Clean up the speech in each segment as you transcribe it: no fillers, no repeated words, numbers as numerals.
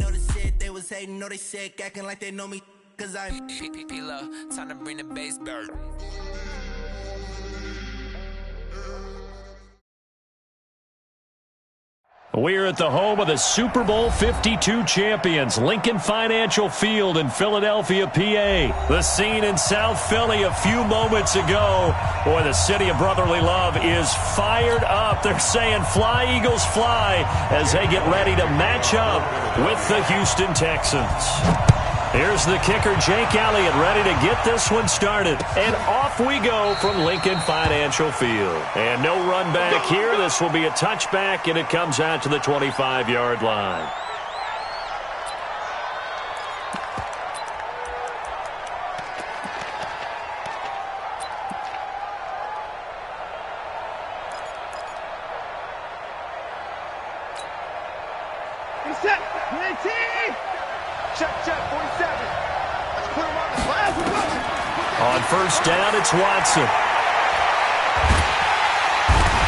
know the shit. They was hating, know they sick, acting like they know me, cause I'm P-Lo, time to bring the bass back. We're at the home of the Super Bowl 52 champions, Lincoln Financial Field in Philadelphia, PA. The scene in South Philly a few moments ago. Boy, the city of brotherly love is fired up. They're saying fly, Eagles, fly, as they get ready to match up with the Houston Texans. Here's the kicker, Jake Elliott, ready to get this one started. And off we go from Lincoln Financial Field. And no run back here. This will be a touchback, and it comes out to the 25-yard line. On first down, it's Watson.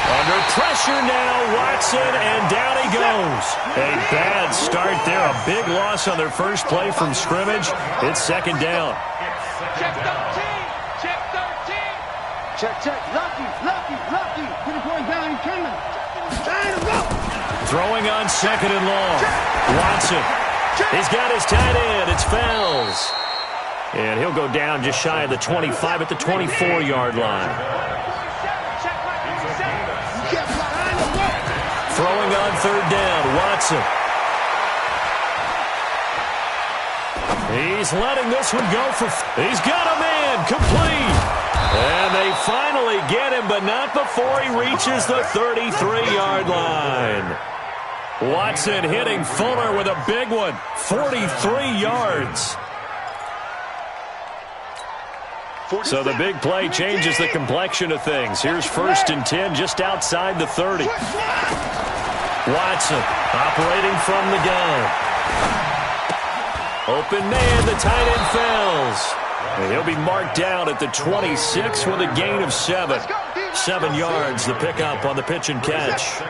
Under pressure now, Watson, and down he goes. A bad start there, a big loss on their first play from scrimmage. It's second down. Check 13, check 13. Check, lucky. Get a point down, he's coming. Trying to go. Throwing on second and long. Watson. He's got his tight end. It's Fells. And he'll go down just shy of the 25 at the 24-yard line. Throwing on third down, Watson. He's letting this one go for... He's got a man, complete. And they finally get him, but not before he reaches the 33-yard line. Watson hitting Fuller with a big one, 43 yards. So the big play changes the complexion of things. Here's first and 10 just outside the 30. Watson operating from the gun. Open man, the tight end Fells. And he'll be marked down at the 26 with a gain of 7. 7 yards, the pickup on the pitch and catch.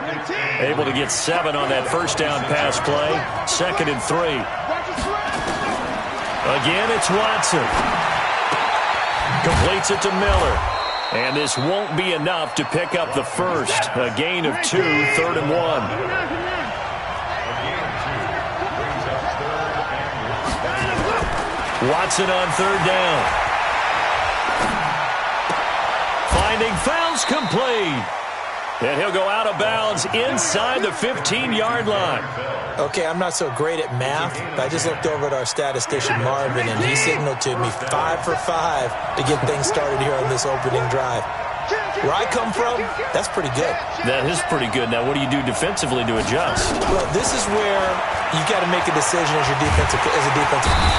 Able to get 7 on that first down pass play. Second and 3. Again, it's Watson. Completes it to Miller. And this won't be enough to pick up the first. A gain of 2, third and 1. Watson on third down. Finding Fells, complete. And he'll go out of bounds inside the 15-yard line. Okay, I'm not so great at math, but I just looked over at our statistician, Marvin, and he signaled to me 5 for 5 to get things started here on this opening drive. Where I come from, that's pretty good. That is pretty good. Now, what do you do defensively to adjust? Well, this is where you got to make a decision as a defensive.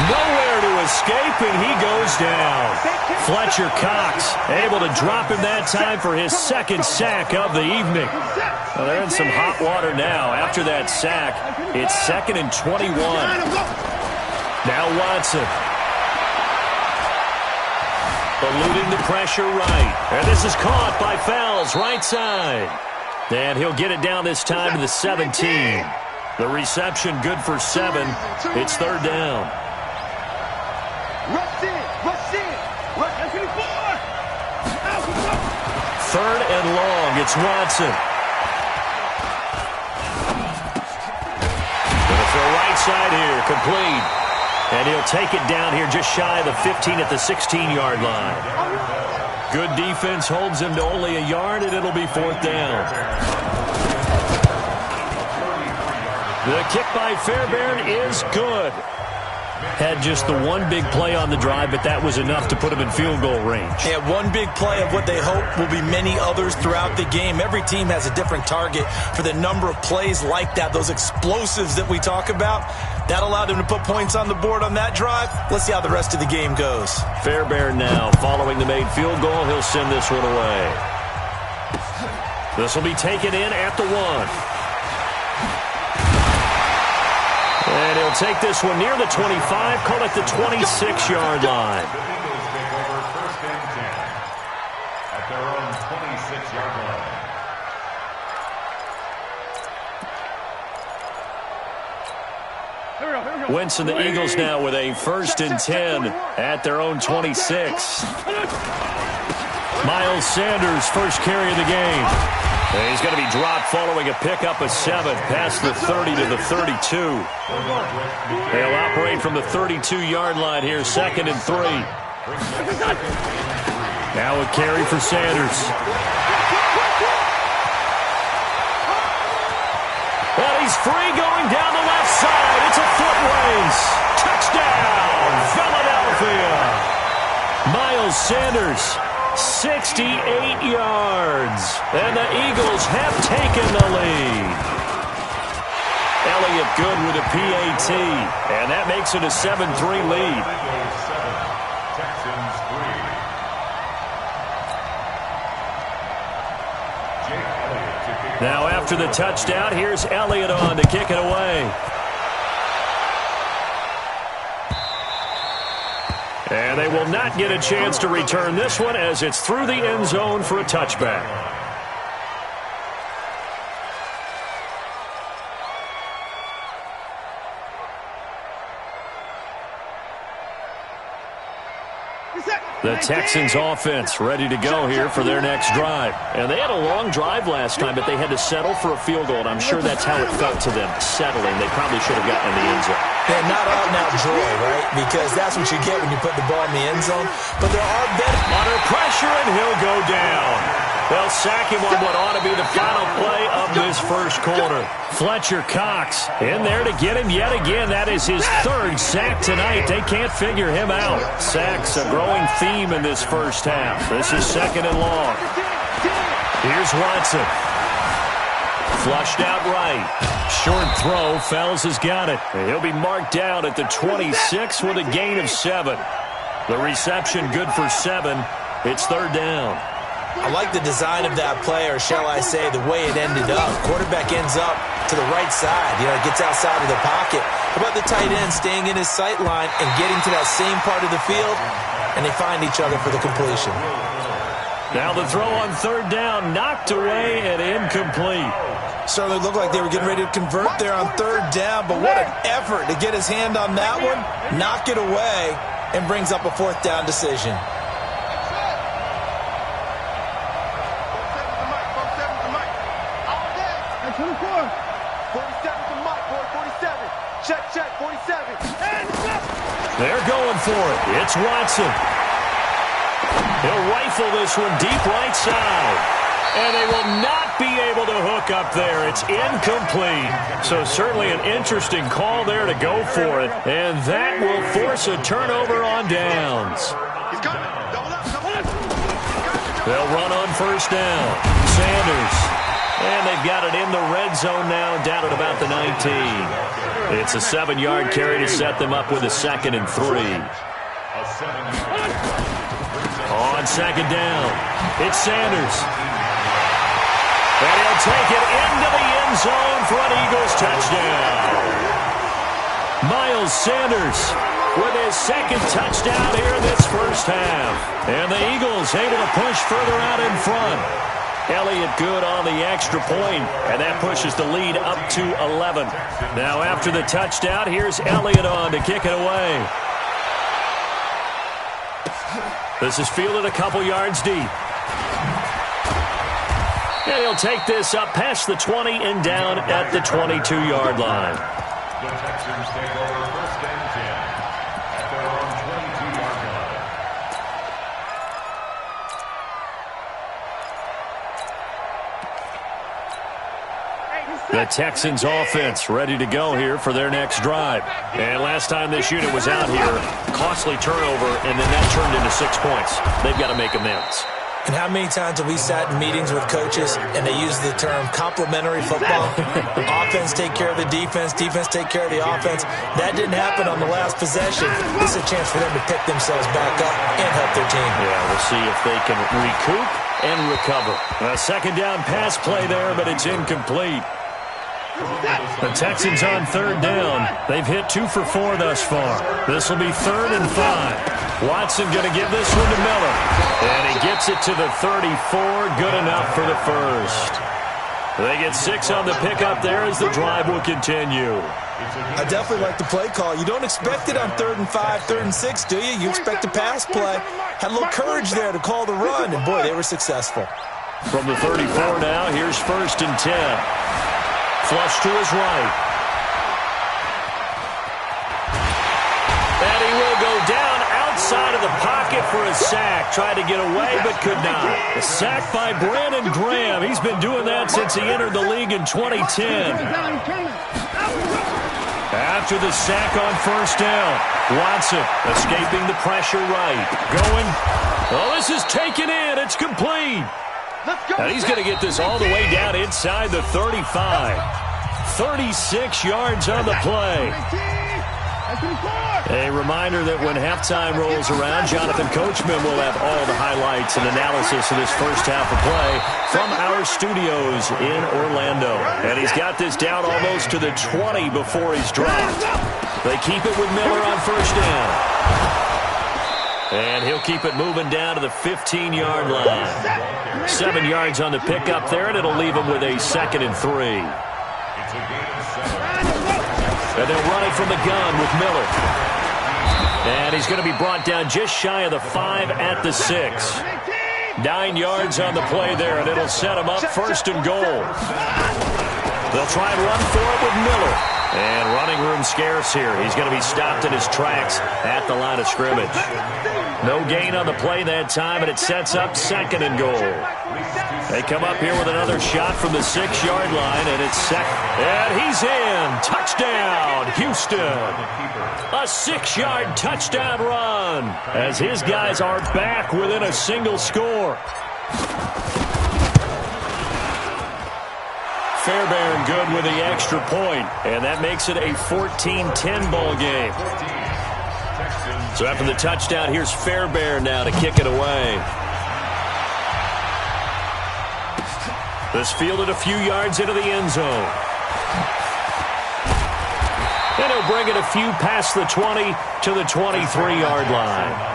Nowhere to escape, and he goes down. Fletcher Cox able to drop him that time for his second sack of the evening. Well, they're in some hot water now. After that sack, it's second and 21. Now Watson. Eluding the pressure right. And this is caught by Fells, right side. And he'll get it down this time to the 17. The reception good for 7. It's third down. Third and long. It's Watson. Gonna throw right side here. Complete. And he'll take it down here just shy of the 15 at the 16-yard line. Good defense holds him to only a yard, and it'll be fourth down. The kick by Fairbairn is good. Had just the one big play on the drive, but that was enough to put him in field goal range. Yeah, one big play of what they hope will be many others throughout the game. Every team has a different target for the number of plays like that, those explosives that we talk about. That allowed him to put points on the board on that drive. Let's see how the rest of the game goes. Fairbairn now following the made field goal. He'll send this one away. This will be taken in at the 1. And he'll take this one near the 25, call it the 26-yard line. First and 10 at their own 26-yard line. Wentz and the Eagles now with a 1st and 10 at their own 26. Miles Sanders, first carry of the game. And he's going to be dropped following a pickup of 7 past the 30 to the 32. They'll operate from the 32-yard line here, 2nd and 3. Now a carry for Sanders. Well, he's free going down the left side. It's a foot race. Touchdown, Philadelphia. Miles Sanders, 68 yards. And the Eagles have taken the lead. Elliott good with a PAT. And that makes it a 7-3 lead. Texans 3. Now after the touchdown, here's Elliott on to kick it away. And they will not get a chance to return this one as it's through the end zone for a touchback. The Texans offense ready to go here for their next drive. And they had a long drive last time, but they had to settle for a field goal, and I'm sure that's how it felt to them, settling. They probably should have gotten in the end zone. Yeah, not out and out joy, right? Because that's what you get when you put the ball in the end zone. But there are better. Under pressure, and he'll go down. They'll sack him on what ought to be the final play of this first quarter. Fletcher Cox in there to get him yet again. That is his 3rd sack tonight. They can't figure him out. Sacks a growing theme in this first half. This is 2nd and long. Here's Watson. Flushed out right. Short throw. Fells has got it. He'll be marked down at the 26 with a gain of 7. The reception good for 7. It's 3rd down. I like the design of that play, or shall I say the way it ended up. Quarterback ends up to the right side. Gets outside of the pocket. How about the tight end staying in his sight line and getting to that same part of the field, and they find each other for the completion. Now the throw on 3rd down, knocked away and incomplete. Certainly looked like they were getting ready to convert there on 3rd down, but what an effort to get his hand on that one, knock it away, and brings up a 4th down decision. They're going for it. It's Watson. He'll rifle this one deep right side. And they will not be able to hook up there. It's incomplete. So certainly an interesting call there to go for it. And that will force a turnover on downs. They'll run on 1st down. Sanders. And they've got it in the red zone now, down at about the 19. It's a 7-yard carry to set them up with a 2nd and 3. On 2nd down, it's Sanders. And he'll take it into the end zone for an Eagles touchdown. Miles Sanders with his 2nd touchdown here in this first half. And the Eagles able to push further out in front. Elliott good on the extra point, and that pushes the lead up to 11. Now after the touchdown, here's Elliott on to kick it away. This is fielded a couple yards deep. And he'll take this up past the 20 and down at the 22-yard line. The Texans take over 1st and 10 at their own 22-yard line. The Texans offense ready to go here for their next drive. And last time this unit was out here, costly turnover, and then that turned into 6 points. They've got to make amends. And how many times have we sat in meetings with coaches and they use the term complementary football? Offense take care of the defense, defense take care of the offense. That didn't happen on the last possession. This is a chance for them to pick themselves back up and help their team. Yeah, we'll see if they can recoup and recover. A 2nd down pass play there, but it's incomplete. The Texans on 3rd down. They've hit 2 for 4 thus far. This will be 3rd and 5. Watson going to give this one to Miller. And he gets it to the 34. Good enough for the first. They get 6 on the pickup there as the drive will continue. I definitely like the play call. You don't expect it on 3rd and 5, 3rd and 6, do you? You expect a pass play. Had a little courage there to call the run, and boy, they were successful. From the 34 now, here's 1st and 10. Flush to his right. And he will go down outside of the pocket for a sack. Tried to get away, but could not. A sack by Brandon Graham. He's been doing that since he entered the league in 2010. After the sack on 1st down, Watson escaping the pressure right. Going. Oh, this is taken in. It's complete. And he's going to get this all the way down inside the 35. 36 yards on the play. A reminder that when halftime rolls around, Jonathan Coachman will have all the highlights and analysis of this first half of play from our studios in Orlando. And he's got this down almost to the 20 before he's dropped. They keep it with Miller on 1st down. And he'll keep it moving down to the 15-yard line. 7 yards on the pickup there, and it'll leave him with a 2nd and 3. And they'll run it from the gun with Miller. And he's going to be brought down just shy of the 5 at the 6. 9 yards on the play there, and it'll set him up 1st and goal. They'll try and run for it with Miller. And running room scarce here. He's going to be stopped in his tracks at the line of scrimmage. No gain on the play that time, and it sets up 2nd and goal. They come up here with another shot from the 6-yard line, and it's second. And he's in. Touchdown, Houston. A 6-yard touchdown run as his guys are back within a single score. Fairbairn good with the extra point, and that makes it a 14-10 ball game. So after the touchdown, here's Fairbairn now to kick it away. This fielded a few yards into the end zone. And he'll bring it a few past the 20 to the 23-yard line.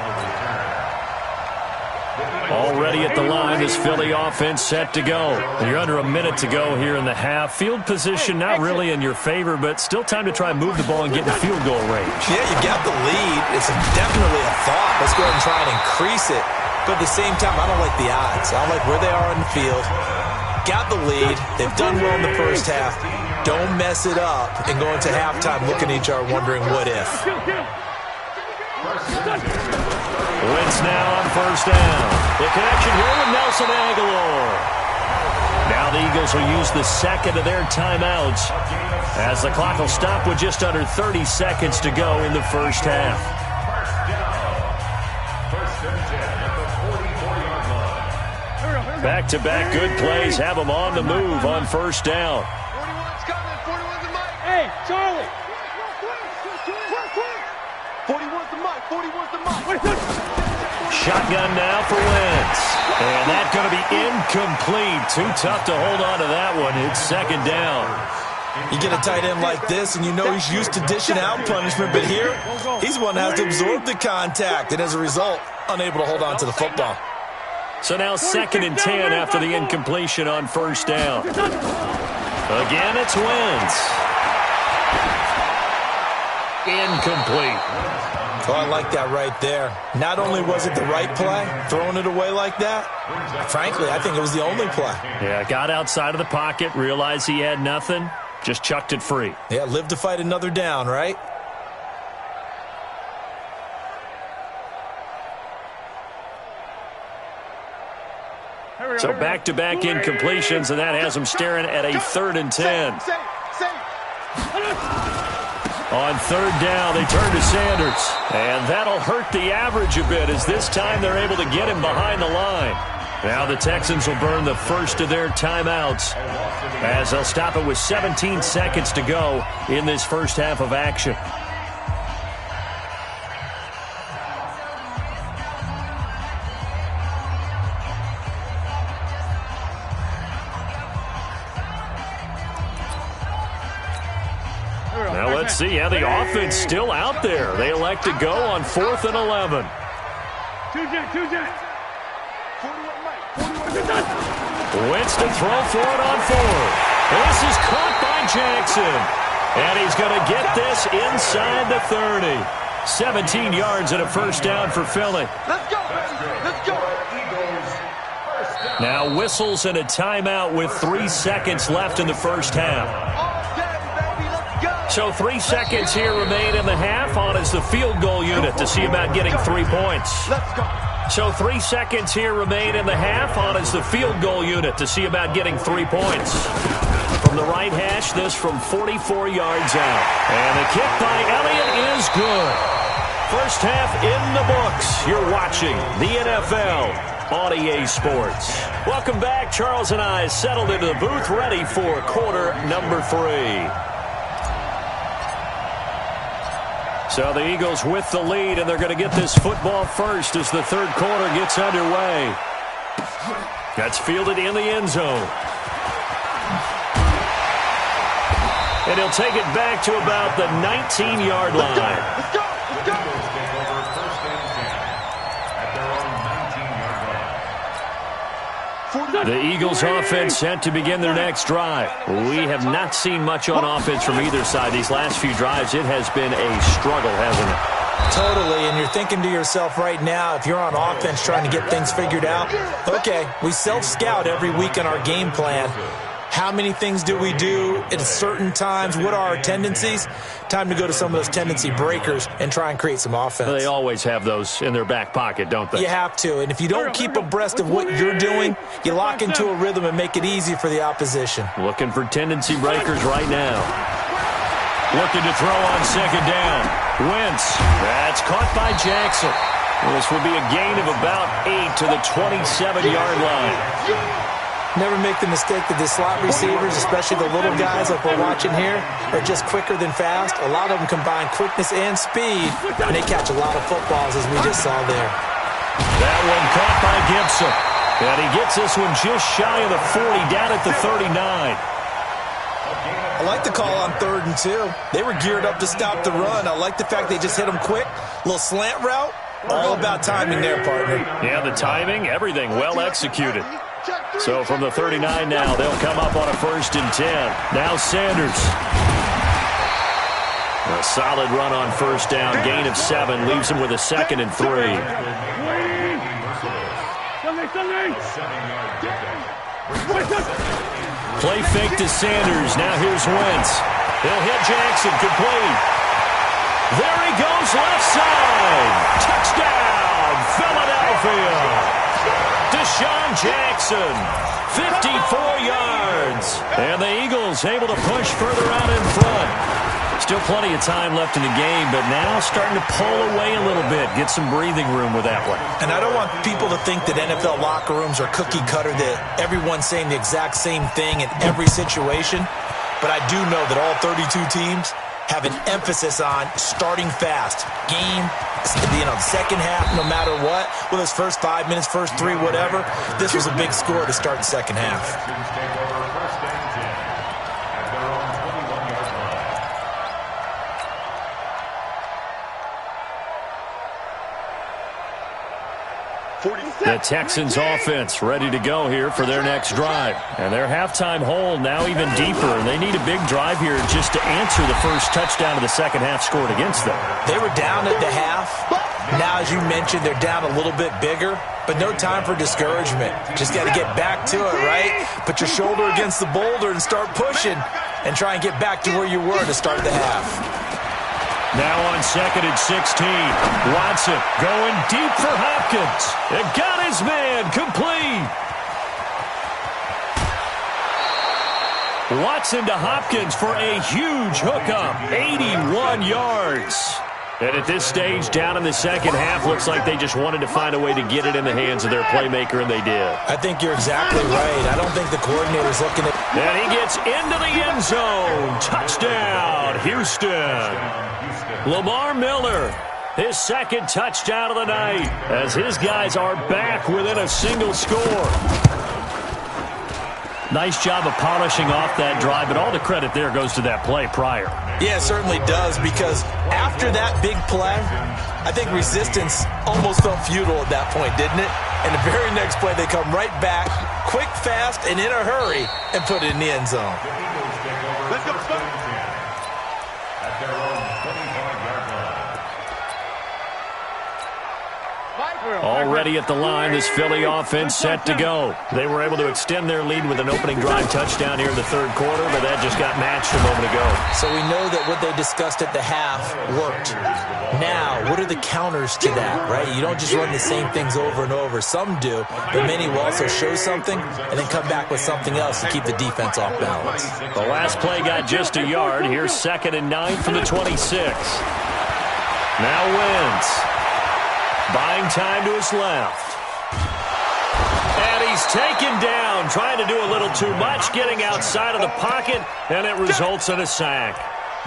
Already at the line, this Philly offense set to go. You're under a minute to go here in the half. Field position not really in your favor, but still time to try and move the ball and get in field goal range. Yeah, you got the lead. It's definitely a thought. Let's go ahead and try and increase it. But at the same time, I don't like the odds. I don't like where they are on the field. Got the lead. They've done well in the first half. Don't mess it up and go into halftime looking at each other wondering what if. Wentz now on 1st down. The connection here with Nelson Aguilar. Now the Eagles will use the 2nd of their timeouts as the clock will stop with just under 30 seconds to go in the first half. Back-to-back good plays have them on the move on 1st down. 41's coming. 41's the mic. Hey, Charlie. 41's the mic. 41's the mic. Shotgun now for Wentz. And that's going to be incomplete. Too tough to hold on to that one. It's 2nd down. You get a tight end like this, and you know he's used to dishing out punishment, but here, he's one that has to absorb the contact, and as a result, unable to hold on to the football. So now 2nd and 10 after the incompletion on 1st down. Again, it's Wentz. Incomplete. Oh, I like that right there. Not only was it the right play, throwing it away like that, frankly, I think it was the only play. Yeah, got outside of the pocket, realized he had nothing, just chucked it free. Yeah, live to fight another down, right? So back-to-back incompletions, and that has him staring at a 3rd and 10. On 3rd down, they turn to Sanders. And that'll hurt the average a bit as this time they're able to get him behind the line. Now the Texans will burn the first of their timeouts as they'll stop it with 17 seconds to go in this first half of action. Now let's see how the offense still out there. They elect to go on 4th and 11. Wentz to throw for it on 4. This is caught by Jackson. And he's going to get this inside the 30. 17 yards and a first down for Philly. Let's go, baby. Let's go. Now whistles and a timeout with 3 seconds left in the first half. So 3 seconds here remain in the half. On is the field goal unit to see about getting 3 points. Let's go. So 3 seconds here remain in the half. On is the field goal unit to see about getting 3 points. From the right hash, this from 44 yards out. And the kick by Elliott is good. First half in the books. You're watching the NFL on EA Sports. Welcome back. Charles and I settled into the booth, ready for quarter number 3. So the Eagles with the lead, and they're going to get this football first as the third quarter gets underway. That's fielded in the end zone. And he'll take it back to about the 19-yard line. Let's go. Let's go. Take over first and 10 at their own 19-yard line. The Eagles offense set to begin their next drive. We have not seen much on offense from either side. These last few drives, it has been a struggle, hasn't it? Totally, and you're thinking to yourself right now, if you're on offense trying to get things figured out, okay, we self-scout every week in our game plan. How many things do we do at certain times? What are our tendencies? Time to go to some of those tendency breakers and try and create some offense. They always have those in their back pocket, don't they? You have to, and if you don't keep abreast of what you're doing, you lock into a rhythm and make it easy for the opposition. Looking for tendency breakers right now. Looking to throw on second down. Wentz. That's caught by Jackson. This will be a gain of about 8 to the 27-yard line. Never make the mistake that the slot receivers, especially the little guys like we're watching here, are just quicker than fast. A lot of them combine quickness and speed, and they catch a lot of footballs, as we just saw there. That one caught by Gibson. And he gets this one just shy of the 40, down at the 39. I like the call on 3rd and 2. They were geared up to stop the run. I like the fact they just hit them quick. Little slant route. All about timing there, partner. Yeah, the timing, everything well executed. So from the 39 now, they'll come up on a 1st and 10. Now Sanders. A solid run on first down. Gain of 7 leaves him with a 2nd and 3. Play fake to Sanders. Now here's Wentz. He'll hit Jackson. Complete. There he goes, left side. Touchdown, Philadelphia. Deshaun Jackson, 54 yards. And the Eagles able to push further out in front. Still plenty of time left in the game, but now starting to pull away a little bit. Get some breathing room with that one. And I don't want people to think that NFL locker rooms are cookie cutter, that everyone's saying the exact same thing in every situation. But I do know that all 32 teams have an emphasis on starting fast. Game, second half, no matter what. Well, those first 5 minutes, first 3, whatever. This was a big score to start the second half. The Texans offense ready to go here for their next drive. And their halftime hole now even deeper. And they need a big drive here just to answer the first touchdown of the second half scored against them. They were down at the half. Now, as you mentioned, they're down a little bit bigger. But no time for discouragement. Just got to get back to it, right? Put your shoulder against the boulder and start pushing. And try and get back to where you were to start the half. Now on 2nd and 16. Watson going deep for Hopkins. It got his man complete. Watson to Hopkins for a huge hookup. 81 yards. And at this stage, down in the second half, looks like they just wanted to find a way to get it in the hands of their playmaker, and they did. I think you're exactly right. I don't think the coordinator's looking at... And he gets into the end zone. Touchdown, Houston. Lamar Miller, his 2nd touchdown of the night, as his guys are back within a single score. Nice job of polishing off that drive, but all the credit there goes to that play prior. Yeah, it certainly does, because after that big play, I think resistance almost felt futile at that point, didn't it? And the very next play, they come right back, quick, fast, and in a hurry, and put it in the end zone. The Eagles take over first and 10 at their own 25-yard line. Already at the line, this Philly offense set to go. They were able to extend their lead with an opening drive touchdown here in the third quarter, but that just got matched a moment ago. So we know that what they discussed at the half worked. Now, what are the counters to that, right? You don't just run the same things over and over. Some do, but many will also show something and then come back with something else to keep the defense off balance. The last play got just a yard. Here's 2nd and 9 from the 26. Now Wentz. Buying time to his left. And he's taken down, trying to do a little too much, getting outside of the pocket, and it results in a sack.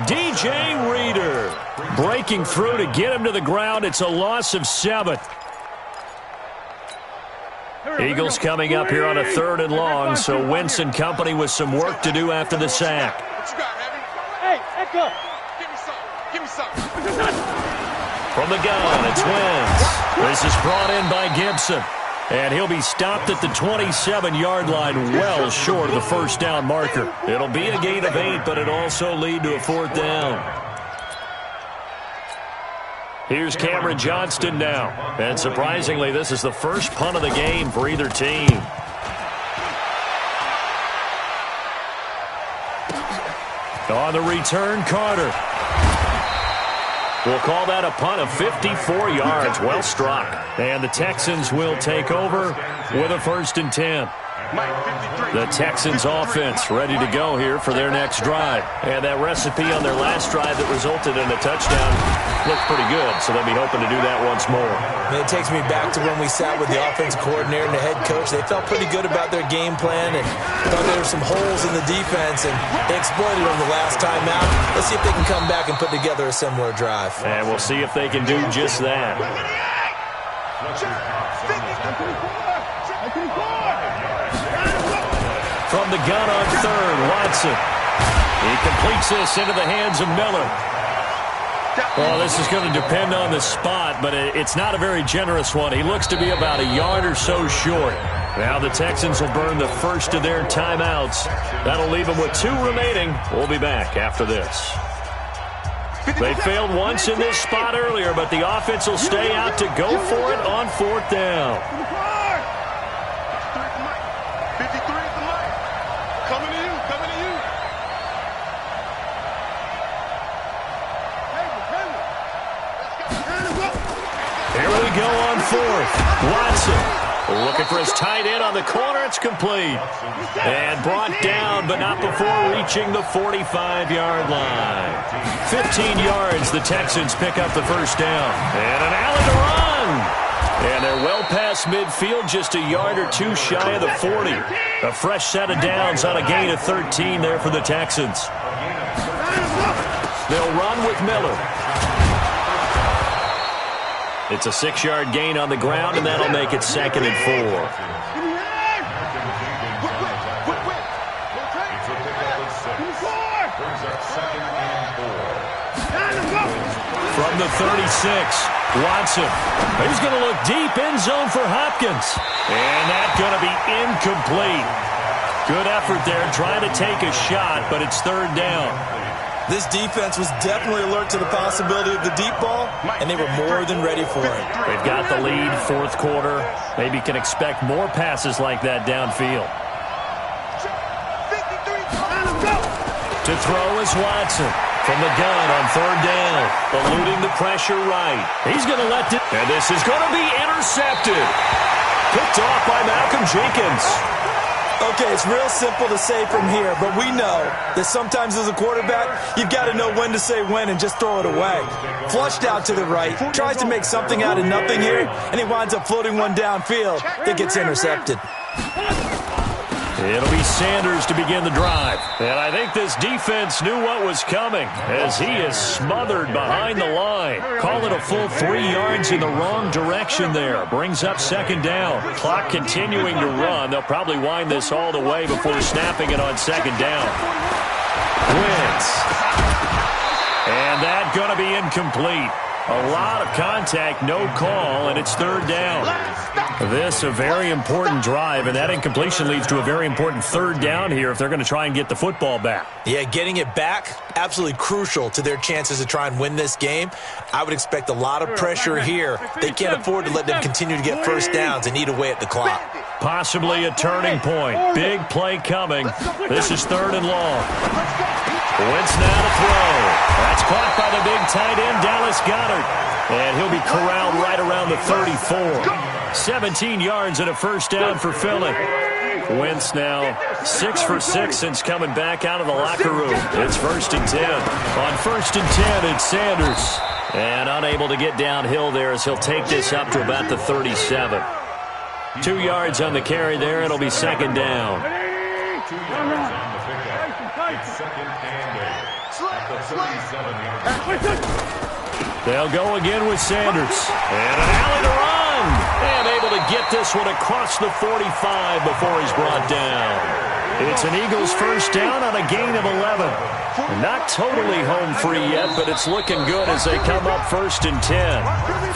DJ Reader breaking through to get him to the ground. It's a loss of 7. Eagles coming up here on a 3rd and long, so Wentz and company with some work to do after the sack. Hey, Echo. Give me some. From the gun, it's Wentz. This is brought in by Gibson. And he'll be stopped at the 27-yard line, well short of the first down marker. It'll be a gain of 8, but it'll also lead to a 4th down. Here's Cameron Johnston now. And surprisingly, this is the first punt of the game for either team. On the return, Carter. We'll call that a punt of 54 yards. Well struck. And the Texans will take over with a 1st and 10. The Texans offense ready to go here for their next drive. And that recipe on their last drive that resulted in a touchdown looked pretty good, so they'll be hoping to do that once more. And it takes me back to when we sat with the offensive coordinator and the head coach. They felt pretty good about their game plan and thought there were some holes in the defense, and they exploited them the last time out. Let's see if they can come back and put together a similar drive. And we'll see if they can do just that. From the gun on 3rd, Watson. He completes this into the hands of Miller. Well, this is going to depend on the spot, but it's not a very generous one. He looks to be about a yard or so short. Now the Texans will burn the first of their timeouts. That'll leave them with 2 remaining. We'll be back after this. They failed once in this spot earlier, but the offense will stay out to go for it on 4th down. 53 at the line. Coming to you. Here we go on 4th. Watson looking for his tight end on the corner. It's complete. And brought down, but not before reaching the 45-yard line. 15 yards, the Texans pick up the first down. And an alley to run. And they're well past midfield, just a yard or 2 shy of the 40. A fresh set of downs on a gain of 13 there for the Texans. They'll run with Miller. It's a 6-yard gain on the ground, and that'll make it 2nd and 4. From the 36, Watson. He's going to look deep end zone for Hopkins. And that's going to be incomplete. Good effort there trying to take a shot, but it's 3rd down. This defense was definitely alert to the possibility of the deep ball, and they were more than ready for it. They've got the lead, 4th quarter. Maybe can expect more passes like that downfield. To throw is Watson. From the gun on 3rd down, eluding the pressure right. He's going to let it, and this is going to be intercepted. Picked off by Malcolm Jenkins. Okay, it's real simple to say from here, but we know that sometimes as a quarterback, you've got to know when to say when and just throw it away. Flushed out to the right, tries to make something out of nothing here, and he winds up floating one downfield that gets intercepted. It'll be Sanders to begin the drive. And I think this defense knew what was coming as he is smothered behind the line. Call it a full 3 yards in the wrong direction there. Brings up 2nd down. Clock continuing to run. They'll probably wind this all the way before snapping it on 2nd down. Wentz. And that's going to be incomplete. A lot of contact, no call, and it's third down. This a very important drive, and that incompletion leads to a very important third down here if they're going to try and get the football back. Yeah, getting it back, absolutely crucial to their chances to try and win this game. I would expect a lot of pressure here. They can't afford to let them continue to get first downs and eat away at the clock. Possibly a turning point. Big play coming. This is third and long. Wentz now to throw. That's caught by the big tight end, Dallas Goedert. And he'll be corralled right around the 34. 17 yards and a first down for Philly. Wentz now 6 for 6 since coming back out of the locker room. It's 1st and 10. On 1st and 10, it's Sanders. And unable to get downhill there as he'll take this up to about the 37. 2 yards on the carry there. It'll be second down. 2 yards on the pickup. It's second and 8 at the 37-yard line. They'll go again with Sanders. And an alley to run. And able to get this one across the 45 before he's brought down. It's an Eagles first down on a gain of 11. Not totally home free yet, but it's looking good as they come up 1st and 10.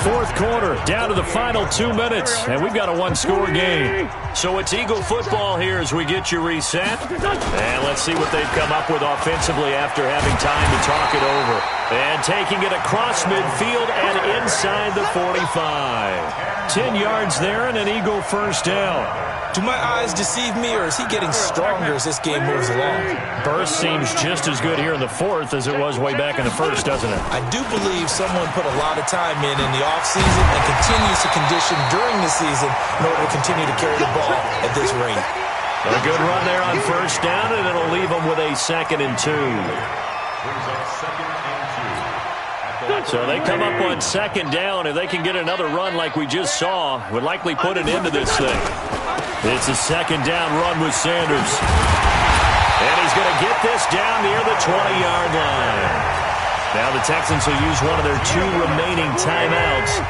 Fourth quarter, down to the final 2 minutes, and we've got a one-score game. So it's Eagle football here as we get you reset. And let's see what they've come up with offensively after having time to talk it over. And taking it across midfield and inside the 45. 10 yards there and an Eagle first down. Do my eyes deceive me, or is he getting stronger as this game moves along? Burst seems just as good here in the fourth as it was way back in the first, doesn't it? I do believe someone put a lot of time in the offseason and continues to condition during the season in order to continue to carry the ball at this rate. A good run there on first down, and it'll leave them with a 2nd and 2. Brings up 2nd and 2. So they come up on 2nd down. If they can get another run like we just saw, would likely put an end to this thing. It's a 2nd down run with Sanders. And he's going to get this down near the 20-yard line. Now the Texans will use one of their 2 remaining timeouts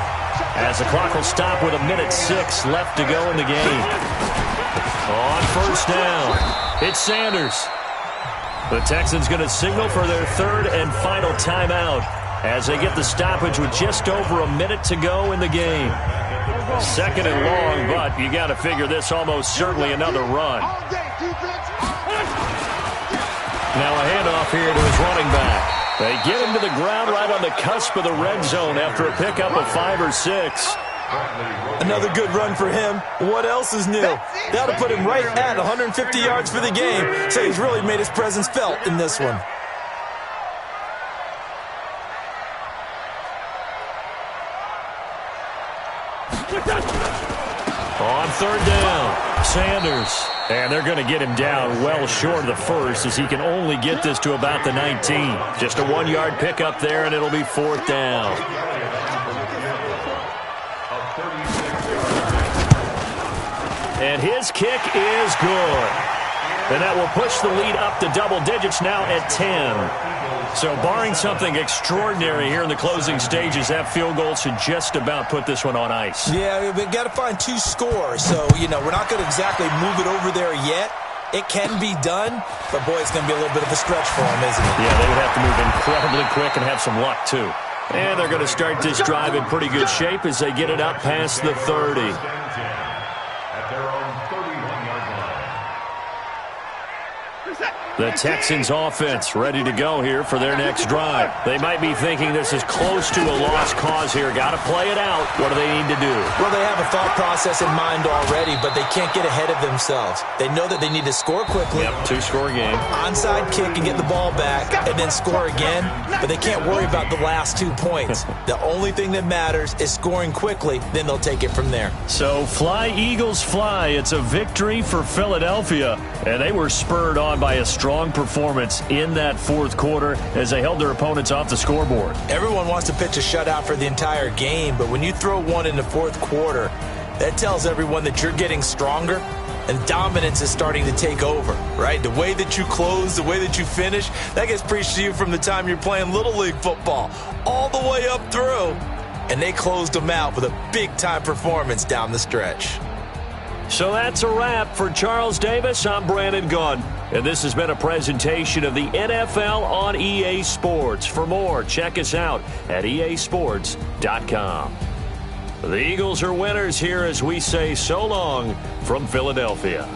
as the clock will stop with 1:06 left to go in the game. On first down, it's Sanders. The Texans going to signal for their 3rd and final timeout as they get the stoppage with just over a minute to go in the game. 2nd and long, but you got to figure this almost certainly another run. Now a handoff here to his running back. They get him to the ground right on the cusp of the red zone after a pickup of 5 or 6. Another good run for him. What else is new? That'll put him right at 150 yards for the game, so he's really made his presence felt in this one. On 3rd down, Sanders. And they're going to get him down well short of the first as he can only get this to about the 19. Just a 1-yard pickup there, and it'll be 4th down. And his kick is good. And that will push the lead up to double digits now at 10. So barring something extraordinary here in the closing stages, that field goal should just about put this one on ice. Yeah, we've got to find 2 scores. So, we're not going to exactly move it over there yet. It can be done, but, boy, it's going to be a little bit of a stretch for them, isn't it? Yeah, they would have to move incredibly quick and have some luck, too. And they're going to start this drive in pretty good shape as they get it up past the 30. At their own 31-yard line. The Texans offense ready to go here for their next drive. They might be thinking this is close to a lost cause here. Got to play it out. What do they need to do? Well, they have a thought process in mind already, but they can't get ahead of themselves. They know that they need to score quickly. Yep, 2-score game. Onside kick and get the ball back and then score again, but they can't worry about the last 2 points. The only thing that matters is scoring quickly, then they'll take it from there. So fly, Eagles, fly. It's a victory for Philadelphia, and they were spurred on by a strong performance in that fourth quarter as they held their opponents off the scoreboard. Everyone wants to pitch a shutout for the entire game, but when you throw one in the fourth quarter, that tells everyone that you're getting stronger and dominance is starting to take over, right? The way that you close, the way that you finish, that gets preached to you from the time you're playing Little League football all the way up through. And they closed them out with a big-time performance down the stretch. So that's a wrap for Charles Davis. I'm Brandon Gaudin. And this has been a presentation of the NFL on EA Sports. For more, check us out at easports.com. The Eagles are winners here as we say so long from Philadelphia.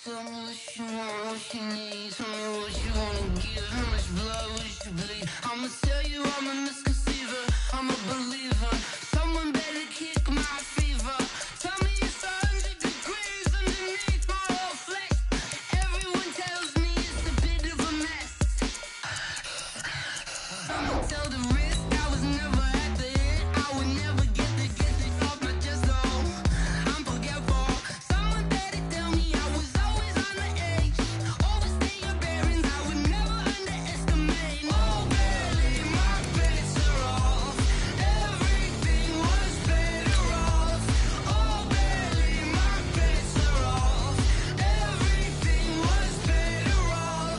Tell me what you want, what you need. Tell me what you wanna give. How much blood would you bleed? I'ma tell you I'm a misconceiver. I'm a believer. Someone better kick my fever. Tell me it's 100 degrees underneath my whole flesh. Everyone tells me it's a bit of a mess. I'ma tell the risk I was never at the end. I would never get the off my chest though. I'm forgetful. Someone better tell me I was always on the edge. Overstay your bearings, I would never underestimate. Oh, barely, my bets are off. Everything was better off. Oh, barely, my bets are off. Everything was better off.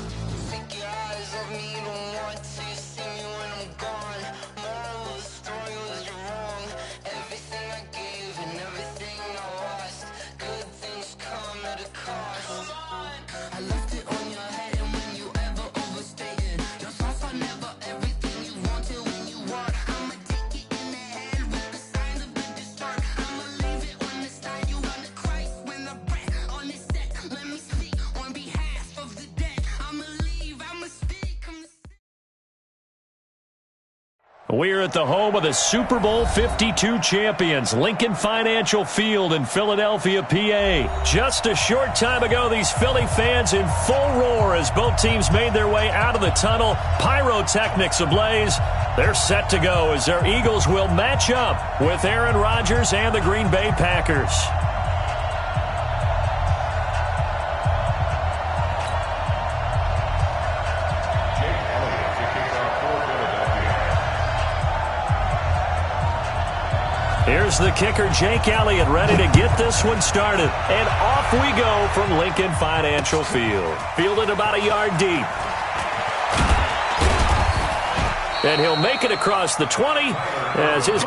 Take your eyes off me, you don't want to see me when I'm gone. Moral of the story was you're wrong. Everything I gave and everything I lost. Good things come at a cost. I left it on your head, and when you ever overstated, your thoughts are never everything you wanted when you want. I'ma take it in the head with the signs of the distort. I'ma leave it on the side. You wanna Christ when the breath on this set. Let me speak on behalf of the dead. I'ma leave, I'ma speak. We're at the home of the Super Bowl 52 champions, Lincoln Financial Field in Philadelphia, PA. Just a short time ago, these Philly fans in full roar as both teams made their way out of the tunnel. Pyrotechnics ablaze. They're set to go as their Eagles will match up with Aaron Rodgers and the Green Bay Packers. Jake Elliott to kick off for Philadelphia. Here's the kicker, Jake Elliott, ready to get this one started. And off we go from Lincoln Financial Field. Fielded about a yard deep. And he'll make it across the 20 as his...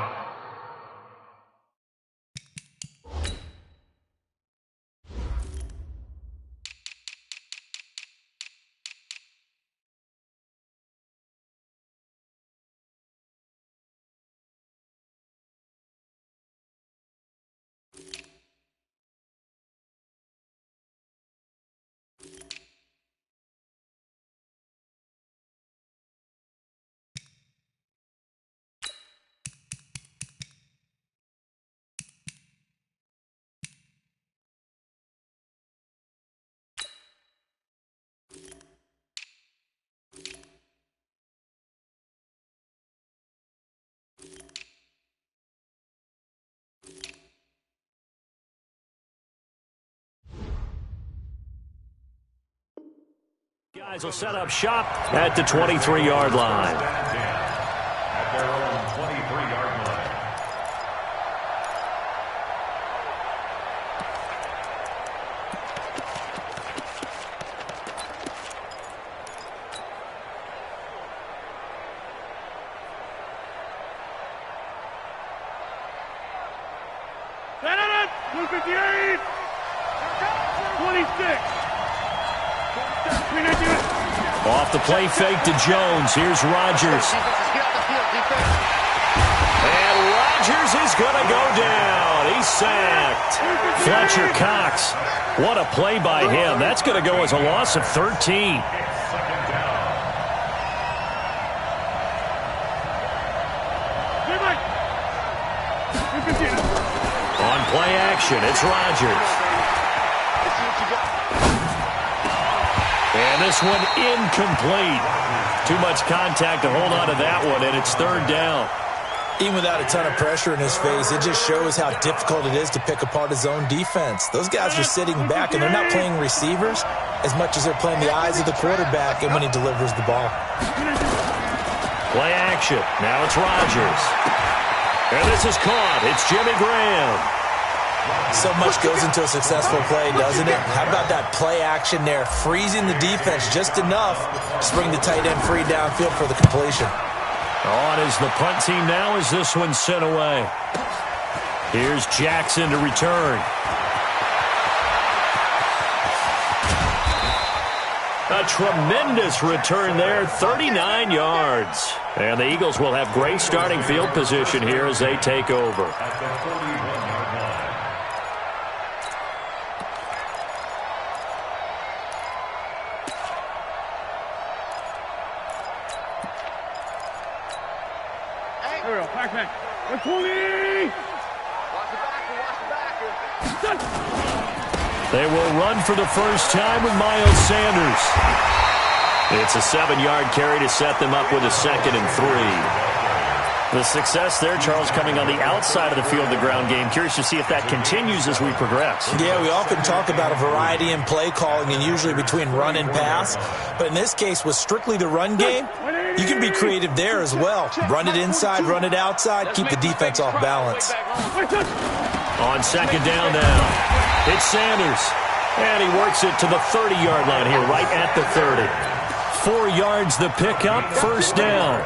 Guys will set up shop at the 23-yard line. At their own 23-yard line. Set it! 258! 26! Off the play fake to Jones. Here's Rodgers. And Rodgers is going to go down. He's sacked. Fletcher Cox. What a play by him. That's going to go as a loss of 13. Second down. On play action, it's Rodgers. And this one incomplete. Too much contact to hold on to that one, and it's third down. Even without a ton of pressure in his face, it just shows how difficult it is to pick apart his own defense. Those guys are sitting back, and they're not playing receivers as much as they're playing the eyes of the quarterback and when he delivers the ball. Play action. Now it's Rodgers. And this is caught. It's Jimmy Graham. So much goes into a successful play, doesn't it? How about that play action there, freezing the defense just enough to bring the tight end free downfield for the completion. On is the punt team now as this one's sent away. Here's Jackson to return. A tremendous return there, 39 yards. And the Eagles will have great starting field position here as they take over. At the 41-yard line. They will run for the first time with Miles Sanders. It's a 7-yard carry to set them up with a 2nd and 3. The success there, Charles, coming on the outside of the field, the ground game. Curious to see if that continues as we progress. Yeah, we often talk about a variety in play calling and usually between run and pass. But in this case, with strictly the run game, you can be creative there as well. Run it inside, run it outside, keep the defense off balance. On 2nd down now, it's Sanders. And he works it to the 30-yard line here, right at the 30. 4 yards the pickup, 1st down.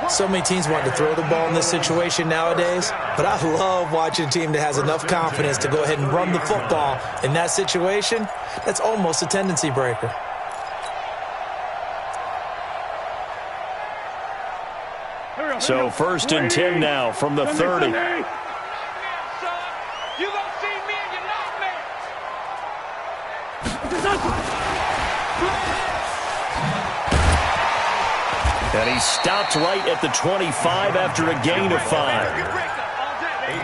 So many teams want to throw the ball in this situation nowadays, but I love watching a team that has enough confidence to go ahead and run the football in that situation. That's almost a tendency breaker. So 1st and 10 now from the 30. You gonna see me and you're not me. And he stopped right at the 25 after a gain of 5.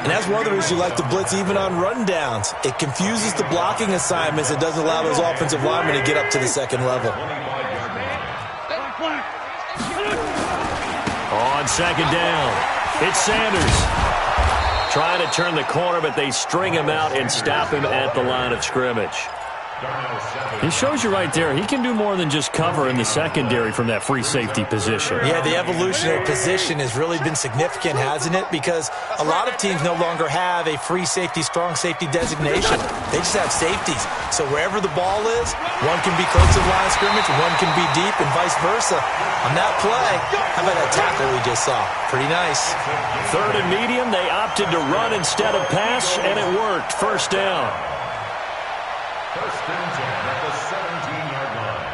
And that's one of the reasons you like to blitz even on rundowns. It confuses the blocking assignments. It doesn't allow those offensive linemen to get up to the 2nd level. On 2nd down, it's Sanders. Trying to turn the corner, but they string him out and stop him at the line of scrimmage. He shows you right there, he can do more than just cover in the secondary from that free safety position. Yeah, the evolution of position has really been significant, hasn't it? Because a lot of teams no longer have a free safety, strong safety designation. They just have safeties. So wherever the ball is, one can be close to the line of scrimmage, one can be deep, and vice versa. On that play, how about that tackle we just saw? Pretty nice. 3rd and medium, they opted to run instead of pass, and it worked. 1st down. 1st and 10 at the 17-yard line.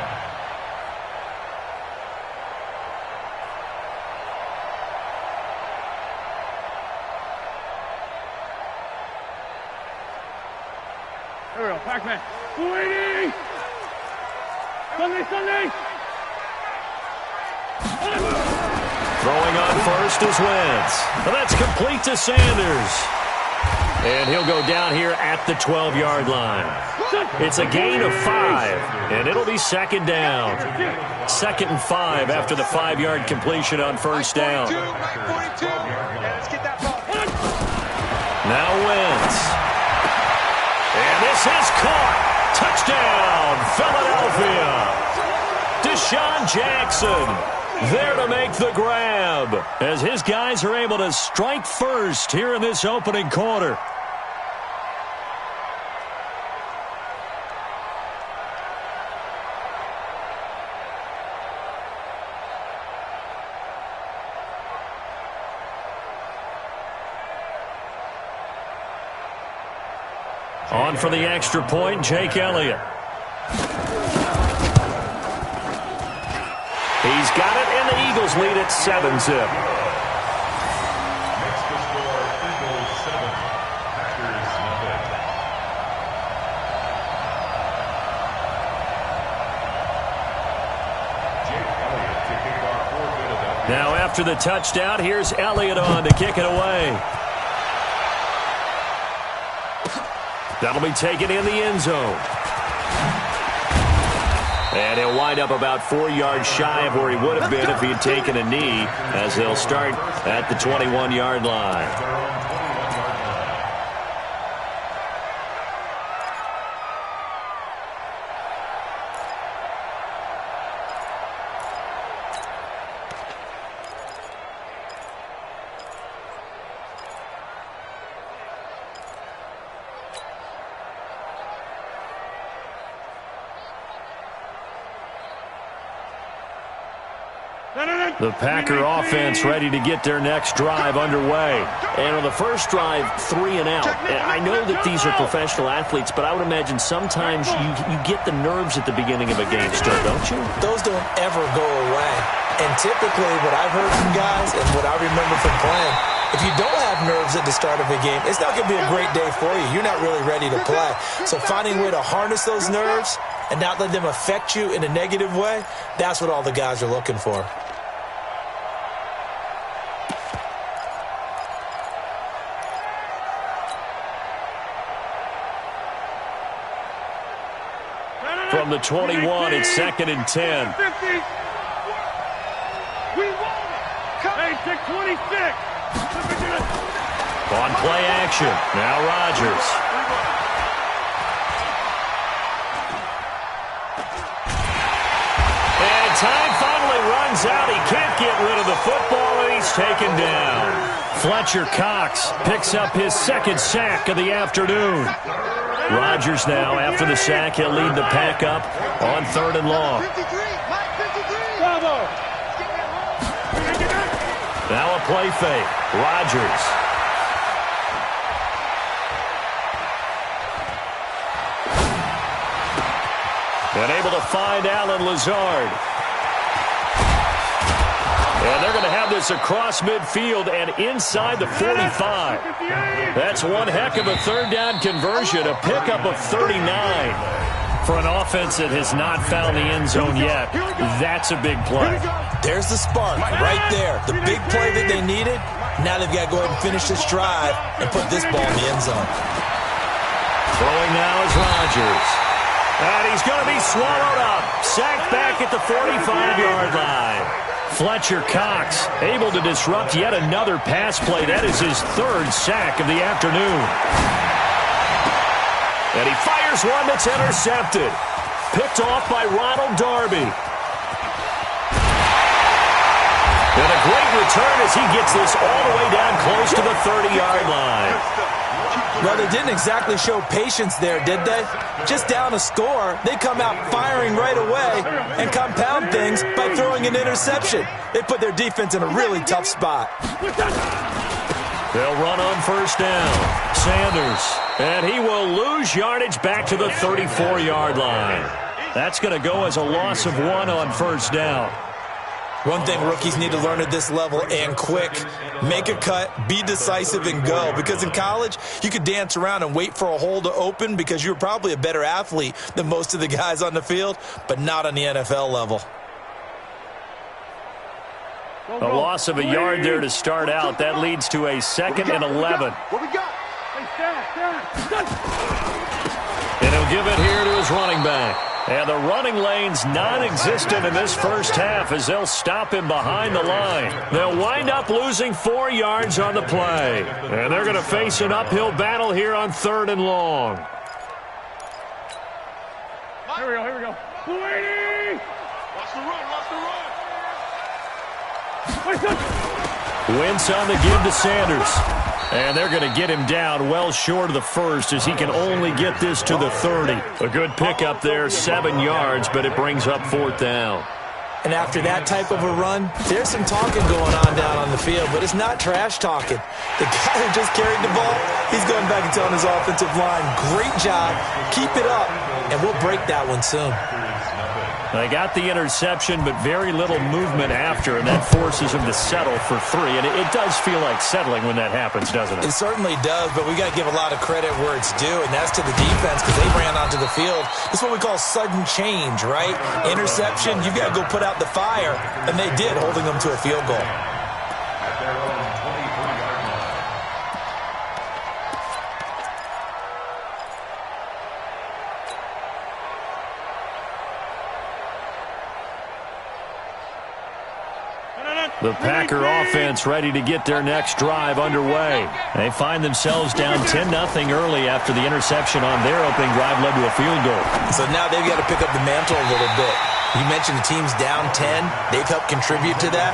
Here we go, Pac-Man. 280! Sunday! Throwing on 1st is Wentz. Well, that's complete to Sanders. And he'll go down here at the 12-yard line. It's a gain of 5, and it'll be 2nd down. 2nd and 5 after the 5-yard completion on 1st down. Now Wentz. And this is caught. Touchdown, Philadelphia. Deshaun Jackson there to make the grab as his guys are able to strike first here in this opening quarter. On for the extra point, Jake Elliott. He's got it, and the Eagles lead at 7-zip. Next to score, Eagles 7, Packers nothing. Jake Elliott to kick off for Philadelphia. Now after the touchdown, here's Elliott on to kick it away. That'll be taken in the end zone. And he'll wind up about 4 yards shy of where he would have been if he had taken a knee, as they'll start at the 21-yard line. The Packer offense ready to get their next drive underway. And on the first drive, 3 and out. And I know that these are professional athletes, but I would imagine sometimes you get the nerves at the beginning of a game still, don't you? Those don't ever go away. And typically what I've heard from guys and what I remember from playing, if you don't have nerves at the start of a game, it's not going to be a great day for you. You're not really ready to play. So finding a way to harness those nerves and not let them affect you in a negative way, that's what all the guys are looking for. From the 21, it's 2nd and 10. 50. We want it. Hey, take 26. On play action, now Rodgers. And time finally runs out. He can't get rid of the football, and he's taken down. Fletcher Cox picks up his 2nd sack of the afternoon. Rodgers now, after the sack, he'll lead the pack up on 3rd and long. Now a play fake. Rodgers. And able to find Allen Lazard. And they're going to have this across midfield and inside the 45. That's one heck of a 3rd down conversion, a pickup of 39. For an offense that has not found the end zone yet, that's a big play. There's the spark right there. The big play that they needed. Now they've got to go ahead and finish this drive and put this ball in the end zone. Throwing now is Rodgers. And he's going to be swallowed up. Sacked back at the 45-yard line. Fletcher Cox able to disrupt yet another pass play. That is his 3rd sack of the afternoon. And he fires one that's intercepted. Picked off by Ronald Darby. And a great return as he gets this all the way down close to the 30-yard line. Well, they didn't exactly show patience there, did they? Just down a score, they come out firing right away and compound things by throwing an interception. They put their defense in a really tough spot. They'll run on 1st down. Sanders. And he will lose yardage back to the 34-yard line. That's going to go as a loss of 1 on 1st down. One thing rookies need to learn at this level, and quick, make a cut, be decisive, and go. Because in college, you could dance around and wait for a hole to open because you're probably a better athlete than most of the guys on the field, but not on the NFL level. A loss of a yard there to start out. That leads to a 2nd and 11. What we got? And he'll give it here to his running back. And the running lane's non-existent in this first half as they'll stop him behind the line. They'll wind up losing 4 yards on the play. And they're going to face an uphill battle here on 3rd and long. Here we go. Brady! Watch the run. Wentz on the give to Sanders. And they're going to get him down well short of the 1st as he can only get this to the 30. A good pickup there, 7 yards, but it brings up 4th down. And after that type of a run, there's some talking going on down on the field, but it's not trash talking. The guy who just carried the ball, he's going back and telling his offensive line, great job, keep it up, and we'll break that one soon. They got the interception, but very little movement after, and that forces him to settle for 3. And it does feel like settling when that happens, doesn't it? It certainly does, but we got to give a lot of credit where it's due, and that's to the defense because they ran onto the field. It's what we call sudden change, right? Interception, you've got to go put out the fire, and they did, holding them to a field goal. The Packer offense ready to get their next drive underway. They find themselves down 10-0 early after the interception on their opening drive led to a field goal. So now they've got to pick up the mantle a little bit. You mentioned the team's down 10. They've helped contribute to that.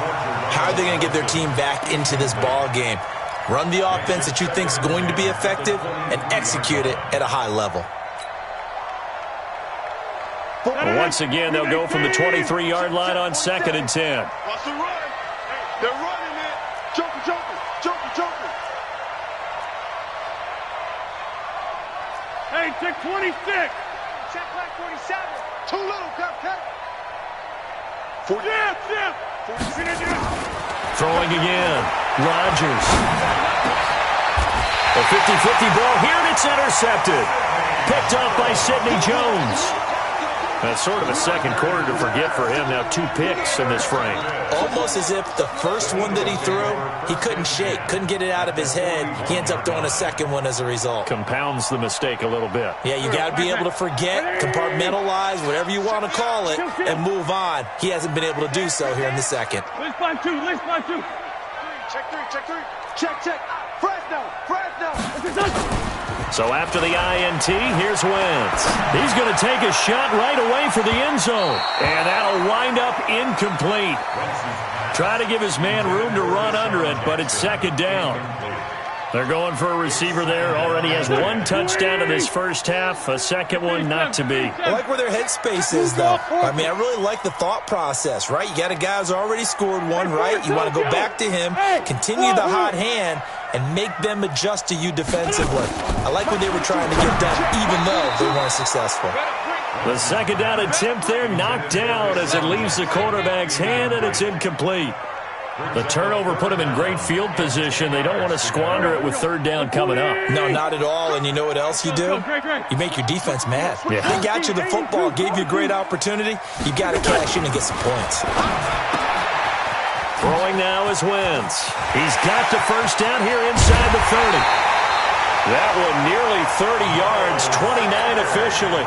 How are they going to get their team back into this ball game? Run the offense that you think is going to be effective and execute it at a high level. Well, once again, they'll go from the 23-yard line on 2nd and 10. Watch the run. They're running it. Joker. Hey, take 26. Check back 47. Too little, cut. Yeah. Throwing again. Rodgers. A 50-50 ball here, and it's intercepted. Picked off by Sidney Jones. That's sort of a second quarter to forget for him. Now 2 picks in this frame. Almost as if the first one that he threw, he couldn't shake, couldn't get it out of his head. He ends up throwing a second one as a result. Compounds the mistake a little bit. Yeah, you got to be able to forget, compartmentalize, whatever you want to call it, and move on. He hasn't been able to do so here in the second. Let's find 2. Check 3. Check. Fresno. So after the INT, here's Wentz. He's going to take a shot right away for the end zone. And that'll wind up incomplete. Try to give his man room to run under it, but it's second down. They're going for a receiver there. Already has 1 touchdown in this first half. A second one not to be. I like where their headspace is, though. I mean, I really like the thought process, right? You got a guy who's already scored 1, right? You want to go back to him, continue the hot hand, and make them adjust to you defensively. I like what they were trying to get done, even though they weren't successful. The second down attempt there knocked down as it leaves the quarterback's hand, and it's incomplete. The turnover put him in great field position. They don't want to squander it with third down coming up. No, not at all. And you know what else you do? You make your defense mad. Yeah. They got you the football, gave you a great opportunity. You got to cash in and get some points. Throwing now is Wentz. He's got the first down here inside the 30. That one nearly 30 yards, 29 officially.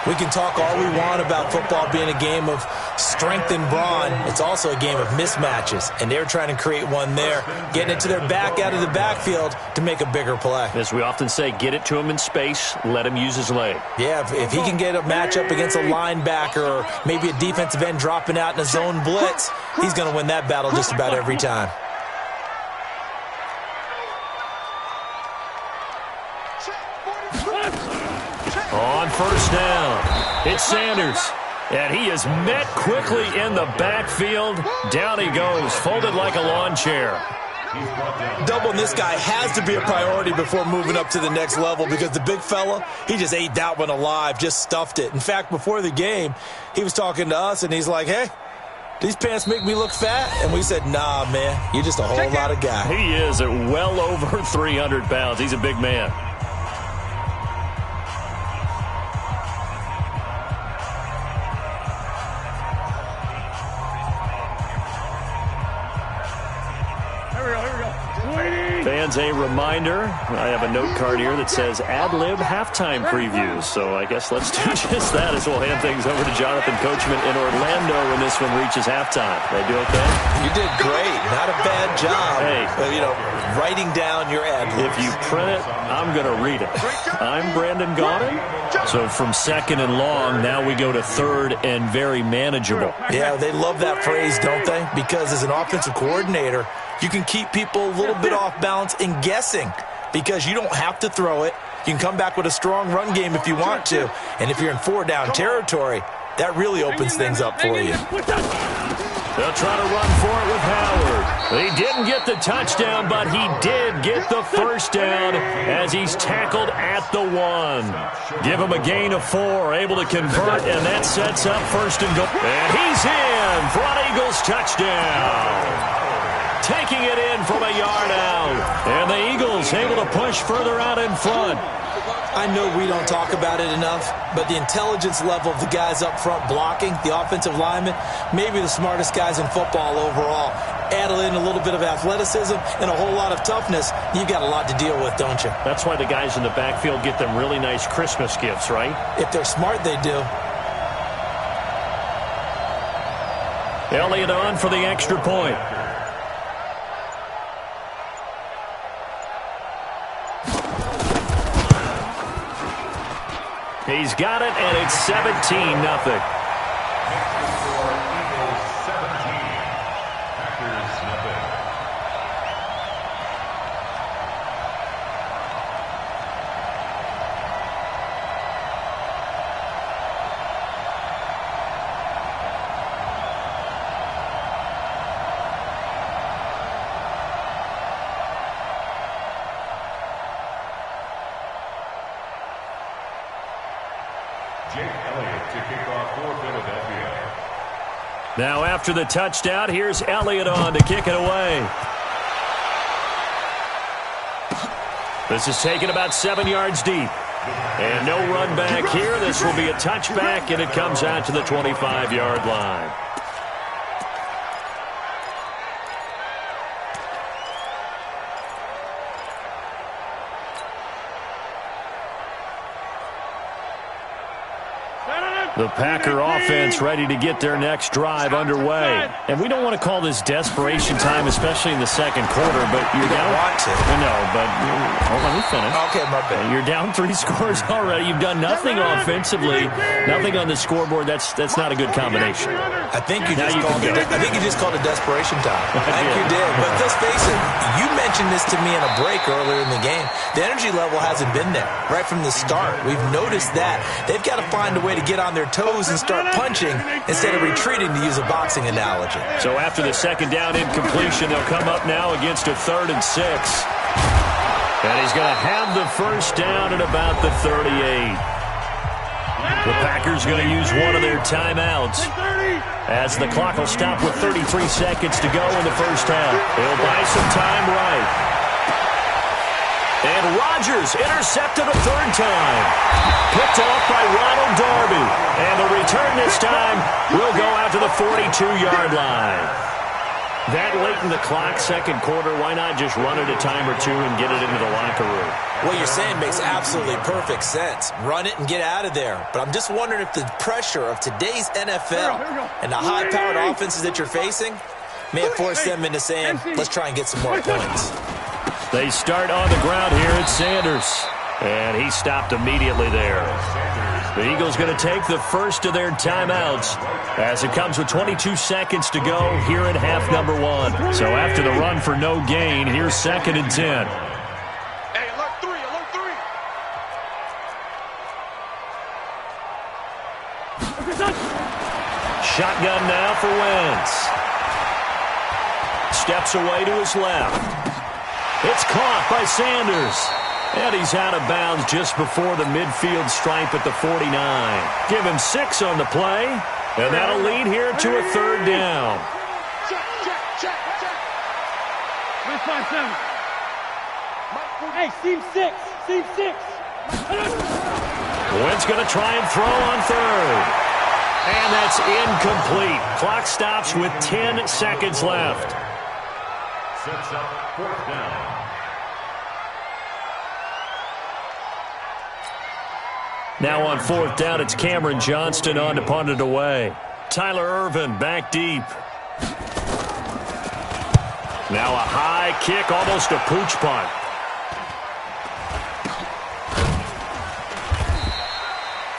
We can talk all we want about football being a game of strength and brawn. It's also a game of mismatches, and they're trying to create one there, getting it to their back out of the backfield to make a bigger play. As we often say, get it to him in space, let him use his leg. Yeah, if he can get a matchup against a linebacker or maybe a defensive end dropping out in a zone blitz, he's going to win that battle just about every time. On first down, it's Sanders. And he is met quickly in the backfield. Down he goes, folded like a lawn chair. Doubling this guy has to be a priority before moving up to the next level because the big fella, he just ate that one alive, just stuffed it. In fact, before the game, he was talking to us, and he's like, hey, these pants make me look fat? And we said, nah, man, you're just a whole lot of guy. He is at well over 300 pounds. He's a big man. Fans, a reminder, I have a note card here that says ad-lib halftime previews. So I guess let's do just that as we'll hand things over to Jonathan Coachman in Orlando when this one reaches halftime. They do okay? You did great. Not a bad job. Hey. Writing down your ad-libs. If you print it, I'm going to read it. I'm Brandon Gaudin. So from second and long, now we go to third and very manageable. Yeah, they love that phrase, don't they? Because as an offensive coordinator, you can keep people a little bit off balance and guessing because you don't have to throw it. You can come back with a strong run game if you want to. And if you're in 4-down territory, that really opens things up for you. They'll try to run for it with Howard. He didn't get the touchdown, but he did get the first down as he's tackled at the 1. Give him a gain of 4, able to convert, and that sets up first and goal. And he's in for an Eagles touchdown. Taking it in from a yard out. And the Eagles able to push further out in front. I know we don't talk about it enough, but the intelligence level of the guys up front blocking, the offensive linemen, maybe the smartest guys in football overall. Add in a little bit of athleticism and a whole lot of toughness, you've got a lot to deal with, don't you? That's why the guys in the backfield get them really nice Christmas gifts, right? If they're smart, they do. Elliott on for the extra point. He's got it, and it's 17-0. Now after the touchdown, here's Elliott on to kick it away. This is taken about 7 yards deep. And no run back here. This will be a touchback, and it comes out to the 25-yard line. The Packer offense ready to get their next drive underway. And we don't want to call this desperation time, especially in the second quarter, but you're down. Want to. No, but hold on, let me finish. Okay, my bad. You're down 3 scores already. You've done nothing offensively, nothing on the scoreboard. That's not a good combination. I think you just called it desperation time. I think you did. But let's face it, you mentioned this to me in a break earlier in the game. The energy level hasn't been there right from the start. We've noticed that. They've got to find a way to get on their toes and start punching instead of retreating, to use a boxing analogy. So after the second down incompletion, they'll come up now against a 3rd and 6. And he's going to have the first down at about the 38. The Packers going to use one of their timeouts as the clock will stop with 33 seconds to go in the first half. He'll buy some time right. And Rodgers intercepted a 3rd time. Picked off by Ronald Darby. And the return this time will go out to the 42-yard line. That late in the clock, second quarter, why not just run it a time or two and get it into the locker room? What you're saying makes absolutely perfect sense. Run it and get out of there. But I'm just wondering if the pressure of today's NFL and the high-powered offenses that you're facing may have forced them into saying, let's try and get some more points. They start on the ground here at Sanders. And he stopped immediately there. The Eagles going to take the first of their timeouts as it comes with 22 seconds to go here in half number 1. So after the run for no gain, here's 2nd and 10. Hey, alert 3, alert 3. Shotgun now for Wentz. Steps away to his left. It's caught by Sanders. And he's out of bounds just before the midfield stripe at the 49. Give him 6 on the play. And that'll lead here to a 3rd down. Check. Hey, seam 6. Wentz going to try and throw on 3rd. And that's incomplete. Clock stops with 10 seconds left. Sets up 4th down. Now on 4th down, it's Cameron Johnston on to punt it away. Tyler Ervin back deep. Now a high kick, almost a pooch punt.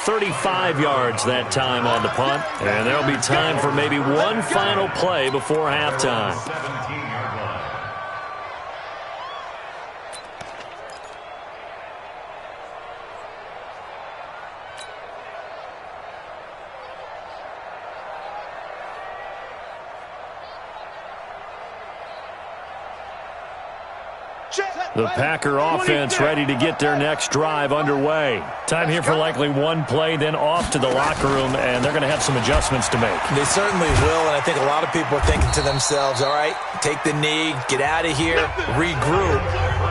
.35 yards that time on the punt. And there'll be time for maybe one final play before halftime. 17-yard line. The Packer offense ready to get their next drive underway. Time here for likely one play, then off to the locker room, and they're going to have some adjustments to make. They certainly will, and I think a lot of people are thinking to themselves, all right, take the knee, get out of here, regroup.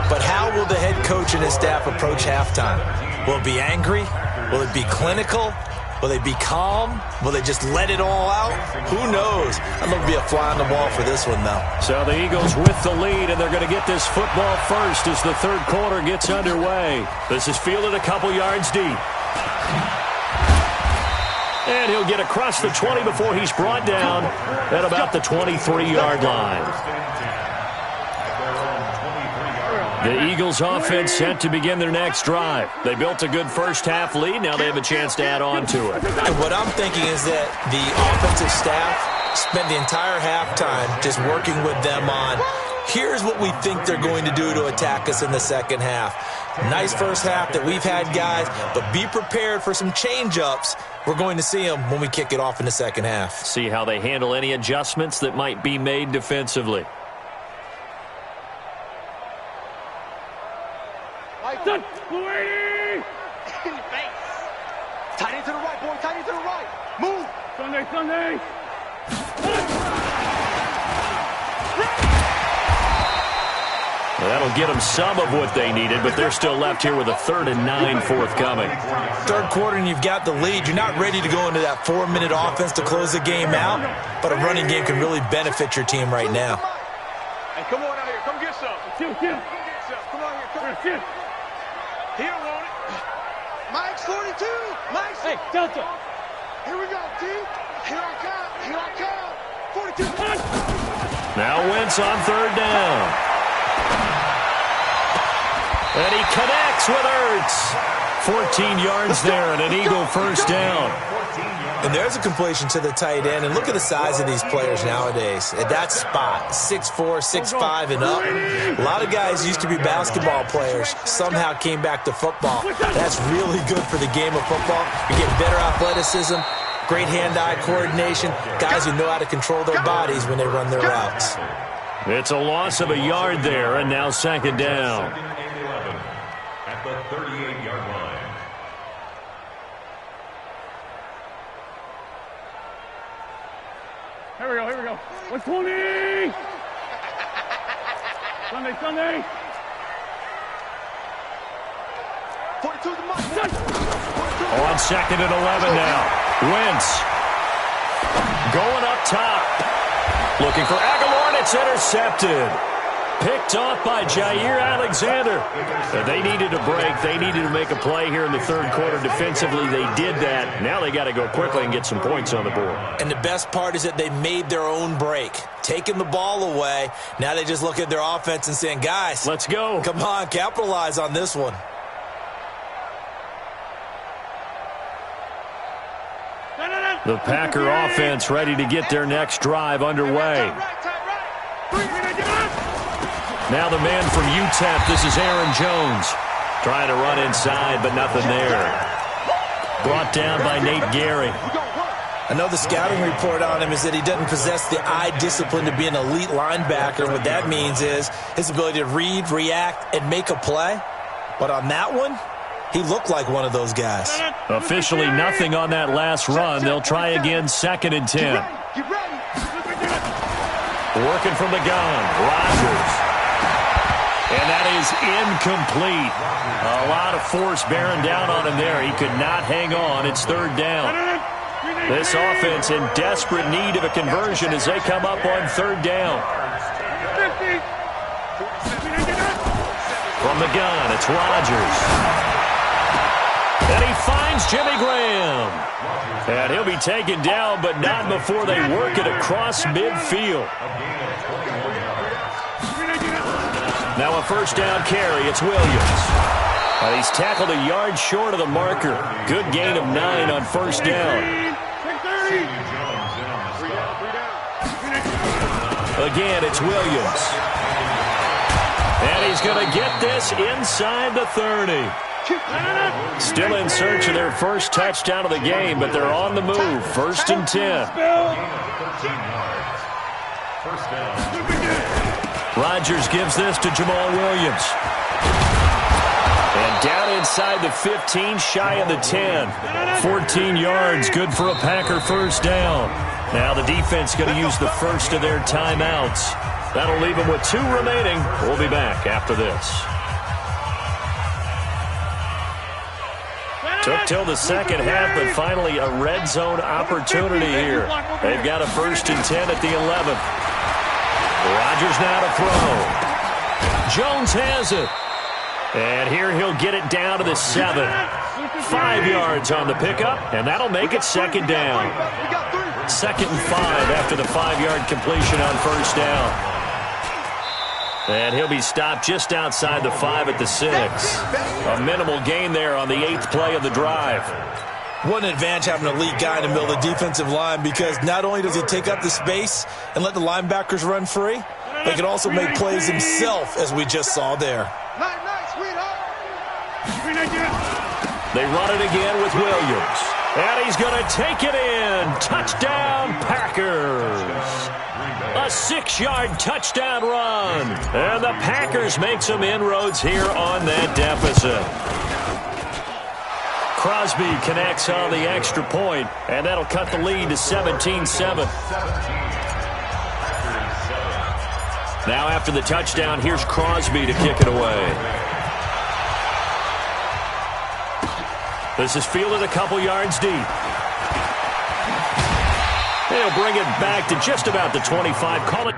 But how will the head coach and his staff approach halftime? Will it be angry? Will it be clinical? Will they be calm? Will they just let it all out? Who knows? I'm going to be a fly on the wall for this one, though. So the Eagles with the lead, and they're going to get this football first as the third quarter gets underway. This is fielded a couple yards deep. And he'll get across the 20 before he's brought down at about the 23-yard line. The Eagles offense set to begin their next drive. They built a good first half lead. Now they have a chance to add on to it. And what I'm thinking is that the offensive staff spent the entire halftime just working with them on, here's what we think they're going to do to attack us in the second half. Nice first half that we've had, guys, but be prepared for some change-ups. We're going to see them when we kick it off in the second half. See how they handle any adjustments that might be made defensively. Done. Tight end to the right, boy. Tight end to the right. Move. Sunday. That'll get them some of what they needed, but they're still left here with a 3rd and 9 forthcoming. Third quarter and you've got the lead. You're not ready to go into that 4-minute offense to close the game out, but a running game can really benefit your team right now. Hey, come on out here. Come get some. Come get some. Come on here. Come on. He don't want it. Mike's 42. Mike's. Hey, Delta. Here we go, T. Here I come. Here I come. 42. Now Wentz on 3rd down. And he connects with Ertz. 14 yards there and an Eagle first down. And there's a completion to the tight end. And look at the size of these players nowadays. At that spot, 6'4", 6'5", and up. A lot of guys used to be basketball players. Somehow came back to football. That's really good for the game of football. You get better athleticism, great hand-eye coordination, guys who know how to control their bodies when they run their routes. It's a loss of a yard there, and now 2nd down. At the 38-yard line. Here we go, here we go. 120! Sunday! 42 the mark. On 2nd and 11 now. Wentz going up top. Looking for Aguilar, and it's intercepted. Picked off by Jair Alexander. They needed a break. They needed to make a play here in the 3rd quarter. Defensively, they did that. Now they got to go quickly and get some points on the board. And the best part is that they made their own break. Taking the ball away. Now they just look at their offense and saying, guys, let's go. Come on, capitalize on this one. The Packer offense ready to get their next drive underway. Now the man from UTEP, this is Aaron Jones. Trying to run inside, but nothing there. Brought down by Nate Gehry. I know the scouting report on him is that he doesn't possess the eye discipline to be an elite linebacker. What that means is his ability to read, react, and make a play. But on that one, he looked like one of those guys. Officially nothing on that last run. They'll try again, 2nd and 10. Working from the gun, Rodgers. And that is incomplete. A lot of force bearing down on him there. He could not hang on. It's 3rd down. This offense in desperate need of a conversion as they come up on 3rd down. From the gun, it's Rodgers. And he finds Jimmy Graham. And he'll be taken down, but not before they work it across midfield. Now a 1st down carry. It's Williams. He's tackled a yard short of the marker. Good gain of 9 on 1st down. Again, it's Williams. And he's going to get this inside the 30. Still in search of their first touchdown of the game, but they're on the move. 1st and 10. First down. Rodgers gives this to Jamal Williams. And down inside the 15, shy of the 10. 14 yards, good for a Packer 1st down. Now the defense going to use the first of their timeouts. That'll leave them with 2 remaining. We'll be back after this. Took till the 2nd half, but finally a red zone opportunity here. They've got a 1st and 10 at the 11th. Rodgers now to throw. Jones has it. And here he'll get it down to the 7. 5 yards on the pickup, and that'll make it 2nd down. 2nd and 5 after the 5-yard completion on 1st down. And he'll be stopped just outside the 5 at the 6. A minimal gain there on the 8th play of the drive. What an advantage having an elite guy in the middle of the defensive line, because not only does he take up the space and let the linebackers run free, but he can also make plays himself, as we just saw there. They run it again with Williams. And he's going to take it in. Touchdown, Packers. A 6-yard touchdown run. And the Packers make some inroads here on that deficit. Crosby connects on the extra point, and that'll cut the lead to 17-7. Now after the touchdown, here's Crosby to kick it away. This is fielded a couple yards deep. They'll bring it back to just about the 25. Call it.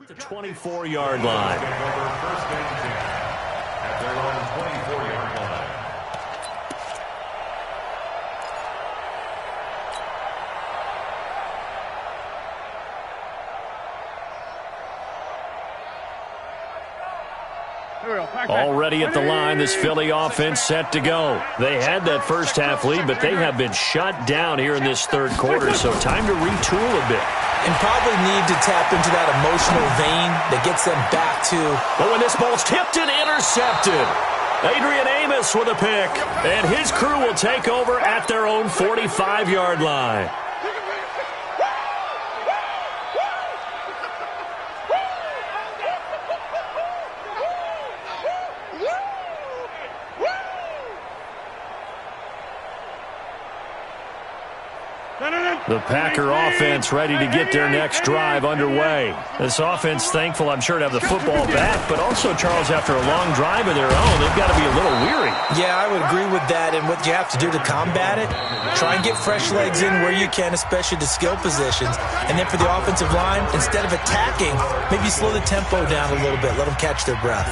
The 24-yard line. First and 10 at their own 24-yard line. Already at the line, this Philly offense set to go. They had that first half lead, but they have been shut down here in this third quarter, so time to retool a bit. And probably need to tap into that emotional vein that gets them back to. But when this ball's tipped and intercepted, Adrian Amos with a pick, and his crew will take over at their own 45-yard line. The Packer offense ready to get their next drive underway. This offense thankful, I'm sure, to have the football back, but also, Charles, after a long drive of their own, they've got to be a little weary. Yeah, I would agree with that, and what you have to do to combat it, try and get fresh legs in where you can, especially to skill positions. And then for the offensive line, instead of attacking, maybe slow the tempo down a little bit, let them catch their breath.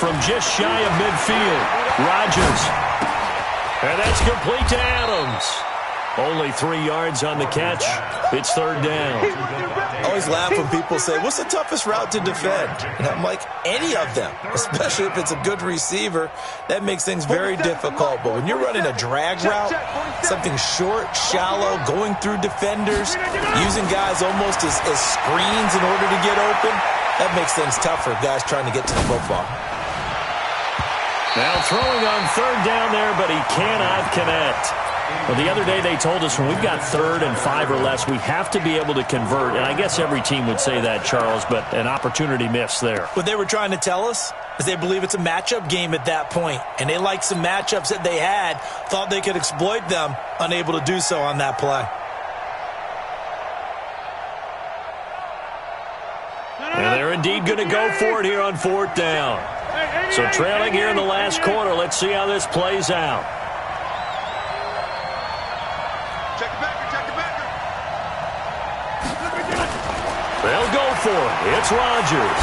From just shy of midfield, Rodgers. And that's complete to Adams. Only 3 yards on the catch. It's third down. I always laugh when people say, what's the toughest route to defend? And I'm like, any of them, especially if it's a good receiver. That makes things very difficult. But when you're running a drag route, something short, shallow, going through defenders, using guys almost as screens in order to get open, that makes things tough for guys trying to get to the football. Now throwing on third down there, but he cannot connect. Well, the other day they told us when we've got 3rd and 5 or less, we have to be able to convert. And I guess every team would say that, Charles, but an opportunity missed there. What they were trying to tell us is they believe it's a matchup game at that point. And they liked some matchups that they had, thought they could exploit them, unable to do so on that play. And they're indeed going to go for it here on 4th down. So trailing here in the last quarter, let's see how this plays out. They'll go for it. It's Rodgers.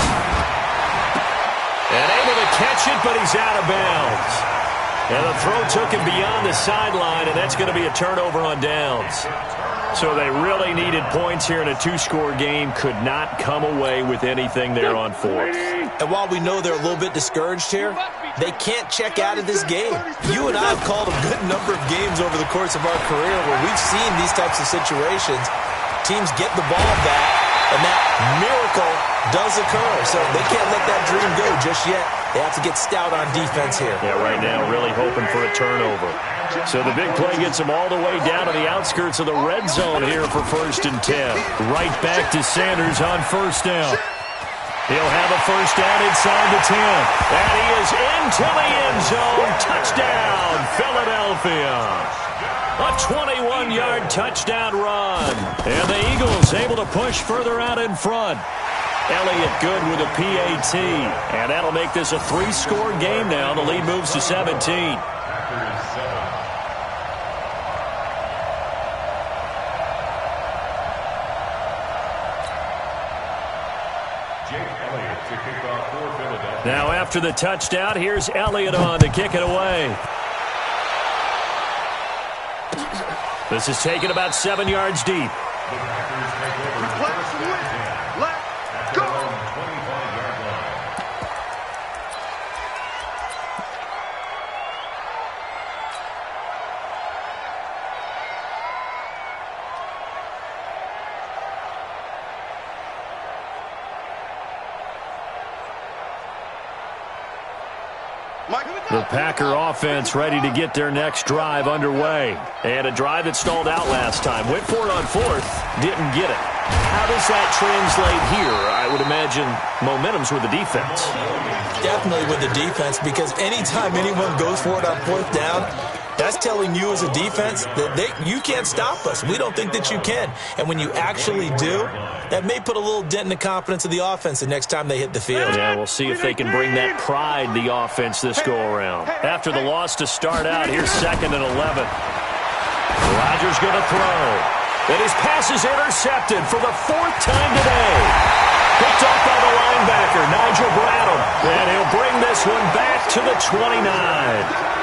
And able to catch it, but he's out of bounds. And the throw took him beyond the sideline, and that's going to be a turnover on downs. So they really needed points here in a 2-score game. Could not come away with anything there on 4th. And while we know they're a little bit discouraged here, they can't check out of this game. You and I have called a good number of games over the course of our career where we've seen these types of situations. Teams get the ball back, and that miracle does occur. So they can't let that dream go just yet. They have to get stout on defense here. Yeah, right now really hoping for a turnover. So the big play gets him all the way down to the outskirts of the red zone here for 1st and 10. Right back to Sanders on 1st down. He'll have a 1st down inside the 10. And he is into the end zone. Touchdown, Philadelphia. A 21-yard touchdown run. And the Eagles able to push further out in front. Elliott good with a PAT. And that'll make this a 3-score game now. The lead moves to 17. Now after the touchdown, here's Elliott on to kick it away. This is taken about 7 yards deep. Let's go. The Packer offense ready to get their next drive underway. And a drive that stalled out last time. Went for it on 4th, didn't get it. How does that translate here? I would imagine momentum's with the defense. Definitely with the defense, because anytime anyone goes for it on 4th down, that's telling you as a defense that you can't stop us. We don't think that you can. And when you actually do, that may put a little dent in the confidence of the offense the next time they hit the field. Yeah, we'll see if they can bring that pride, the offense, this go-around. After the loss to start out, here's 2nd and 11. Rodgers going to throw. And his pass is intercepted for the 4th time today. Picked off by the linebacker, Nigel Bradham. And he'll bring this one back to the 29.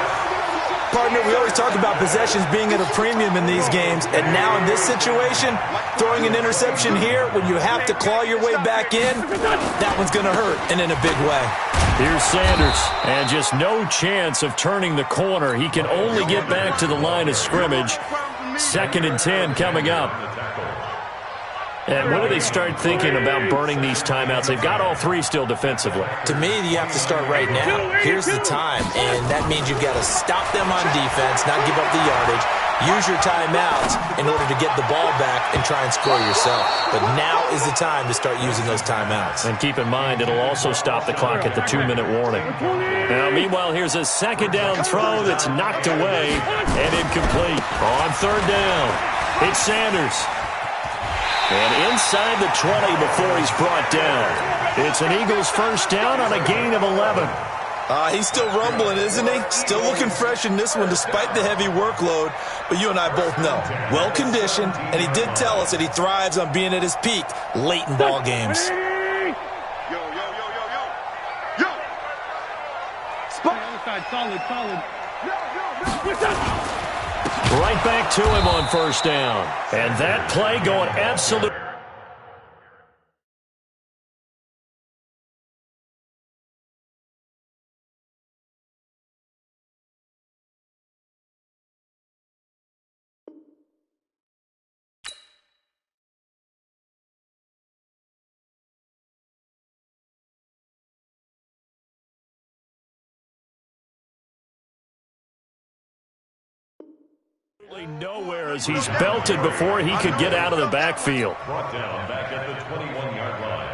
Partner, we always talk about possessions being at a premium in these games, and now in this situation, throwing an interception here when you have to claw your way back in, that one's going to hurt, and in a big way. Here's Sanders, and just no chance of turning the corner. He can only get back to the line of scrimmage. 2nd and 10 coming up. And when do they start thinking about burning these timeouts? They've got all 3 still defensively. To me, you have to start right now. Here's the time, and that means you've got to stop them on defense, not give up the yardage, use your timeouts in order to get the ball back and try and score yourself. But now is the time to start using those timeouts. And keep in mind, it'll also stop the clock at the 2-minute warning. Now, meanwhile, here's a 2nd down throw that's knocked away and incomplete. On 3rd down, it's Sanders. And inside the 20 before he's brought down. It's an Eagles 1st down on a gain of 11. He's still rumbling, isn't he? Still looking fresh in this one despite the heavy workload. But you and I both know, well-conditioned, and he did tell us that he thrives on being at his peak late in ball games. Yo. Spot. Solid. Yo. Right back to him on 1st down. And that play going absolute. Nowhere as he's belted before he could get out of the backfield. Brought down back at the 21-yard line.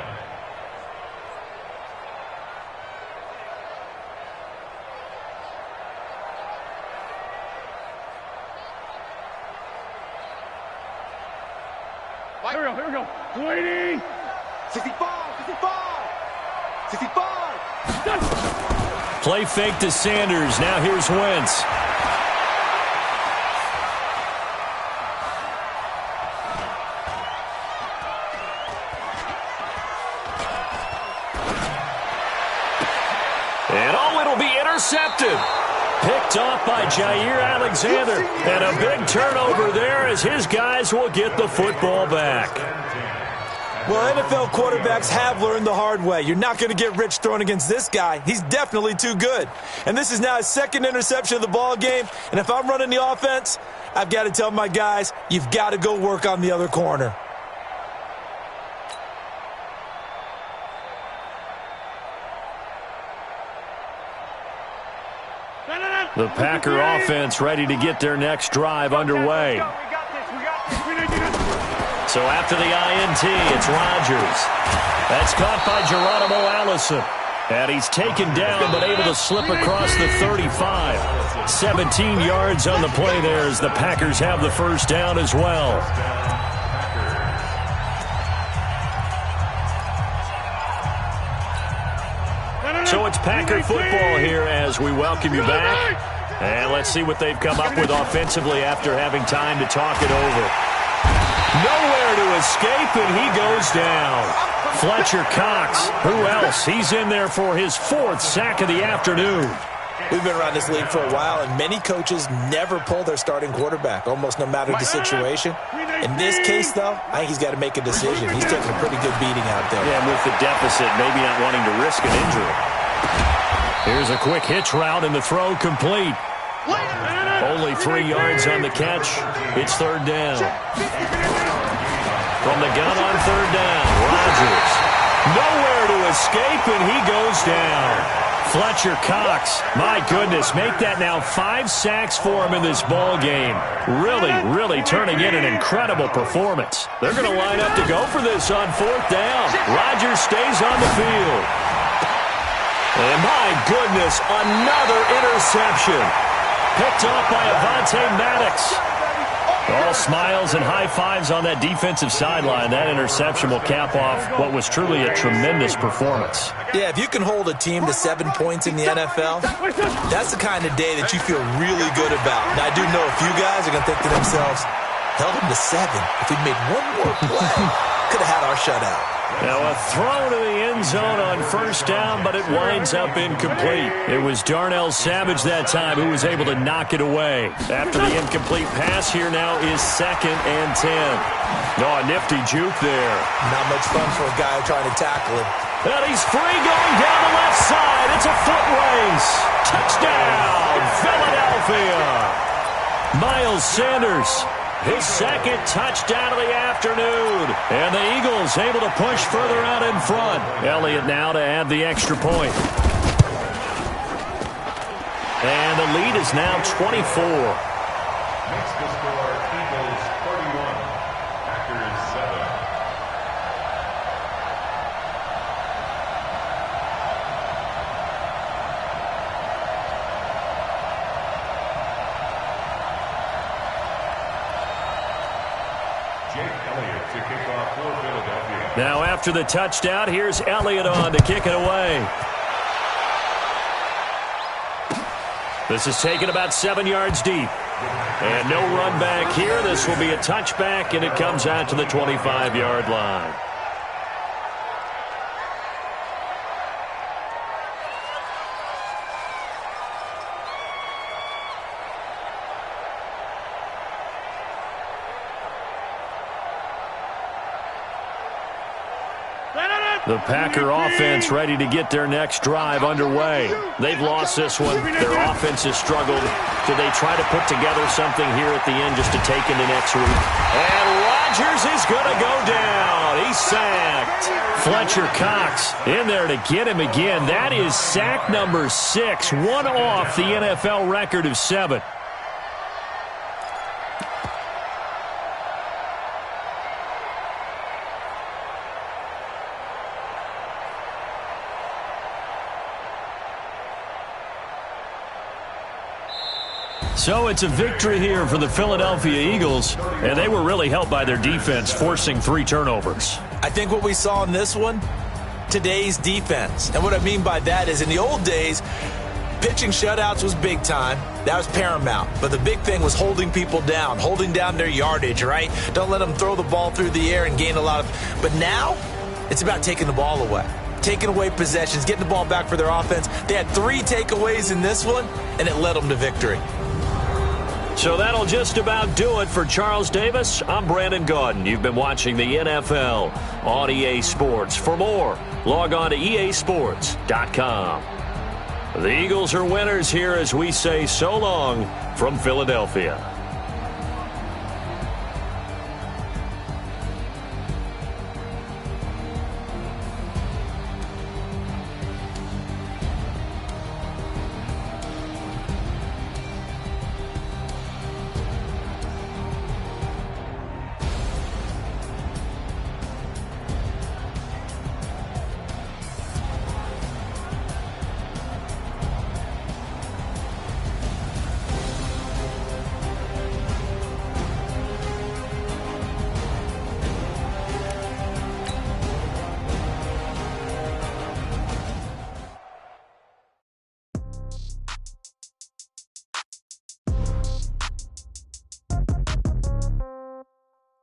Here we go. Waiting. 65. Play fake to Sanders. Now here's Wentz. Intercepted. Picked off by Jair Alexander. And a big turnover there as his guys will get the football back. Well, NFL quarterbacks have learned the hard way. You're not going to get rich throwing against this guy. He's definitely too good. And this is now his 2nd interception of the ball game. And if I'm running the offense, I've got to tell my guys, you've got to go work on the other corner. The Packer offense ready to get their next drive underway. So after the INT, it's Rodgers. That's caught by Geronimo Allison. And he's taken down but able to slip across the 35. 17 yards on the play there as the Packers have the first down as well. So it's Packer football here as we welcome you back. And let's see what they've come up with offensively after having time to talk it over. Nowhere to escape, and he goes down. Fletcher Cox, who else? He's in there for his 4th sack of the afternoon. We've been around this league for a while, and many coaches never pull their starting quarterback, almost no matter the situation. In this case, though, I think he's got to make a decision. He's taking a pretty good beating out there. Yeah, and with the deficit, maybe not wanting to risk an injury. Here's a quick hitch route, and the throw complete. Only 3 yards on the catch. It's 3rd down. From the gun on 3rd down, Rodgers. Nowhere to escape, and he goes down. Fletcher Cox, my goodness, make that now 5 sacks for him in this ball game. Really turning in an incredible performance. They're going to line up to go for this on 4th down. Rodgers stays on the field. And my goodness, another interception. Picked off by Avonte Maddox. All smiles and high fives on that defensive sideline. That interception will cap off what was truly a tremendous performance. Yeah, if you can hold a team to 7 points in the NFL, that's the kind of day that you feel really good about. And I do know a few guys are going to think to themselves, held them to 7. If we'd made one more play, could have had our shutout. Now a throw to the end zone on 1st down, but it winds up incomplete. It was Darnell Savage that time who was able to knock it away. After the incomplete pass, here now is 2nd and 10. No, a nifty juke there. Not much fun for a guy trying to tackle him. And he's free going down the left side. It's a foot race. Touchdown, Philadelphia. Miles Sanders. His 2nd touchdown of the afternoon. And the Eagles able to push further out in front. Elliott now to add the extra point. And the lead is now 24. Makes the score Eagles 31, Packers 7. Now after the touchdown, here's Elliott on to kick it away. This is taken about 7 yards deep. And no run back here. This will be a touchback, and it comes out to the 25-yard line. The Packer offense ready to get their next drive underway. They've lost this one. Their offense has struggled. Do they try to put together something here at the end just to take into next week? And Rodgers is going to go down. He's sacked. Fletcher Cox in there to get him again. That is sack number 6, one off the NFL record of 7. So it's a victory here for the Philadelphia Eagles, and they were really helped by their defense, forcing 3 turnovers. I think what we saw in this one, today's defense. And what I mean by that is in the old days, pitching shutouts was big time. That was paramount. But the big thing was holding people down, holding down their yardage, right? Don't let them throw the ball through the air and gain a lot of... But now, it's about taking the ball away. Taking away possessions, getting the ball back for their offense. They had 3 takeaways in this one, and it led them to victory. So that'll just about do it for Charles Davis. I'm Brandon Gaudin. You've been watching the NFL on EA Sports. For more, log on to easports.com. The Eagles are winners here as we say so long from Philadelphia.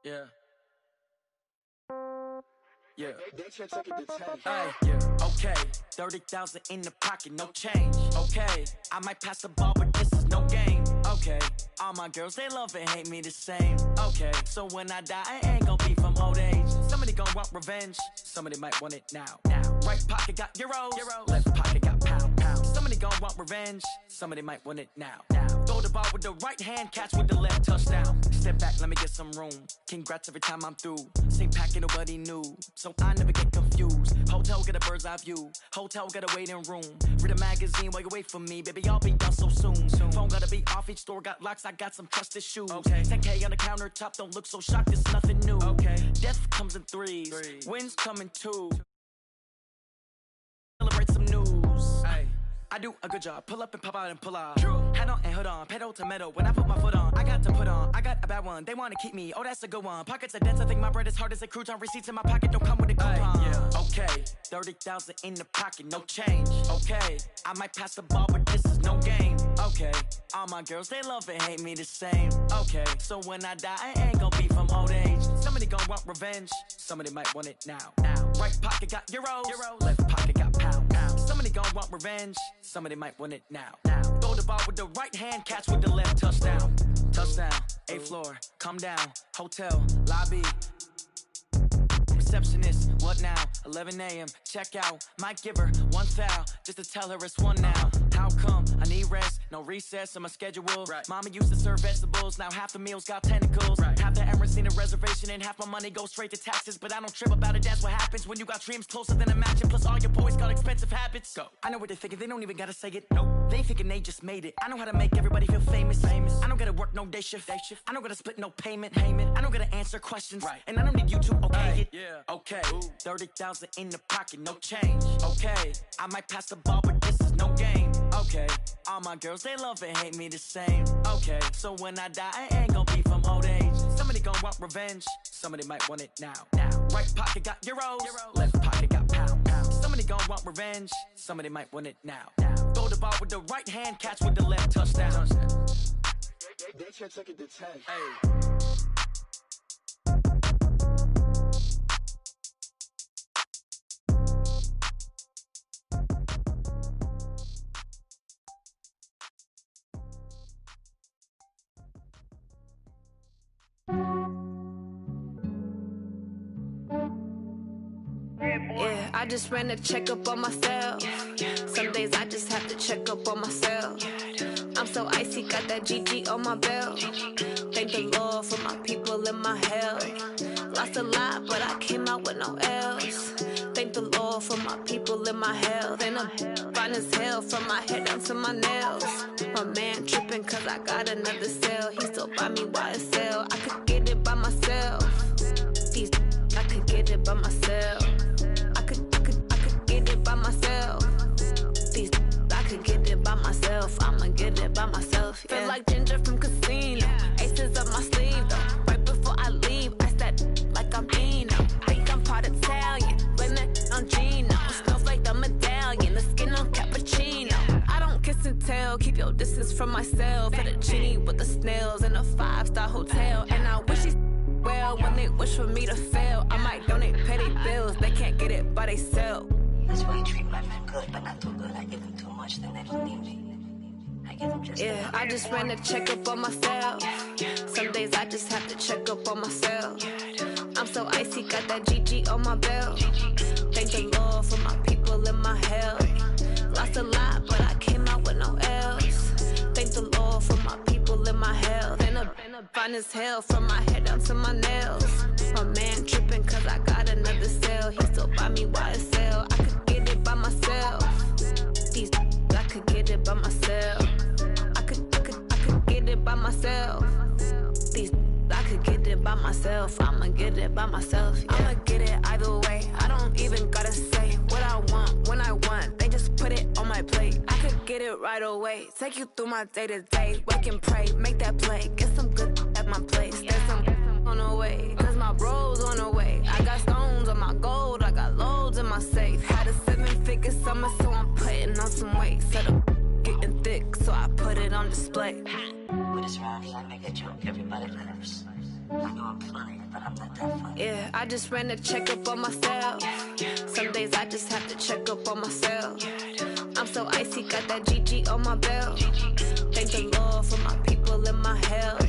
Yeah. Yeah. Hey, yeah. Okay. 30,000 in the pocket, no change. Okay. I might pass the ball, but this is no game. Okay. All my girls, they love and hate me the same. Okay. So when I die, I ain't gonna be from old age. Somebody gonna want revenge. Somebody might want it now. Right pocket got euros. Left pocket got pound. Somebody gonna want revenge. Somebody might want it now. Throw the ball with the right hand, catch with the left, touchdown. Step back, let me get some room. Congrats every time I'm through. Same packet, nobody knew. So I never get confused. Hotel get a bird's eye view. Hotel get a waiting room. Read a magazine while you wait for me. Baby, I'll be done so soon. Phone gotta be off, each store got locks. I got some trusted shoes. Okay. 10K on the countertop, don't look so shocked, it's nothing new. Okay. Death comes in threes. Wins come in two. Celebrate some news. Ay. I do a good job. Pull up and pop out and pull out. Hat on and hood on. Pedal to metal. When I put my foot on, I got to put on. I got a bad one. They want to keep me. Oh, that's a good one. Pockets are dense. I think my bread is hard as a crouton. Receipts in my pocket don't come with a coupon. Yeah. Okay. 30,000 in the pocket. No change. Okay. I might pass the ball, but this is no game. Okay. All my girls, they love and hate me the same. Okay. So when I die, I ain't gonna be from old age. Somebody gonna want revenge. Somebody might want it now. Right pocket got euros. Left pocket got pound. Somebody gonna want revenge. Somebody might want it now. Throw the ball with the right hand, catch with the left, touchdown. Touchdown, 8th floor, come down, hotel, lobby. Receptionist, what now? 11 a.m., check out. Might give her one foul, just to tell her it's one now. How come? I need rest, no recess in my schedule. Right. Mama used to serve vegetables, now half the meals got tentacles. Right. Half the Emirates need a reservation and half my money goes straight to taxes. But I don't trip about it, that's what happens when you got dreams closer than a mansion. Plus all your boys got expensive habits. Go. I know what they're thinking, they don't even gotta say it. Nope. They thinking they just made it. I know how to make everybody feel famous. I don't gotta work no day shift. I don't gotta split no payment. I don't gotta answer questions. Right. And I don't need you to okay it. Yeah. Okay. 30,000 in the pocket, no change. Okay. I might pass the ball, but this is no game. Okay. All my girls, they love and hate me the same. Okay. So when I die, I ain't gonna be from old age. Somebody gonna want revenge. Somebody might want it now. Right pocket got euros. Left pocket got pound. Somebody gonna want revenge. Somebody might want it now. Throw the ball with the right hand, catch with the left, touchdown. They should take it to 10. Hey. Yeah, I just ran a checkup on myself. Some days I just have to check up on myself. I'm so icy, got that GG on my belt. Thank the Lord for my people in my health. Lost a lot, but I came out with no L's. Thank the Lord for my people in my health. And I'm fine as hell from my head down to my nails. My man tripping cause I got another cell. He still buy me YSL. I could get it by myself. These I could get it by myself. I could get it by myself. These I could get it by myself. I'ma get it by myself. Yeah. Feel like Ginger from Casino. Aces up my sleeve though. Right before I leave, I said like I'm Dino. Think I'm part Italian. Blame it on Gino. Smells like the medallion. The skin on cappuccino. I don't kiss and tell. Keep your distance from myself. For the genie with the snails in a 5-star hotel. And I wish she well when they wish for me to fail. I might donate petty bills. They can't get it by themselves. That's why I treat my men good, but not too good. I give them too much, then they don't need me. I give them just yeah, I just ran a checkup on myself. Some days I just have to check up on myself. I'm so icy, got that GG on my belt. Thank the Lord for my people in my health. Lost a lot, but I came out with no L's. Thank the Lord for my people in my health. And I'm fine as hell from my head down to my nails. My man tripping cause I got another cell. He still buy me YSL. I could get it by myself. These I could get it by myself. I could get it by myself. These I could get it by myself. I'ma get it by myself. Yeah. I'ma get it either way. I don't even gotta say what I want when I want. They just put it on my plate. I could get it right away. Take you through my day to day. Wake and pray, make that play. Get some good at my place. There's some on the way. Cause my bro's on the way. I got stones on my gold. I got loads in my safe. Had a 7-figure summer, so I'm putting on some weight. Set up getting thick, so I put it on display. with this round, I make a joke, everybody laughs. I know I'm funny, but I'm not that funny. Yeah, I just ran a checkup on myself. Some days I just have to check up on myself. I'm so icy, got that GG on my belt. Thank the Lord for my people in my health.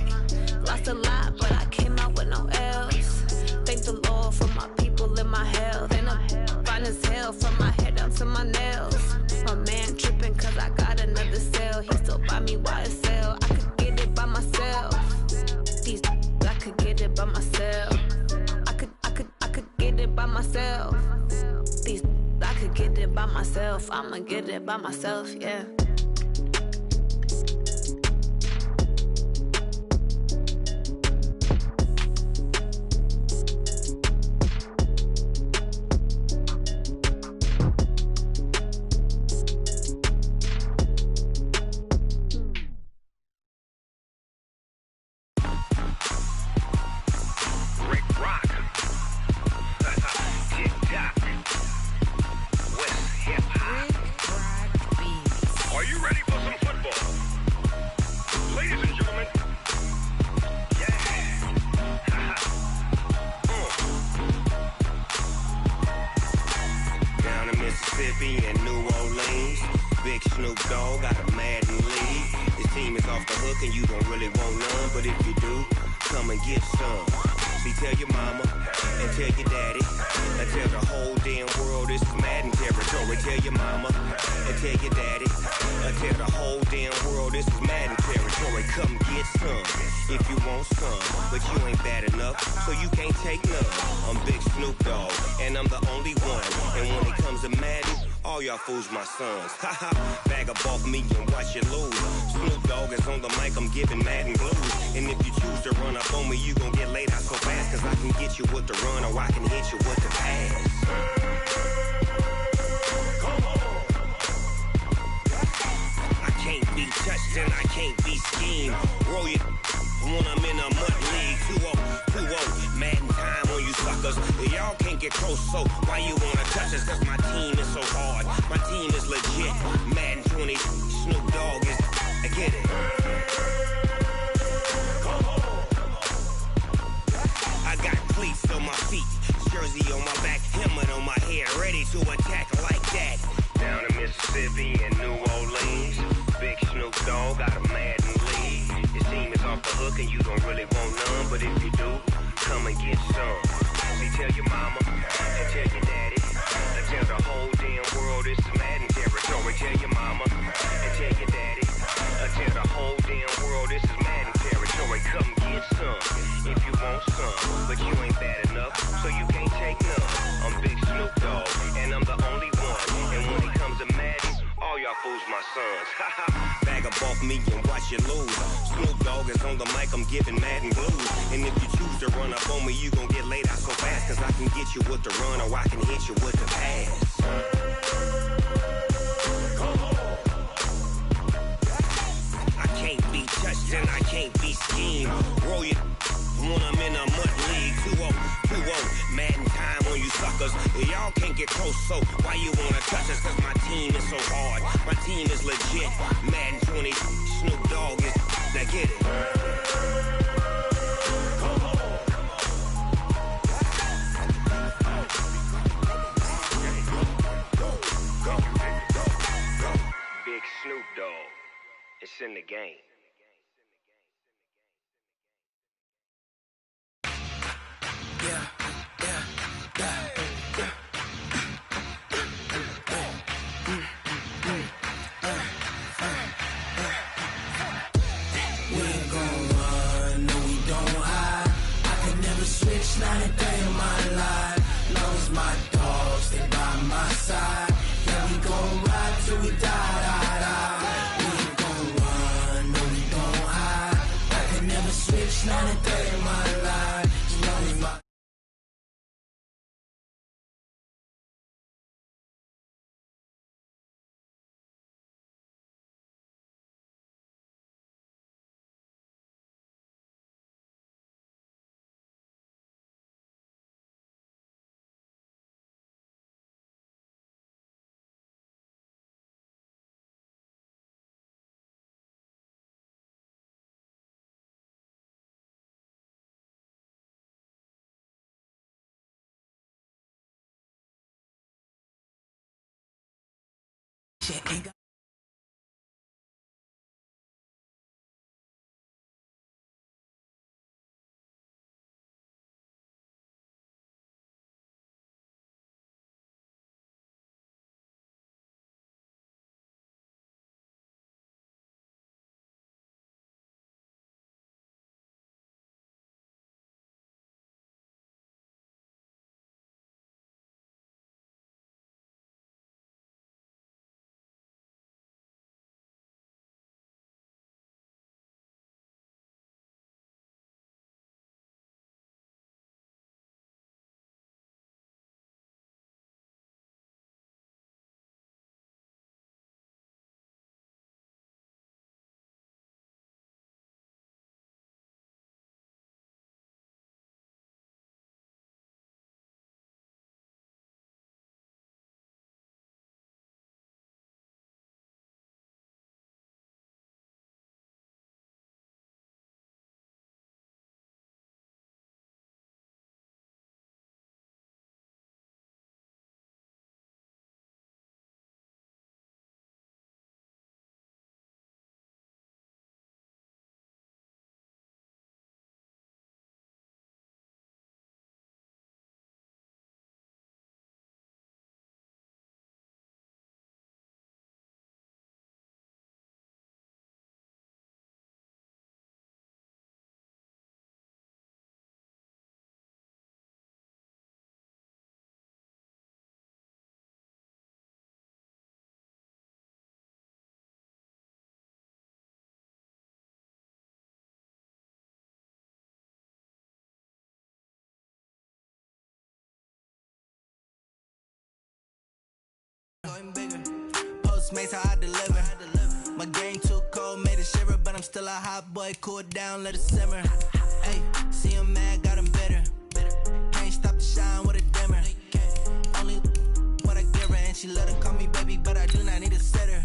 Lost a lot, but I came out with no else. Thank the Lord for my people in my health. And I'm fine as hell from my head down to my nails. My man tripping cause I got another cell. He still buy me YSL. I could get it by myself. These I could get it by myself. I could get it by myself. These I could get it by myself. I'ma get it by myself, yeah. Mississippi and New Orleans. Big Snoop Dogg got a Madden league. His team is off the hook and you don't really want none, but if you do, come and get some. See, tell your mama and tell your daddy and tell the whole damn world this is Madden territory. Tell your mama and tell your daddy and tell the whole damn world this is Madden territory. Come get some if you want some, but you ain't bad enough, so you can't take none. I'm Big Snoop Dogg and I'm the only one. And when it comes to Madden, all y'all fools my sons. Haha, bag up off me and watch you lose. Snoop Dogg is on the mic, I'm giving Madden blues. And if you choose to run up on me, you gon' get laid out so fast. Cause I can get you with the run or I can hit you with the pass. Come on. I can't be touched and I can't be schemed. Roll it when I'm in a mud league. 2-0, Madden time on you suckers. Y'all can't get close, so why you wanna touch us? Cause my team is so hard, my team is legit. Madden 20, Snoop Dogg is, I get it. Come on. I got cleats on my feet, jersey on my back, helmet on my head, ready to attack like that. Down in Mississippi and New Orleans, Big Snoop Dogg got a Madden league. His team is off the hook and you don't really want none, but if you do, come and get some. See, tell your mama and tell your daddy and tell the whole damn world this is Madden territory. Tell your mama and tell your daddy and tell the whole damn world this is Madden territory. Come get some if you want some, but you ain't bad enough, so you can't take none. I'm Big Snoop Dogg and I'm the only one. And when it comes to Madden, all y'all fools my sons. Bag up off me and watch you lose. Snoop Dogg is on the mic, I'm giving Madden blues. And if you choose to run up on me, you gon' get laid out so fast. Cause I can get you with the run or I can hit you with the pass. Come on. I can't be touched and I can't be schemed. Roll it when I'm in a mud league. 2-0, Madden time on you suckers. Y'all can't get close, so why you wanna touch us? Cause my team is so hard, my team is legit. Madden 20, Snoop Dogg is, now get it. Come on. Go. Big Snoop Dogg, it's in the game. Switch 93 in my life. Long as my dogs stay by my side. Yeah, we gon' ride till we die. We ain't gon' run, no, we gon' hide. I can never switch 93 in my life. As long as my Postmates how I deliver. My game too cold, made it shiver, but I'm still a hot boy. Cool it down, let it simmer. Hey, see him mad, got him bitter. Can't stop the shine with a dimmer. Only what I give her, and she let her call me baby, but I do not need a sitter.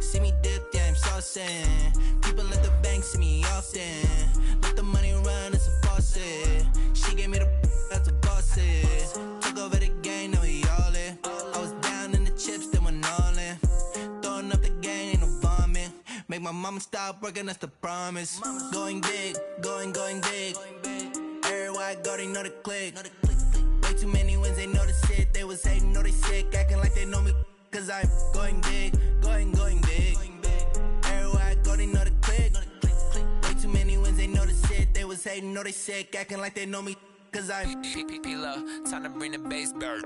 See me dip, yeah, I'm saucing. People at the bank see me often. Let the money run, it's a faucet. She gave me the that's a boss it. Took over the game, now we all in. I was down in the chips, then went all in. Throwing up the game, ain't no vomit. Make my mama stop working, that's the promise. Going big, going big. Everywhere I go, they know the click. Way too many wins, they know the shit. They was hating, know they sick, acting like they know me. Cause I'm going big, going big. Everywhere I go, they know the click. Way too many wins, they know the shit. They was hating, know they sick, acting like they know me. Cause I'm time to bring the bass bird.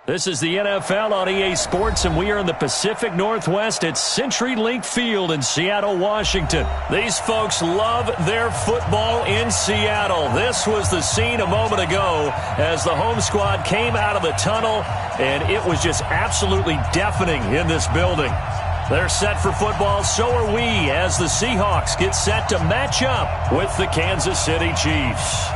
This is the NFL on EA Sports, and we are in the Pacific Northwest at CenturyLink Field in Seattle, Washington. These folks love their football in Seattle. This was the scene a moment ago as the home squad came out of the tunnel, and it was just absolutely deafening in this building. They're set for football, so are we, as the Seahawks get set to match up with the Kansas City Chiefs.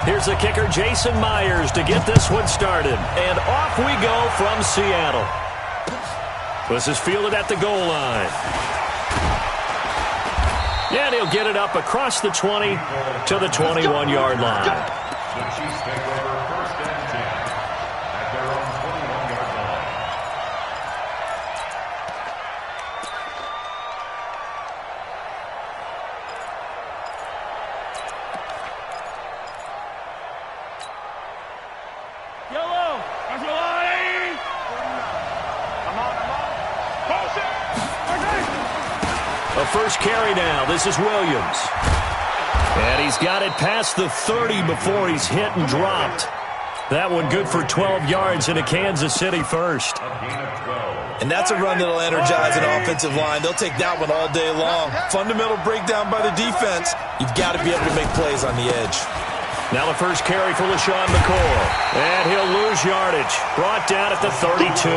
Here's the kicker, Jason Myers, to get this one started. And off we go from Seattle. This is fielded at the goal line. And he'll get it up across the 20 to the 21-yard line. The Chiefs take over first and 10 at their own 21-yard line. Yellow! That's your line! Come on. Post it! A first carry now. This is Williams. And he's got it past the 30 before he's hit and dropped. That one good for 12 yards into Kansas City first. And that's a run that'll energize an offensive line. They'll take that one all day long. Fundamental breakdown by the defense. You've got to be able to make plays on the edge. Now the first carry for LaShawn McCoy. And he'll lose yardage. Brought down at the 32.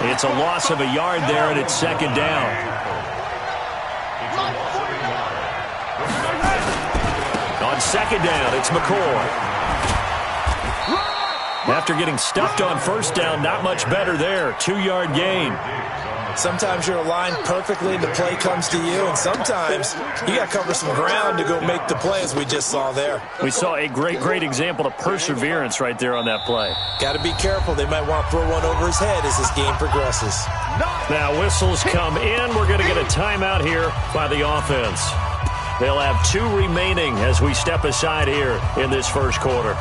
It's a loss of a yard there, and it's second down. On second down, it's McCoy. After getting stuffed on first down, not much better there. 2-yard gain. Sometimes you're aligned perfectly and the play comes to you, and sometimes you got to cover some ground to go make the play, as we just saw there. We saw a great example of perseverance right there on that play. Got to be careful. They might want to throw one over his head as this game progresses. Now whistles come in. We're going to get a timeout here by the offense. They'll have 2 remaining as we step aside here in this first quarter.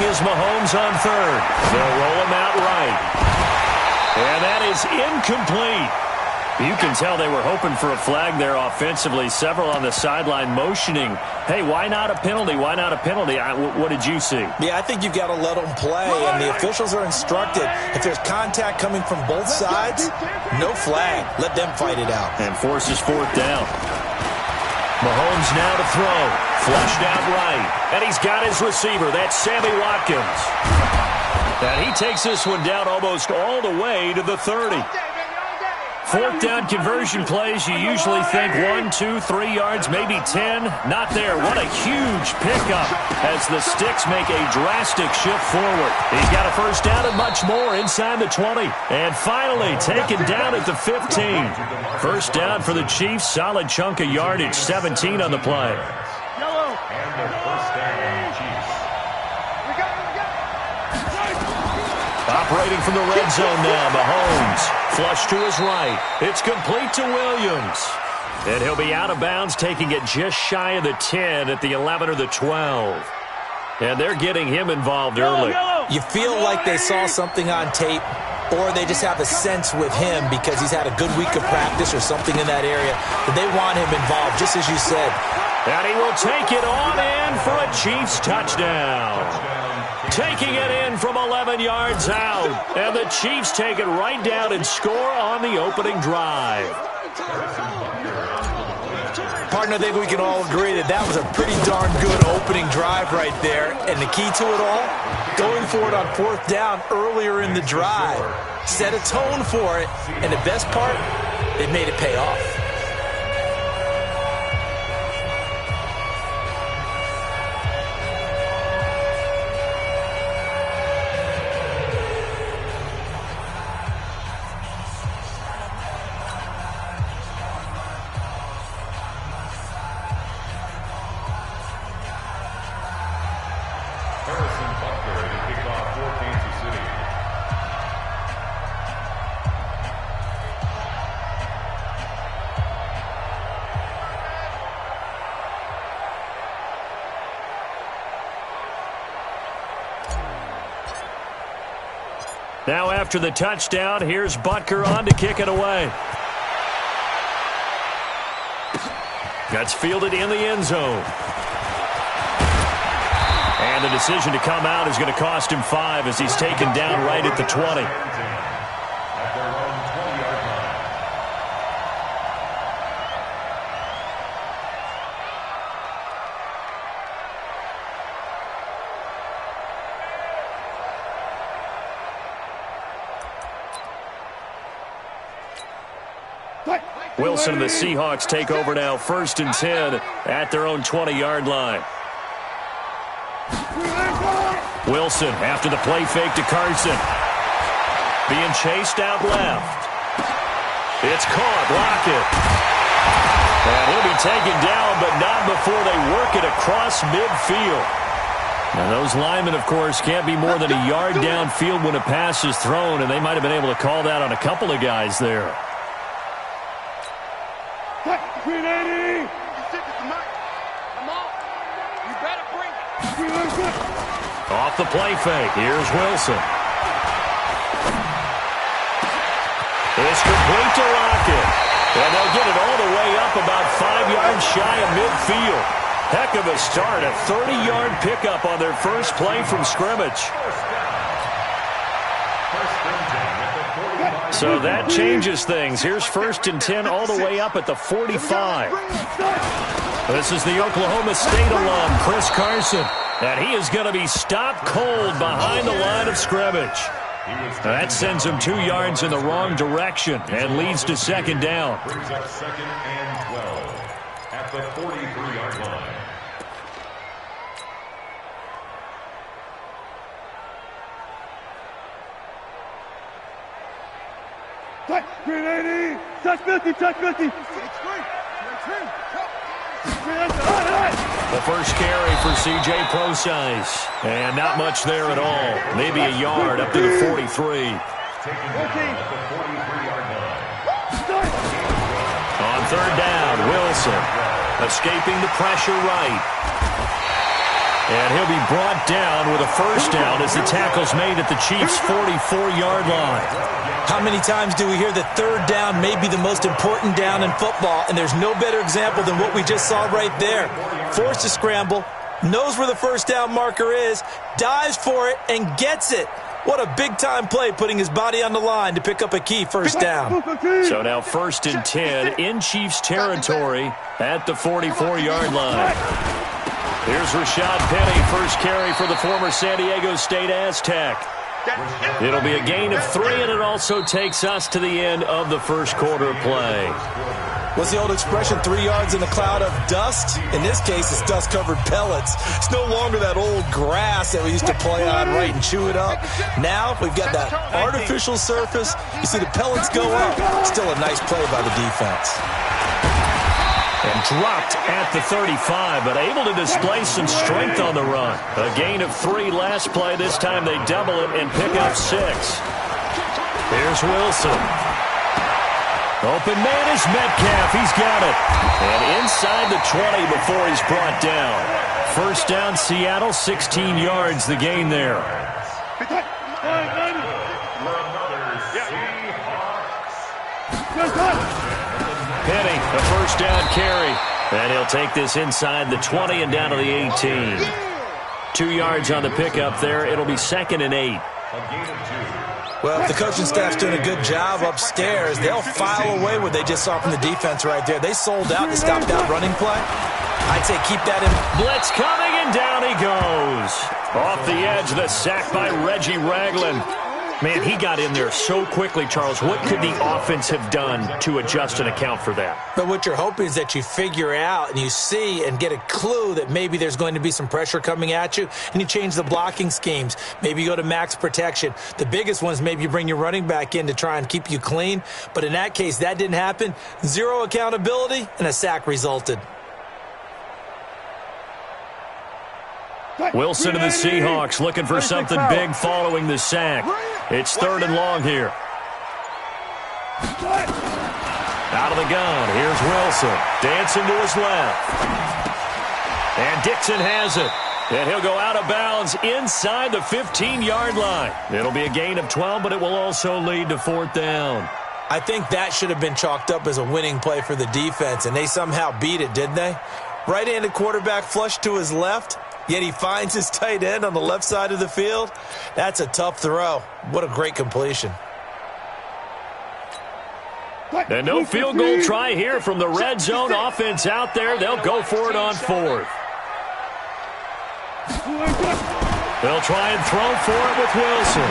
is Mahomes on third. They'll roll him out right. And that is incomplete. You can tell they were hoping for a flag there offensively. Several on the sideline motioning, hey, why not a penalty? Why not a penalty? What did you see? Yeah, I think you've got to let them play, and the officials are instructed. If there's contact coming from both sides, no flag. Let them fight it out. And forces fourth down. Mahomes now to throw. Flushed out right. And he's got his receiver. That's Sammy Watkins. And he takes this one down almost all the way to the 30. Fourth down conversion plays, you usually think 1, 2, 3 yards, maybe 10. Not there. What a huge pickup as the Sticks make a drastic shift forward. He's got a first down and much more inside the 20. And finally taken down at the 15. First down for the Chiefs. Solid chunk of yardage, 17 on the play. And their first down, Chiefs. Operating from the red zone now, Mahomes. Flush to his right. It's complete to Williams. And he'll be out of bounds, taking it just shy of the 10 at the 11 or the 12. And they're getting him involved early. You feel like they saw something on tape, or they just have a sense with him because he's had a good week of practice or something in that area that they want him involved, just as you said. And he will take it on in for a Chiefs touchdown. Taking it in from 11 yards out. And the Chiefs take it right down and score on the opening drive. Partner, I think we can all agree that that was a pretty darn good opening drive right there. And the key to it all, going for it on fourth down earlier in the drive. Set a tone for it. And the best part, they made it pay off. Now after the touchdown, here's Butker on to kick it away. That's fielded in the end zone. And the decision to come out is going to cost him 5 as he's taken down right at the 20. Wilson and the Seahawks take over now, 1st and 10 at their own 20-yard line. Wilson after the play fake to Carson. Being chased out left. It's caught. Lockett. And he'll be taken down, but not before they work it across midfield. Now those linemen, of course, can't be more than a yard downfield when a pass is thrown, and they might have been able to call that on a couple of guys there. 380! Come on. You better bring it. Off the play fake. Here's Wilson. It's complete to Lockett. And they'll get it all the way up about 5 yards shy of midfield. Heck of a start. A 30-yard pickup on their first play from scrimmage. So that changes things. Here's 1st and 10 all the way up at the 45. This is the Oklahoma State alum, Chris Carson. And he is going to be stopped cold behind the line of scrimmage. That sends him 2 yards in the wrong direction and leads to 2nd down. Brings up 2nd and 12 at the 43-yard line. Touch 380! Touch 50! Touch 50! The first carry for C.J. Procise. And not much there at all. Maybe a yard up to the 43. On 3rd down, Wilson escaping the pressure right. And he'll be brought down with a first down as the tackle's made at the Chiefs' 44-yard line. How many times do we hear that third down may be the most important down in football, and there's no better example than what we just saw right there. Forced to scramble, knows where the first down marker is, dives for it, and gets it. What a big-time play, putting his body on the line to pick up a key first down. So now 1st and 10 in Chiefs territory at the 44-yard line. Here's Rashad Penny, first carry for the former San Diego State Aztec. It'll be a gain of 3, and it also takes us to the end of the first quarter play. What's the old expression, 3 yards in a cloud of dust? In this case, it's dust-covered pellets. It's no longer that old grass that we used to play on, right, and chew it up. Now we've got that artificial surface. You see the pellets go up. Still a nice play by the defense. And dropped at the 35, but able to display some strength on the run. A gain of 3 last play. This time they double it and pick up 6. Here's Wilson. Open man is Metcalf. He's got it. And inside the 20 before he's brought down. First down, Seattle, 16 yards, the gain there. Penny, a first down carry. And he'll take this inside the 20 and down to the 18. 2 yards on the pickup there. It'll be 2nd and 8. Well, if the coaching staff's doing a good job upstairs, they'll file away what they just saw from the defense right there. They sold out to stop that running play. I'd say keep that in. Blitz coming, and down he goes. Off the edge, the sack by Reggie Ragland. Man, he got in there so quickly, Charles. What could the offense have done to adjust and account for that? But what you're hoping is that you figure out and you see and get a clue that maybe there's going to be some pressure coming at you, and you change the blocking schemes. Maybe you go to max protection. The biggest one is maybe you bring your running back in to try and keep you clean. But in that case, that didn't happen. 0 accountability, and a sack resulted. Wilson and the Seahawks looking for something big following the sack. It's 3rd and long here. Out of the gun, here's Wilson. Dancing to his left. And Dixon has it. And he'll go out of bounds inside the 15-yard line. It'll be a gain of 12, but it will also lead to 4th down. I think that should have been chalked up as a winning play for the defense, and they somehow beat it, didn't they? Right-handed quarterback flushed to his left. Yet he finds his tight end on the left side of the field. That's a tough throw. What a great completion. And no field goal try here from the red zone offense out there. They'll go for it on 4th. They'll try and throw for it with Wilson.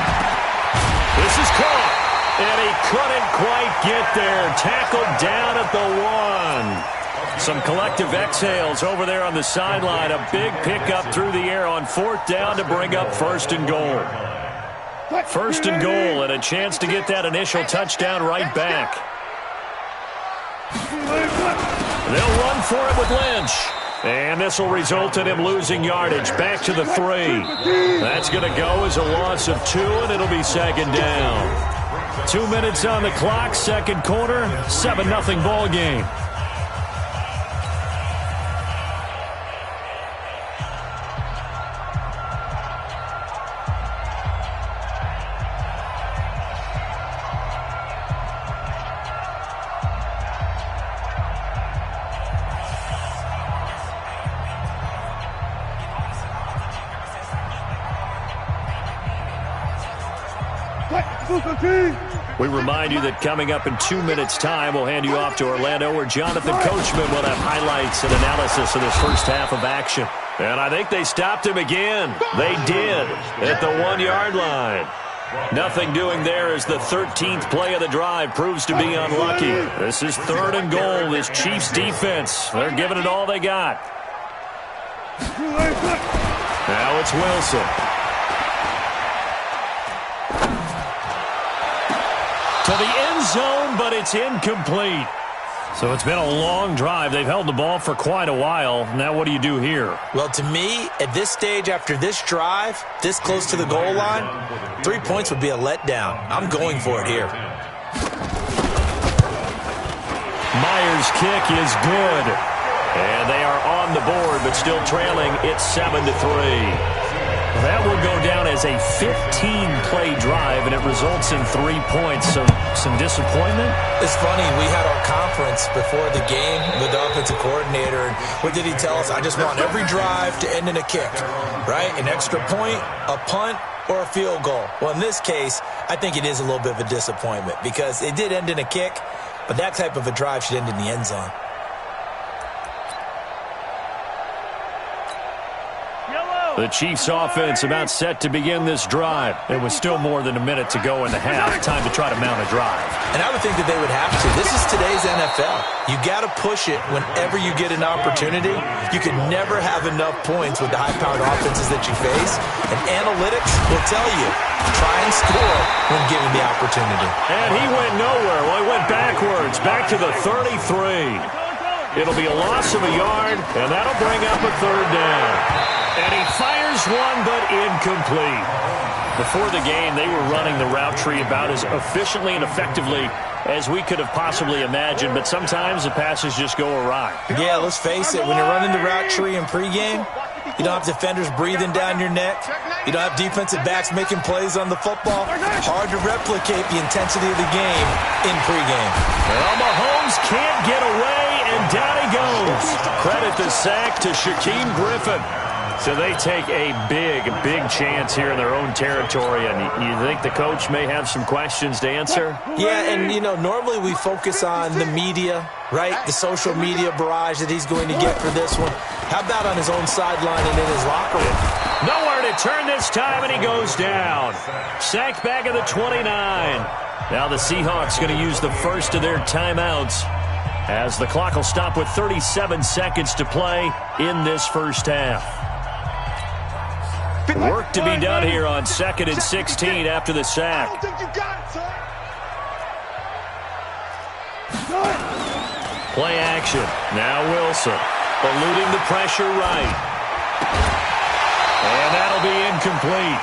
This is caught. And he couldn't quite get there. Tackled down at the 1. Some collective exhales over there on the sideline. A big pickup through the air on 4th down to bring up 1st and goal. 1st and goal, and a chance to get that initial touchdown right back. They'll run for it with Lynch. And this will result in him losing yardage back to the 3. That's going to go as a loss of 2, and it'll be 2nd down. 2 minutes on the clock, 2nd quarter, 7-0 ball game. We remind you that coming up in 2 minutes' time, we'll hand you off to Orlando, where Jonathan Coachman will have highlights and analysis of this first half of action. And I think they stopped him again. They did at the 1-yard line. Nothing doing there as the 13th play of the drive proves to be unlucky. This is 3rd and goal. This Chiefs defense, they're giving it all they got. Now it's Wilson. To the end zone, but it's incomplete. So it's been a long drive. They've held the ball for quite a while. Now what do you do here? Well, to me, at this stage, after this drive, this close to the goal line, 3 points would be a letdown. I'm going for it here. Myers' kick is good. And they are on the board, but still trailing. It's 7-3. That will go down as a 15-play drive, and it results in 3 points. So some disappointment? It's funny. We had our conference before the game with the offensive coordinator, and what did he tell us? I just want every drive to end in a kick, right? An extra point, a punt, or a field goal. Well, in this case, I think it is a little bit of a disappointment because it did end in a kick, but that type of a drive should end in the end zone. The Chiefs offense about set to begin this drive. There was still more than a minute to go in the half. Time to try to mount a drive. And I would think that they would have to. This is today's NFL. You got to push it whenever you get an opportunity. You can never have enough points with the high-powered offenses that you face. And analytics will tell you, try and score when given the opportunity. And he went nowhere. Well, he went backwards, back to the 33. It'll be a loss of a yard, and that'll bring up a third down. And he fires one, but incomplete. Before the game, they were running the route tree about as efficiently and effectively as we could have possibly imagined, but sometimes the passes just go awry. Yeah, let's face it, when you're running the route tree in pregame, you don't have defenders breathing down your neck. You don't have defensive backs making plays on the football. Hard to replicate the intensity of the game in pregame. Well, Mahomes can't get away, and down he goes. Credit the sack to Shaquem Griffin. So they take a big chance here in their own territory, and you think the coach may have some questions to answer? Yeah, and, you know, normally we focus on the media, right? The social media barrage that he's going to get for this one. How about on his own sideline and in his locker room? Nowhere to turn this time, and he goes down. Sacked back at the 29. Now the Seahawks going to use the first of their timeouts as the clock will stop with 37 seconds to play in this first half. Work to be done here on 2nd and 16 after the sack. Play action. Now Wilson. Eluding the pressure right. And that'll be incomplete.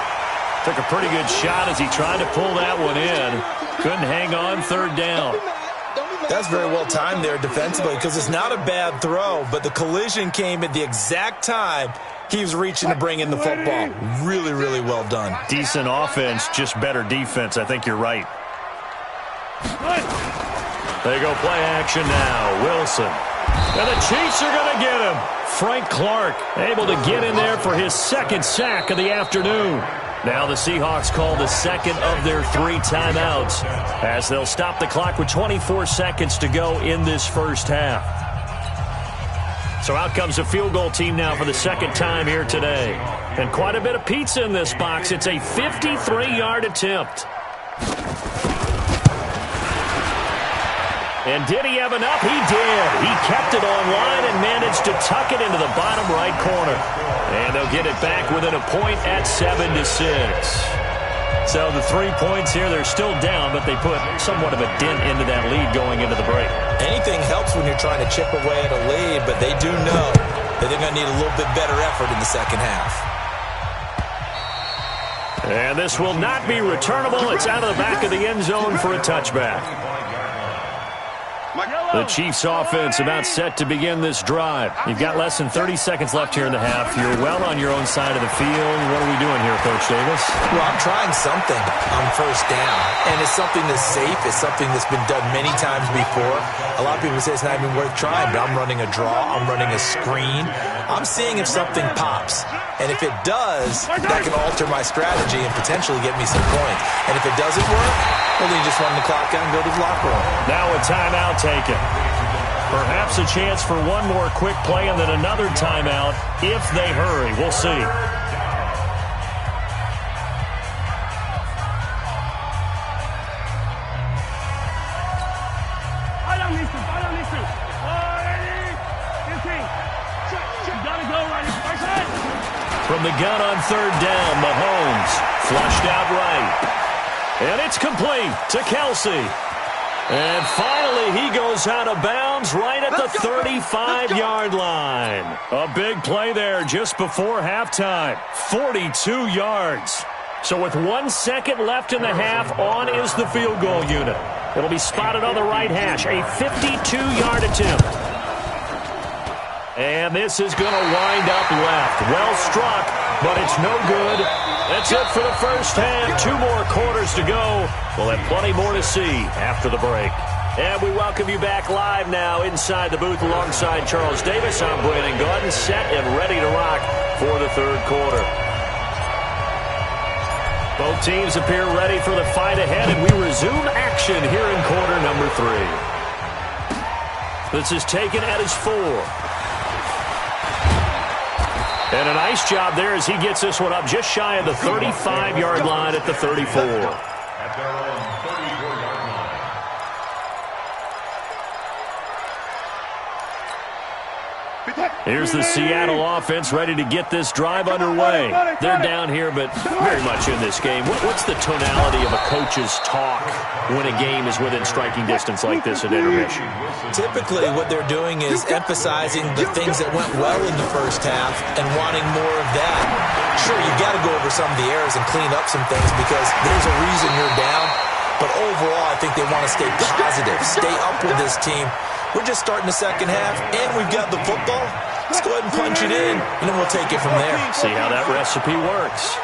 Took a pretty good shot as he tried to pull that one in. Couldn't hang on, third down. That's very well timed there defensively because it's not a bad throw, but the collision came at the exact time he was reaching to bring in the football. Really, really well done. Decent offense, just better defense. I think you're right. They go play action now. Wilson. And the Chiefs are going to get him. Frank Clark able to get in there for his second sack of the afternoon. Now the Seahawks call the second of their 3 timeouts as they'll stop the clock with 24 seconds to go in this first half. So out comes a field goal team now for the second time here today. And quite a bit of pizza in this box. It's a 53-yard attempt. And did he have enough? He did. He kept it on line and managed to tuck it into the bottom right corner. And they'll get it back within a point at 7-6. So the 3 points here, they're still down, but they put somewhat of a dent into that lead going into the break. Anything helps when you're trying to chip away at a lead, but they do know that they're going to need a little bit better effort in the second half. And this will not be returnable. It's out of the back of the end zone for a touchback. The Chiefs offense about set to begin this drive. You've got less than 30 seconds left here in the half. You're well on your own side of the field. What are we doing here, Coach Davis? Well, I'm trying something on first down, and it's something that's safe. It's something that's been done many times before. A lot of people say it's not even worth trying, but I'm running a draw. I'm running a screen. I'm seeing if something pops, and if it does, that can alter my strategy and potentially get me some points. And if it doesn't work, well, then you just run the clock out and go to the locker room. Now a timeout taken. Perhaps a chance for one more quick play and then another timeout if they hurry. We'll see. From the gun on third down, Mahomes flushed out right. And it's complete to Kelsey. And finally, he goes out of bounds right at the 35-yard line. A big play there just before halftime. 42 yards. So with 1 second left in the half, on is the field goal unit. It'll be spotted on the right hash. A 52-yard attempt. And this is going to wind up left. Well struck, but it's no good. That's it for the first half. 2 more quarters to go. We'll have plenty more to see after the break. And we welcome you back live now inside the booth alongside Charles Davis. I'm Brandon Gordon, set and ready to rock for the third quarter. Both teams appear ready for the fight ahead, and we resume action here in quarter number 3. This is taken at his 4. And a nice job there as he gets this one up just shy of the 35-yard line at the 34. At their own 34-yard line. Here's the Seattle offense ready to get this drive underway. They're down here, but very much in this game. What's the tonality of a coach's talk when a game is within striking distance like this at intermission? Typically, what they're doing is emphasizing the things that went well in the first half and wanting more of that. Sure, you've got to go over some of the errors and clean up some things because there's a reason you're down. But overall, I think they want to stay positive, stay up with this team. We're just starting the second half, and we've got the football. Let's go ahead and punch it in, and then we'll take it from there. See how that recipe works.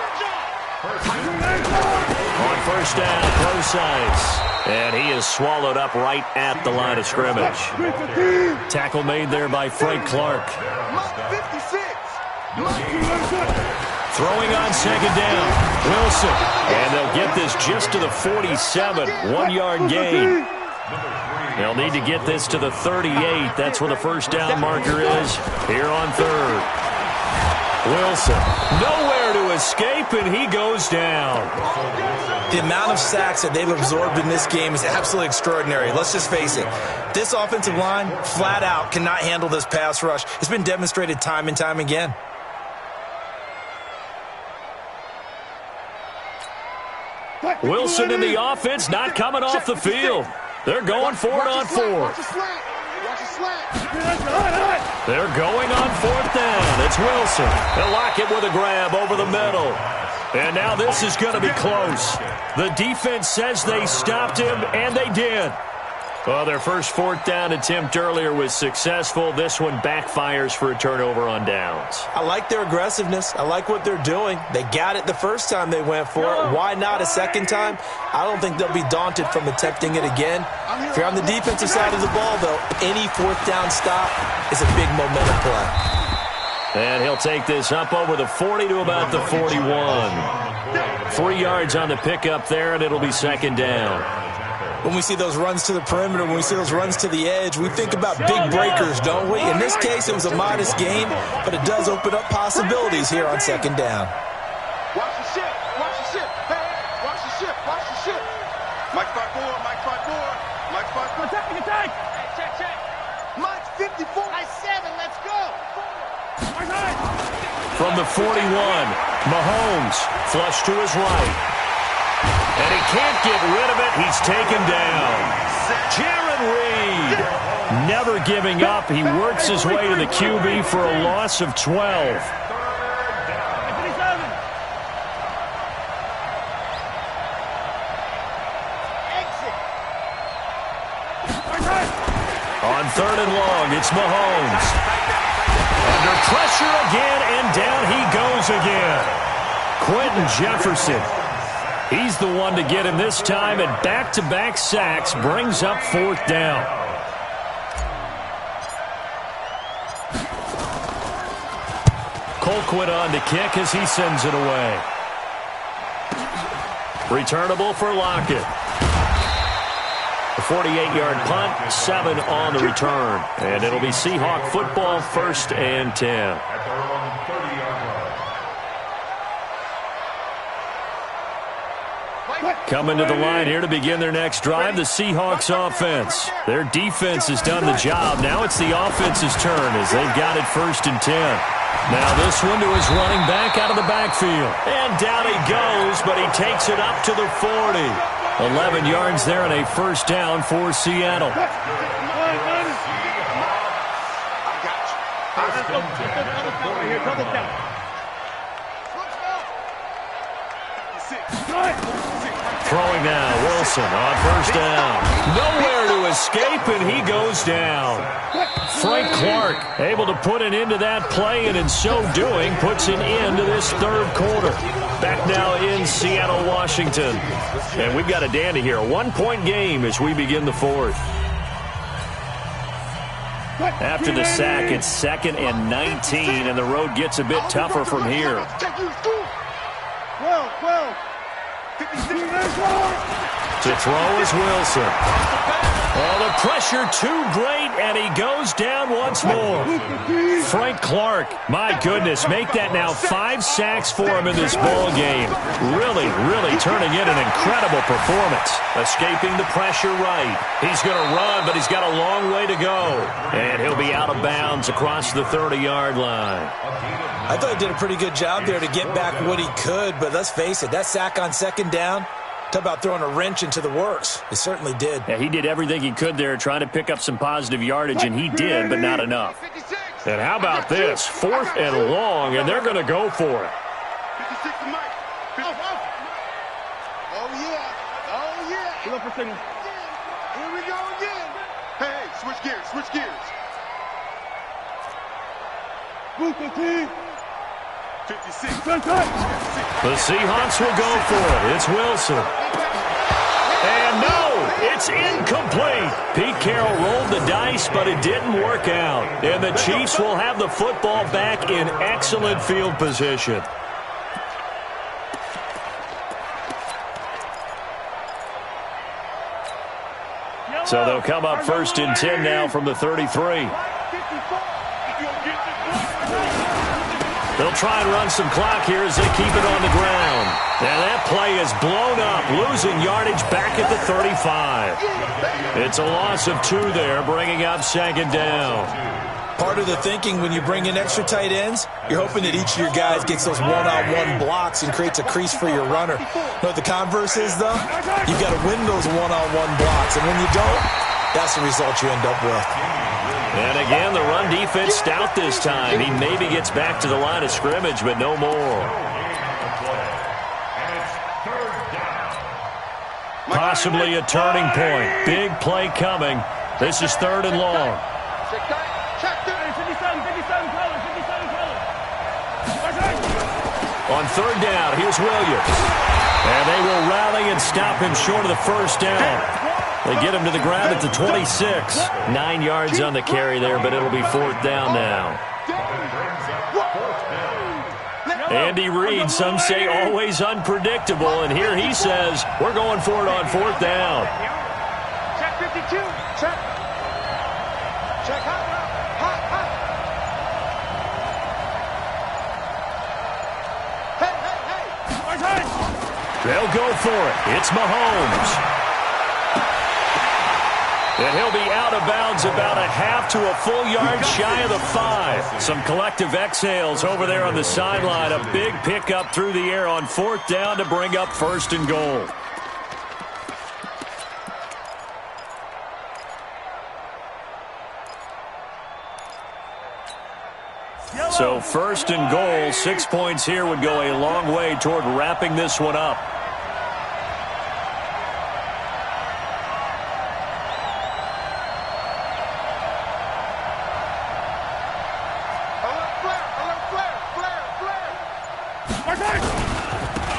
On first down, close ice. And he is swallowed up right at the line of scrimmage. Tackle made there by Frank Clark. Throwing on second down, Wilson. And they'll get this just to the 47, 1-yard gain. They'll need to get this to the 38. That's where the first down marker is here on third. Wilson, nowhere to escape, and he goes down. The amount of sacks that they've absorbed in this game is absolutely extraordinary. Let's just face it. This offensive line, flat out, cannot handle this pass rush. It's been demonstrated time and time again. Wilson in the offense, not coming off the field. They're going for it on 4th. They're going on 4th down. It's Wilson. They'll lock it with a grab over the middle. And now this is going to be close. The defense says they stopped him, and they did. Well, their first 4th down attempt earlier was successful. This one backfires for a turnover on downs. I like their aggressiveness. I like what they're doing. They got it the first time they went for it. Why not a second time? I don't think they'll be daunted from attempting it again. If you're on the defensive side of the ball, though, any 4th down stop is a big momentum play. And he'll take this up over the 40 to about the 41. 3 yards on the pickup there, and it'll be second down. When we see those runs to the perimeter, when we see those runs to the edge, we think about big breakers, don't we? In this case, it was a modest gain, but it does open up possibilities here on second down. Watch the ship. Watch the ship. Hey, watch the ship. Watch the ship. Mike 5-4. Mike 5-4. Mike 5-4. Attack. Hey, check. Mike 54. Nice 7. Let's go. From the 41, Mahomes flush to his right. And he can't get rid of it. He's taken down. Jaron Reed, never giving up. He works his way to the QB for a loss of 12. On 3rd and long, it's Mahomes. Under pressure again, and down he goes again. Quentin Jefferson. He's the one to get him this time, and back-to-back sacks brings up 4th down. Colquitt on to kick as he sends it away. Returnable for Lockett. A 48-yard punt, 7 on the return. And it'll be Seahawk football, 1st and 10. At their own 30-yard line. Coming to the line here to begin their next drive, the Seahawks offense. Their defense has done the job. Now it's the offense's turn as they've got it 1st and 10. Now this one to his running back out of the backfield. And down he goes, but he takes it up to the 40. 11 yards there and a 1st down for Seattle. Throwing now, Wilson on first down. Nowhere to escape, and he goes down. Frank Clark able to put an end to that play, and in so doing, puts an end to this third quarter. Back now in Seattle, Washington. And we've got a dandy here. A one-point game as we begin the fourth. After the sack, it's 2nd and 19, and the road gets a bit tougher from here. 12. To throw is Wilson. Oh, the pressure too great, and he goes down once more. Frank Clark, my goodness, make that now 5 sacks for him in this ball game. Really turning in an incredible performance. Escaping the pressure right. He's going to run, but he's got a long way to go. And he'll be out of bounds across the 30-yard line. I thought he did a pretty good job there to get back what he could, but let's face it, that sack on 2nd down, talk about throwing a wrench into the works. It certainly did. Yeah, he did everything he could there trying to pick up some positive yardage, and he did, but not enough. And how about this? 4th and long, and they're going to go for it. 56 to Mike. Oh, yeah. Look for signal. Here we go again. Hey, switch gears. Move the team. 56. The Seahawks will go for it. It's Wilson. And no, it's incomplete. Pete Carroll rolled the dice, but it didn't work out. And the Chiefs will have the football back in excellent field position. So they'll come up 1st and 10 now from the 33. They'll try and run some clock here as they keep it on the ground. And that play is blown up, losing yardage back at the 35. It's a loss of 2 there, bringing up 2nd down. Part of the thinking when you bring in extra tight ends, you're hoping that each of your guys gets those one-on-one blocks and creates a crease for your runner. You know what the converse is, though? You've got to win those one-on-one blocks, and when you don't, that's the result you end up with. And again, the run defense stout this time. He maybe gets back to the line of scrimmage, but no more. Possibly a turning point. Big play coming. This is 3rd and long. On 3rd down, here's Williams. And they will rally and stop him short of the 1st down. They get him to the ground at the 26. 9 yards on the carry there, but it'll be 4th down now. Andy Reid, some say always unpredictable, and here he says, we're going for it on 4th down. Check 52. Check hot. Hey. They'll go for it. It's Mahomes. And he'll be out of bounds about a half to a full yard shy of the 5. Some collective exhales over there on the sideline. A big pickup through the air on 4th down to bring up 1st and goal. So 1st and goal, 6 points here would go a long way toward wrapping this one up.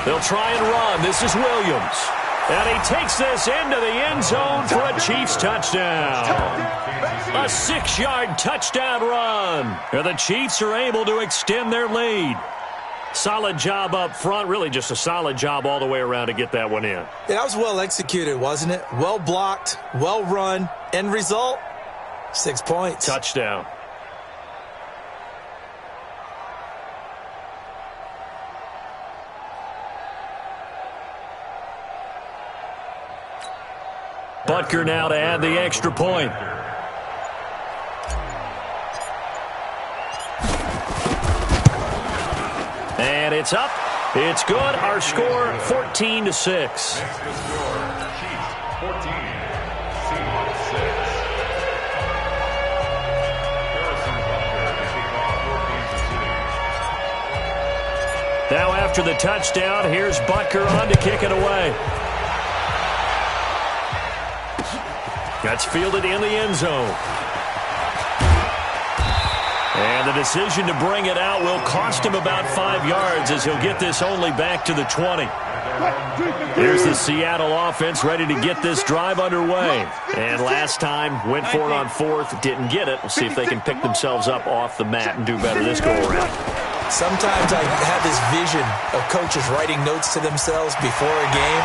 They'll try and run. This is Williams. And he takes this into the end zone for a Chiefs touchdown. A 6-yard touchdown run. And the Chiefs are able to extend their lead. Solid job up front. Really just a solid job all the way around to get that one in. Yeah, that was well executed, wasn't it? Well blocked, well run. End result, 6 points. Touchdown. Butker now to add the extra point. And it's up. It's good. Our score 14-6. Next score, Chiefs 14, Seahawks 6. Now after the touchdown, here's Butker on to kick it away. That's fielded in the end zone. And the decision to bring it out will cost him about 5 yards as he'll get this only back to the 20. Here's the Seattle offense ready to get this drive underway. And last time, went for it on fourth, didn't get it. We'll see if they can pick themselves up off the mat and do better this go-around. Sometimes I have this vision of coaches writing notes to themselves before a game,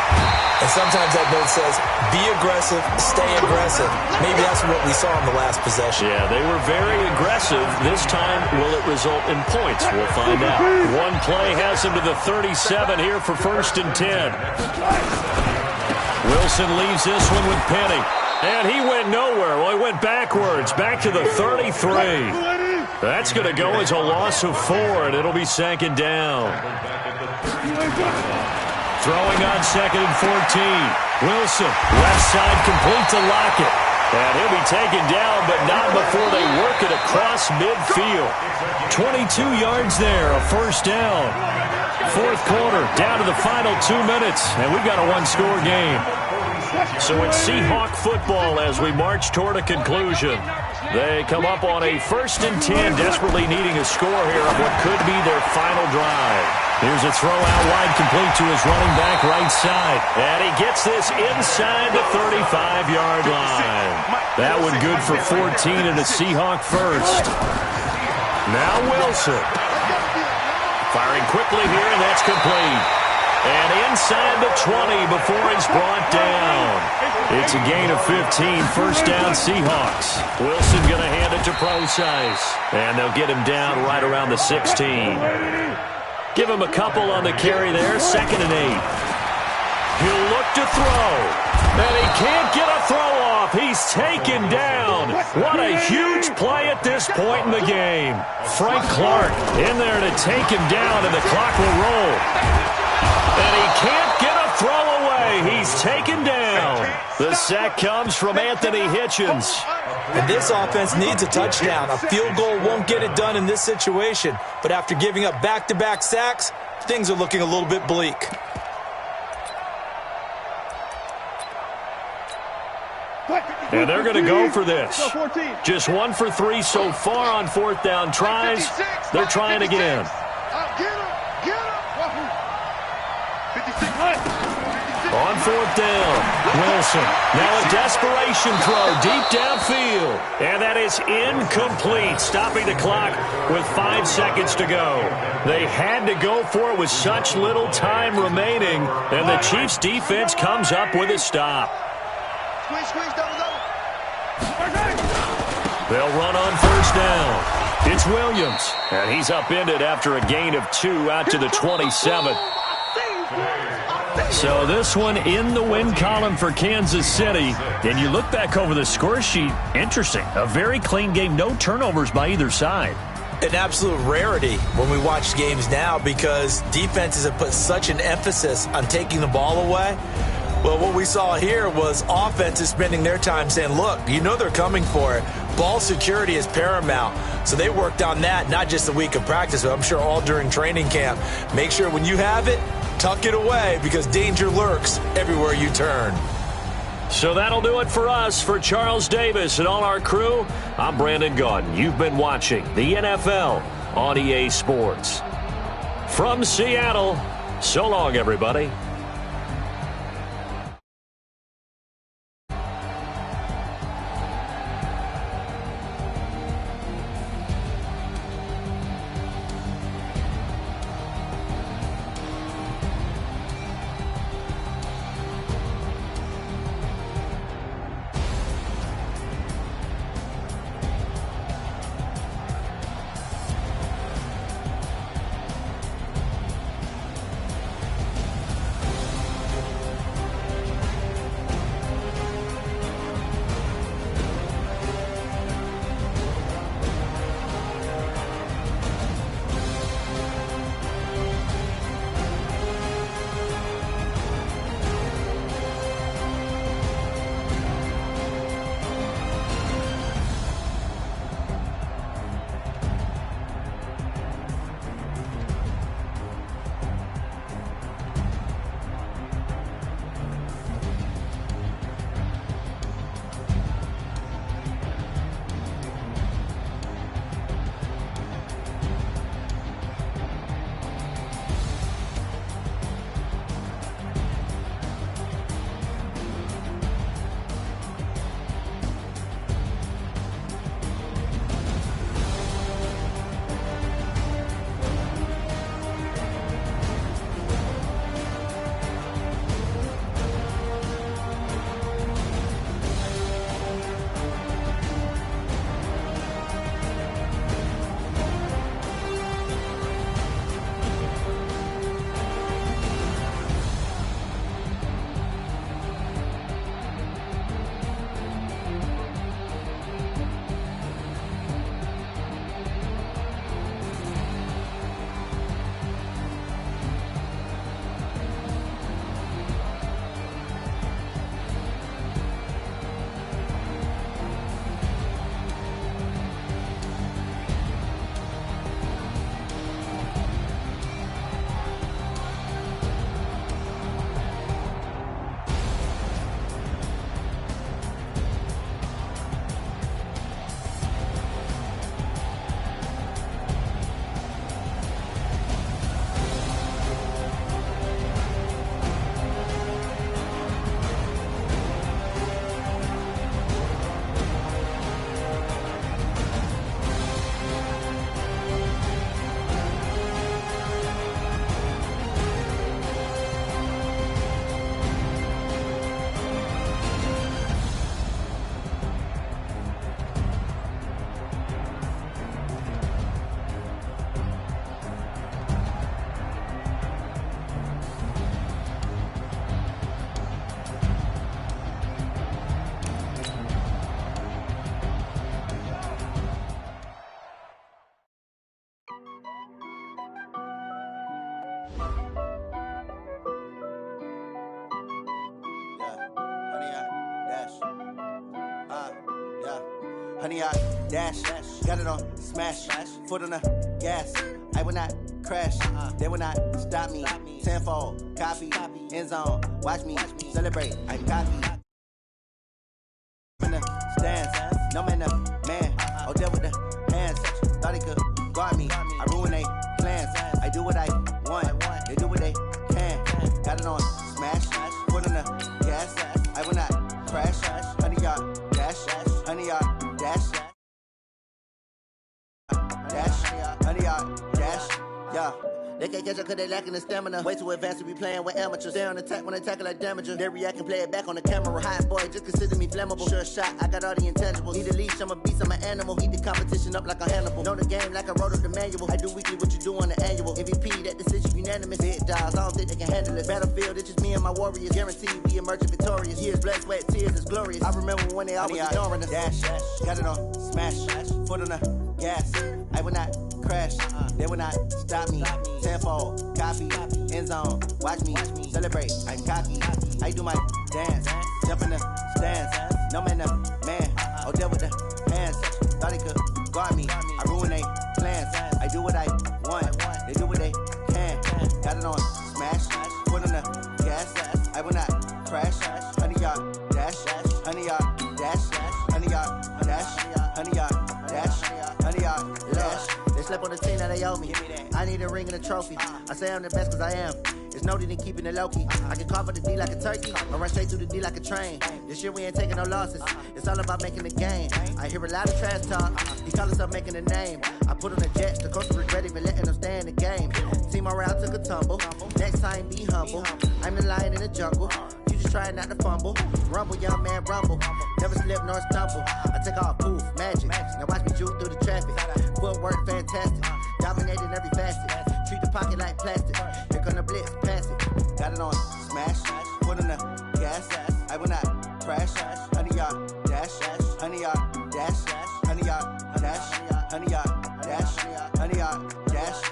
and sometimes that note says, be aggressive, stay aggressive. Maybe that's what we saw in the last possession. Yeah, they were very aggressive. This time, will it result in points? We'll find out. One play has him to the 37 here for 1st and 10. Wilson leaves this one with Penny. And he went nowhere. Well, he went backwards, back to the 33. That's going to go as a loss of 4, and it'll be 2nd down. Throwing on 2nd and 14. Wilson, left side complete to Lockett. And he'll be taken down, but not before they work it across midfield. 22 yards there, a 1st down. 4th quarter, down to the final 2 minutes, and we've got a one-score game. So it's Seahawk football as we march toward a conclusion. They come up on a 1st and 10, desperately needing a score here on what could be their final drive. Here's a throw out wide, complete to his running back right side. And he gets this inside the 35-yard line. That one good for 14 and a Seahawk first. Now Wilson. Firing quickly here, and that's complete. And inside the 20 before he's brought down. It's a gain of 15, 1st down Seahawks. Wilson going to hand it to Procise. And they'll get him down right around the 16. Give him a couple on the carry there, 2nd and 8. He'll look to throw. And he can't get a throw off. He's taken down. What a huge play at this point in the game. Frank Clark in there to take him down, and the clock will roll. And he can't get a throw away. He's taken down. The sack comes from Anthony Hitchens. And this offense needs a touchdown. A field goal won't get it done in this situation. But after giving up back-to-back sacks, things are looking a little bit bleak. And they're going to go for this. Just 1 for 3 so far on 4th down tries. They're trying again. On 4th down, Wilson. Now a desperation throw deep downfield. And that is incomplete, stopping the clock with 5 seconds to go. They had to go for it with such little time remaining, and the Chiefs' defense comes up with a stop. They'll run on 1st down. It's Williams, and he's upended after a gain of 2 out to the 27. So this one in the win column for Kansas City. And you look back over the score sheet, interesting. A very clean game, no turnovers by either side. An absolute rarity when we watch games now because defenses have put such an emphasis on taking the ball away. Well, what we saw here was offenses spending their time saying, look, you know they're coming for it. Ball security is paramount. So they worked on that, not just a week of practice, but I'm sure all during training camp. Make sure when you have it, tuck it away because danger lurks everywhere you turn. So that'll do it for us. For Charles Davis and all our crew, I'm Brandon Gaudin. You've been watching the NFL on EA Sports. From Seattle, so long, everybody. honey, I dash. Got it on smash. Foot on the gas. I will not crash. They will not stop me. Tenfold, copy, end zone. Watch me celebrate. I'm cocky. In the stands, no man, man. Oh, there with the hands. Thought he could guard me. I ruin they plans. I do what I want. They do what they can. Got it on smash. Foot on the gas. I will not crash. Honey, y'all dash. Honey, y'all dash. Honey, y'all dash. Yeah. They can't catch up cause they lacking the stamina. Way too advanced to be playing with amateurs. They on attack when they tackle like damager. They react and play it back on the camera. Hot boy, just consider me flammable. Sure shot, I got all the intangibles. Need a leash, I'm a beast, I'm an animal. Heat the competition up like a Hannibal. Know the game like I wrote up the manual. I do weekly what you do on the annual. MVP, that decision unanimous. Big dogs, I don't think they can handle it. Battlefield, it's just me and my warriors. Guaranteed we emerging victorious. Years, blood, sweat, tears, it's glorious. I remember when they always ignoring us. Dash, got it on smash. Foot on the gas. I will not crash. They will not stop me. Tenfold, copy, end zone. Watch me celebrate. I'm cocky. I do my dance. Jump in the stands. No man, man. Oh, there with the hands. Thought he could guard me. I ruin they plans. I do what I want. They do what they can. Got it on smash. Foot on the gas. I will not crash. Honey, y'all dash. Honey, y'all dash. Honey, y'all dash. Honey, y'all dash. Honey, y'all dash. They slept on the team that they owe me. I need a ring and a trophy. I say I'm the best cause I am. It's no need in keeping it low-key. I can carve for the D like a turkey. I run straight through the D like a train. This year we ain't taking no losses. It's all about making the game. I hear a lot of trash talk. He call himself making a name. I put on the Jets. The coach regret even letting them stay in the game. Team morale took a tumble. Next time be humble. I'm the lion in the jungle. You just trying not to fumble. Rumble, young man, rumble. Never slip nor stumble. I take off, poof, magic. Now watch me juke through the traffic. Footwork fantastic. Dominating every facet. Treat the pocket like plastic. Here come the blitz, pass it. Got it on smash. Foot on the gas. I will not crash. Honey, y'all dash. Honey, y'all dash. Honey, y'all dash. Honey, y'all dash. Honey, y'all dash.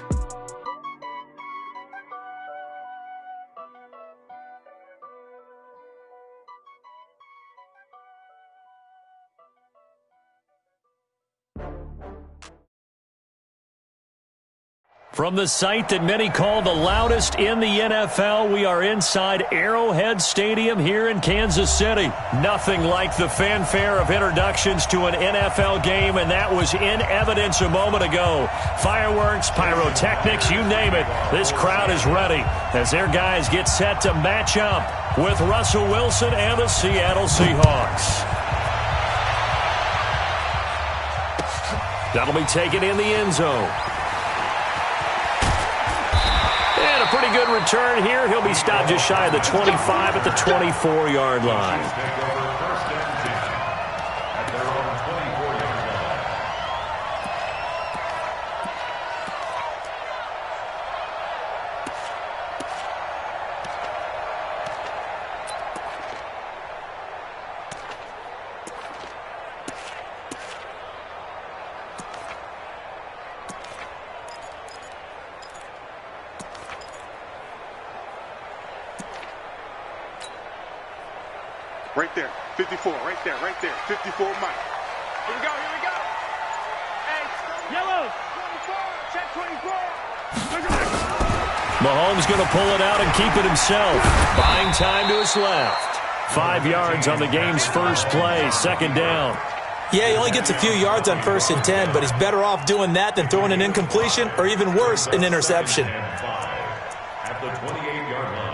From the site that many call the loudest in the NFL, we are inside Arrowhead Stadium here in Kansas City. Nothing like the fanfare of introductions to an NFL game, and that was in evidence a moment ago. Fireworks, pyrotechnics, you name it. This crowd is ready as their guys get set to match up with Russell Wilson and the Seattle Seahawks. That'll be taken in the end zone. And a pretty good return here. He'll be stopped just shy of the 25 at the 24-yard line. Right there, 54, right there, 54 Mike. Here we go. Hey, yellow, 24, check 24. Mahomes going to pull it out and keep it himself. Buying time to his left. 5 yards on the game's first play, second down. Yeah, he only gets a few yards on 1st and 10, but he's better off doing that than throwing an incompletion or even worse, an interception. At the 28-yard line.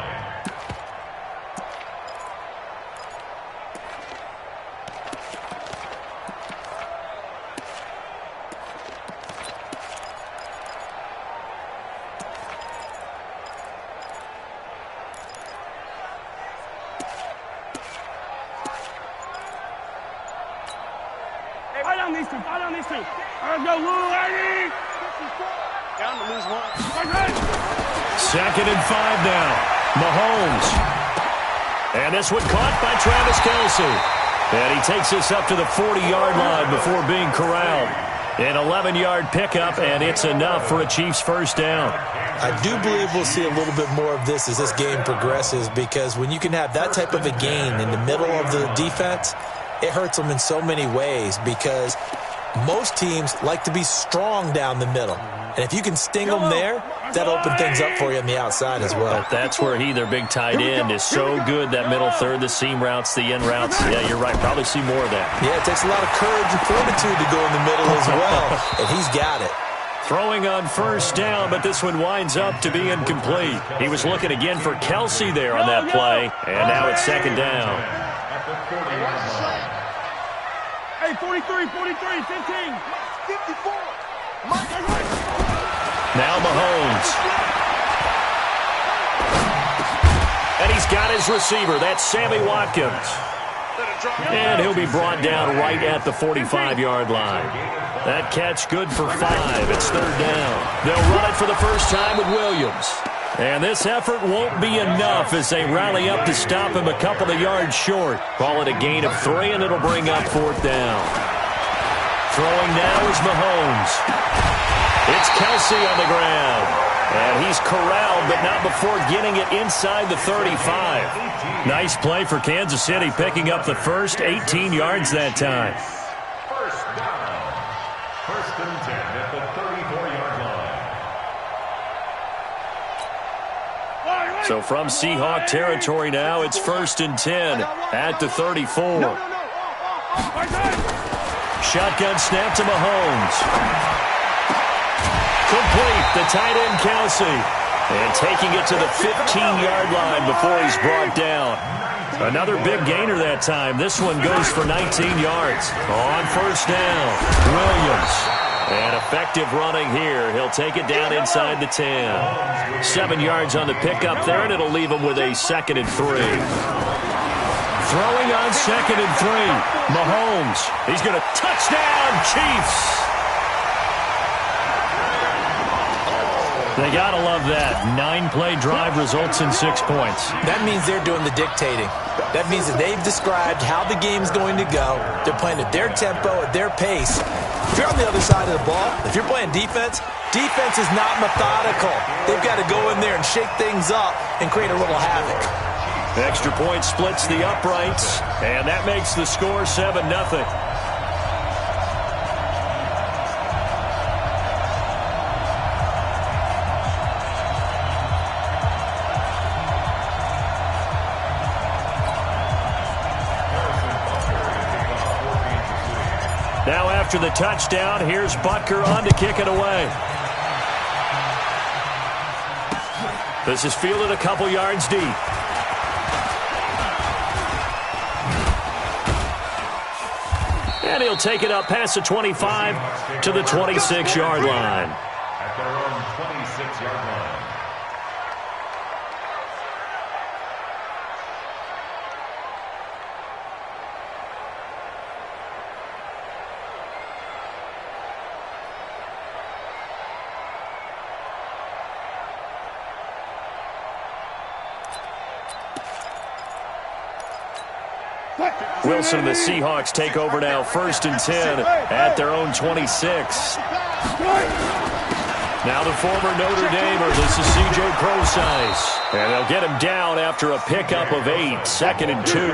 Second and 5 now. Mahomes. And this one caught by Travis Kelce. And he takes this up to the 40-yard line before being corralled. An 11-yard pickup, and it's enough for a Chiefs first down. I do believe we'll see a little bit more of this as this game progresses, because when you can have that type of a gain in the middle of the defense, it hurts them in so many ways because most teams like to be strong down the middle. And if you can sting them there, that'll open things up for you on the outside as well. But that's where their big tight end, is so good, that middle third, the seam routes, the in routes. Yeah, you're right. Probably see more of that. Yeah, it takes a lot of courage and fortitude to go in the middle as well, and he's got it. Throwing on first down, but this one winds up to be incomplete. He was looking again for Kelsey there on that play, and now it's second down. Hey, 43, 43, 15, 54. Now Mahomes. And he's got his receiver. That's Sammy Watkins. And he'll be brought down right at the 45-yard line. That catch good for 5. It's third down. They'll run it for the first time with Williams. And this effort won't be enough as they rally up to stop him a couple of yards short. Call it a gain of 3, and it'll bring up fourth down. Throwing now is Mahomes. It's Kelsey on the ground. And he's corralled, but not before getting it inside the 35. Nice play for Kansas City, picking up the first, 18 yards that time. First down. First and 10 at the 34-yard line. So from Seahawk territory now, it's first and 10 at the 34. Shotgun snap to Mahomes. Complete, the tight end Kelsey. And taking it to the 15-yard line before he's brought down. Another big gainer that time. This one goes for 19 yards. On first down, Williams. And effective running here. He'll take it down inside the 10. 7 yards on the pickup there, and it'll leave him with a second and 3. Throwing on second and 3. Mahomes. He's going to touchdown, Chiefs. They got to love that. 9-play drive results in 6 points. That means they're doing the dictating. That means that they've described how the game's going to go. They're playing at their tempo, at their pace. If you're on the other side of the ball, if you're playing defense, defense is not methodical. They've got to go in there and shake things up and create a little havoc. Extra point splits the uprights, and that makes the score 7-0. Now after the touchdown, here's Butker on to kick it away. This is fielded a couple yards deep. And he'll take it up past the 25 to the 26-yard line. At their own 26-yard line. Wilson and the Seahawks take over now, first and 10 at their own 26. Now the former Notre Damer, this is C.J. Procise. And they'll get him down after a pickup of 8, second and 2. He's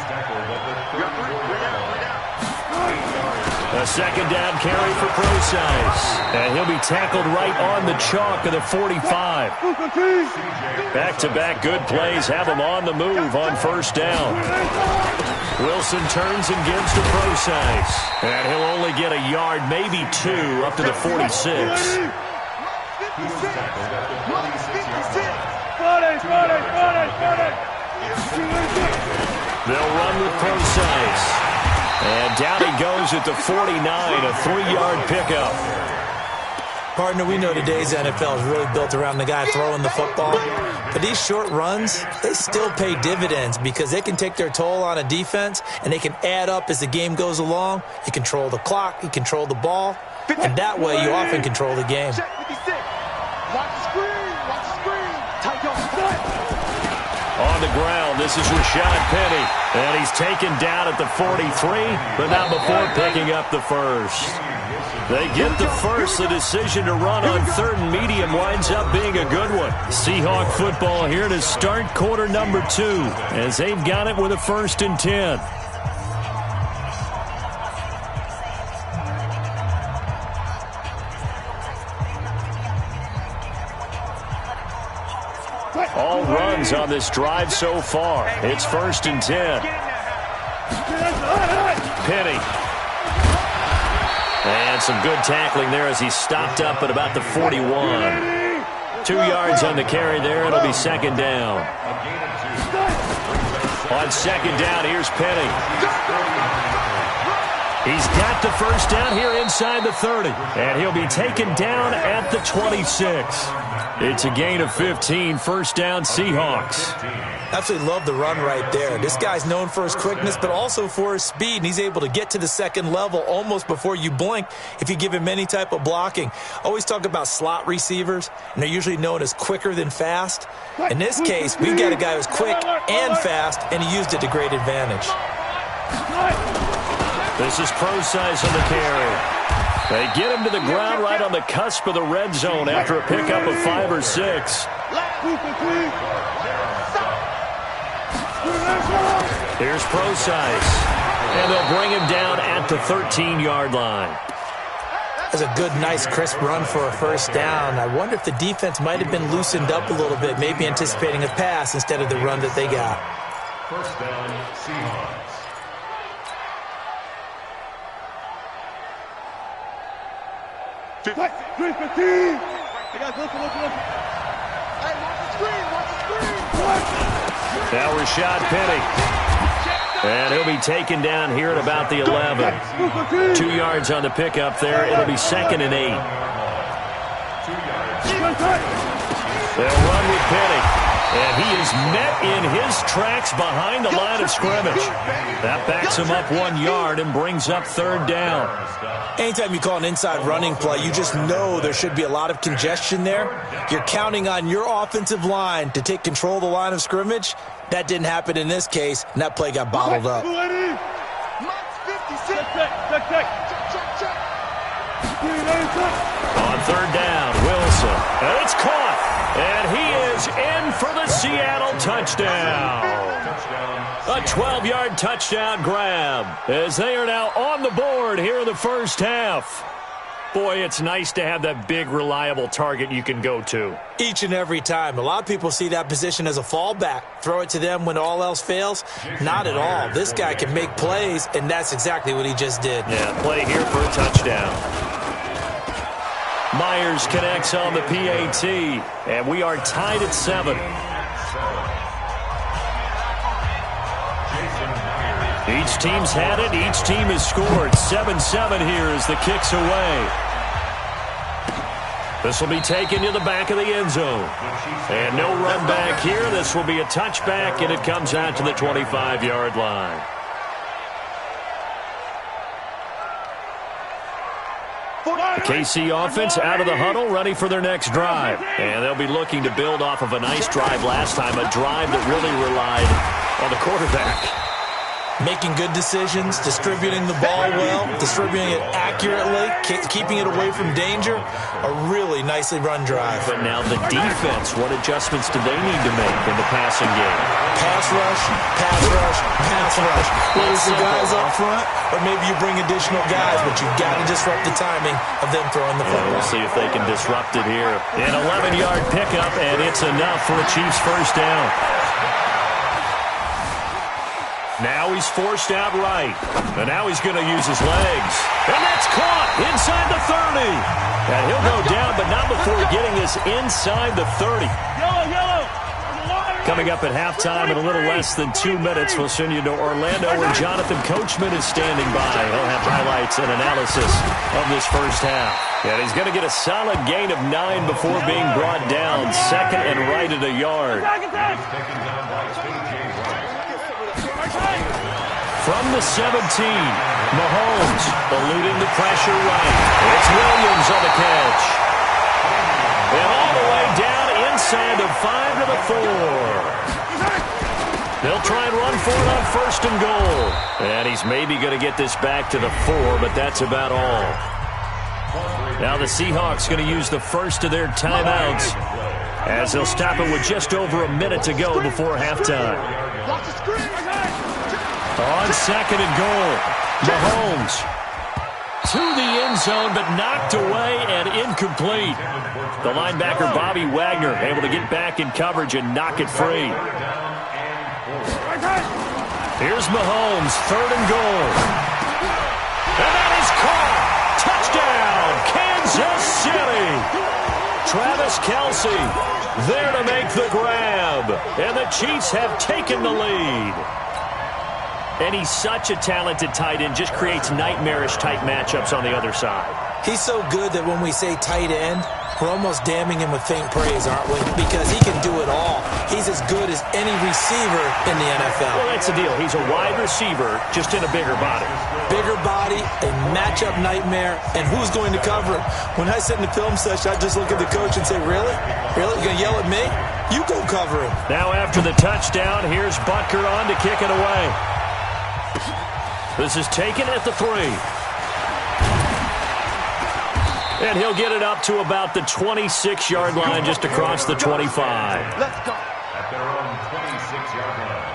tackled at the 34-yard line. A second down carry for Procise. And he'll be tackled right on the chalk of the 45. Back-to-back good plays have him on the move on first down. Wilson turns and gives to Procise. And he'll only get a yard, maybe 2, up to the 46. He's tackled at the 46-yard line. They'll run with Procise. And down he goes at the 49, a 3-yard pickup. Partner, we know today's NFL is really built around the guy throwing the football. But these short runs, they still pay dividends because they can take their toll on a defense, and they can add up as the game goes along. You control the clock, you control the ball, and that way you often control the game. Watch the screen. Watch the screen. Tight your foot. On the ground, this is Rashad Penny. And he's taken down at the 43, but not before picking up the first. They get the first. The decision to run on 3rd and medium winds up being a good one. Seahawk football here to start quarter number 2 as they've got it with a 1st and 10. All runs on this drive so far. It's 1st and 10. Penny. And some good tackling there as he stopped up at about the 41. 2 yards on the carry there. It'll be 2nd down. On 2nd down, here's Penny. He's got the 1st down here inside the 30. And he'll be taken down at the 26. It's a gain of 15, 1st down Seahawks. Absolutely love the run right there. This guy's known for his quickness, but also for his speed, and he's able to get to the 2nd level almost before you blink if you give him any type of blocking. Always talk about slot receivers, and they're usually known as quicker than fast. In this case, we've got a guy who's quick and fast, and he used it to great advantage. This is Pro-Size on the carry. They get him to the ground right on the cusp of the red zone after a pickup of 5 or 6. Here's Pro-Size. And they'll bring him down at the 13-yard line. That's a good, nice, crisp run for a 1st down. I wonder if the defense might have been loosened up a little bit, maybe anticipating a pass instead of the run that they got. 1st down, Seahawks. Now Rashad Penny. And he'll be taken down here at about the 11. 2 yards on the pickup there. It'll be 2nd and 8. They'll run with Penny. And he is met in his tracks behind the line of scrimmage. That backs him up 1 yard and brings up 3rd down. Anytime you call an inside running play, you just know there should be a lot of congestion there. You're counting on your offensive line to take control of the line of scrimmage. That didn't happen in this case, and that play got bottled up. On 3rd down, Wilson. And it's caught. And he is in for the Seattle touchdown. A 12-yard touchdown grab as they are now on the board here in the 1st half. Boy, it's nice to have that big, reliable target you can go to. Each and every time. A lot of people see that position as a fallback. Throw it to them when all else fails. Not at all. This guy can make plays, and that's exactly what he just did. Yeah, play here for a touchdown. Myers connects on the PAT, and we are tied at 7. Each team's had it. Each team has scored. 7-7 here as the kick's away. This will be taken to the back of the end zone. And no run back here. This will be a touchback, and it comes out to the 25-yard line. The KC offense out of the huddle, ready for their next drive. And they'll be looking to build off of a nice drive last time, a drive that really relied on the quarterback. Making good decisions, distributing the ball well, distributing it accurately, keeping it away from danger. A really nicely run drive. But now the defense, what adjustments do they need to make in the passing game? Pass rush, pass rush, pass rush. Whether it's the guys up front, or maybe you bring additional guys, but you've got to disrupt the timing of them throwing the football. We'll see if they can disrupt it here. An 11-yard pickup, and it's enough for a Chiefs 1st down. Now he's forced out right. And now he's going to use his legs. And that's caught inside the 30. And he'll go down, but not before getting this inside the 30. Coming up at halftime in a little less than 2 minutes, we'll send you to Orlando where Jonathan Coachman is standing by. He'll have highlights and analysis of this 1st half. And he's going to get a solid gain of 9 before being brought down. 2nd and right at a yard. From the 17, Mahomes eluding the pressure right. It's Williams on the catch. And all the way down inside the 5 to the 4. They'll try and run for it on 1st and goal. And he's maybe going to get this back to the 4, but that's about all. Now the Seahawks going to use the first of their timeouts as they'll stop it with just over a minute to go before halftime. On 2nd and goal, Mahomes to the end zone, but knocked away and incomplete. The linebacker, Bobby Wagner, able to get back in coverage and knock it free. Here's Mahomes, 3rd and goal. And that is caught. Touchdown, Kansas City. Travis Kelce there to make the grab. And the Chiefs have taken the lead. And he's such a talented tight end, just creates nightmarish-type matchups on the other side. He's so good that when we say tight end, we're almost damning him with faint praise, aren't we? Because he can do it all. He's as good as any receiver in the NFL. Well, that's the deal. He's a wide receiver, just in a bigger body. Bigger body, a matchup nightmare, and who's going to cover him? When I sit in the film session, I just look at the coach and say, really? Really? You going to yell at me? You go cover him. Now after the touchdown, here's Butker on to kick it away. This is taken at the 3. And he'll get it up to about the 26-yard line, just across the 25. Let's go. At their own 26-yard line.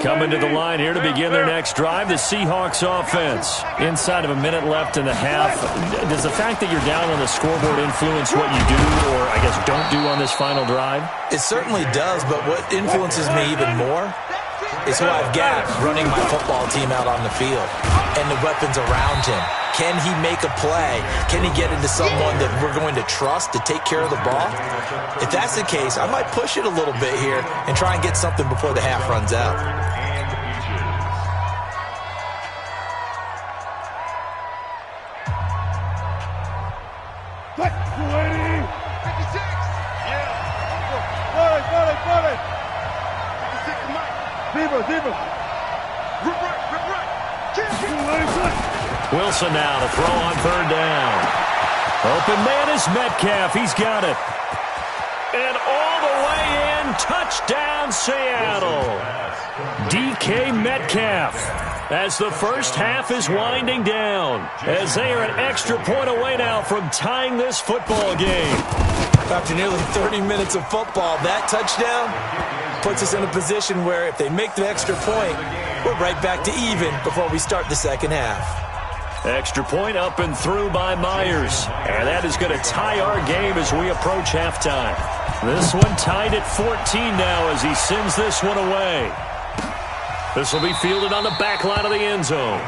Coming to the line here to begin their next drive, the Seahawks offense. Inside of a minute left in the half, does the fact that you're down on the scoreboard influence what you do, or I guess don't do on this final drive? It certainly does, but what influences me even more is who I've got running my football team out on the field and the weapons around him. Can he make a play? Can he get into someone that we're going to trust to take care of the ball? If that's the case, I might push it a little bit here and try and get something before the half runs out. Wilson now to throw on 3rd down. Open man is Metcalf. He's got it. And all the way in, touchdown Seattle. DK Metcalf as the first half is winding down, as they are an extra point away now from tying this football game. After nearly 30 minutes of football, that touchdown puts us in a position where if they make the extra point, we're right back to even before we start the second half. Extra point up and through by Myers. And that is going to tie our game as we approach halftime. This one tied at 14 now as he sends this one away. This will be fielded on the back line of the end zone.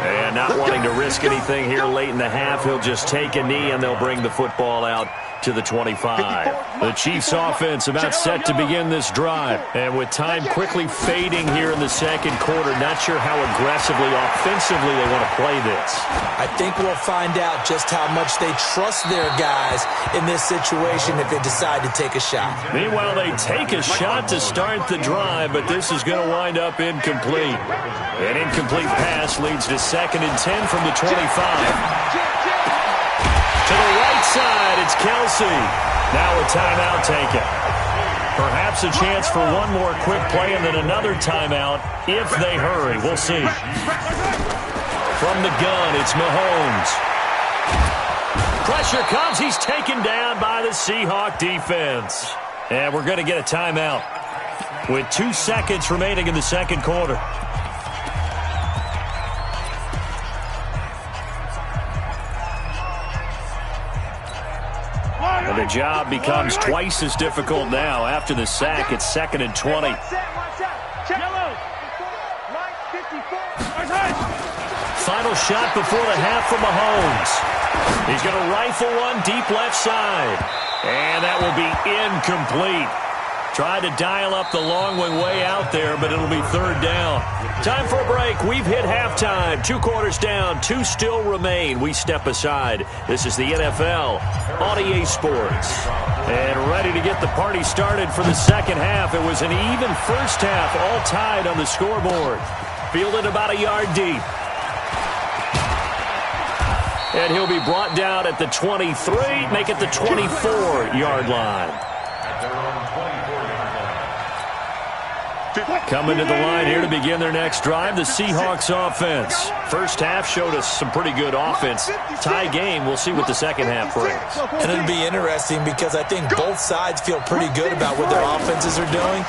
And not wanting to risk anything here late in the half, he'll just take a knee and they'll bring the football out to the 25. The Chiefs offense about set to begin this drive. And with time quickly fading here in the second quarter, not sure how aggressively, offensively they want to play this. I think we'll find out just how much they trust their guys in this situation if they decide to take a shot. Meanwhile, they take a shot to start the drive, but this is going to wind up incomplete. An incomplete pass leads to 2nd and 10 from the 25. To the right side, it's Kelce. Now a timeout taken. Perhaps a chance for one more quick play and then another timeout if they hurry. We'll see. From the gun, it's Mahomes. Pressure comes. He's taken down by the Seahawk defense. And we're going to get a timeout with 2 seconds remaining in the second quarter. And the job becomes twice as difficult now. After the sack, it's 2nd and 20. Final shot before the half from Mahomes. He's going to rifle one deep left side. And that will be incomplete. Tried to dial up the long one way out there, but it'll be 3rd down. Time for a break. We've hit halftime. 2 quarters down. 2 still remain. We step aside. This is the NFL on EA Sports. And ready to get the party started for the second half. It was an even first half, all tied on the scoreboard. Fielded about a yard deep. And he'll be brought down at the 23, make it the 24-yard line. At their own 24-yard line. Coming to the line here to begin their next drive, the Seahawks offense. First half showed us some pretty good offense. Tie game, we'll see what the second half brings. And it'll be interesting because I think both sides feel pretty good about what their offenses are doing.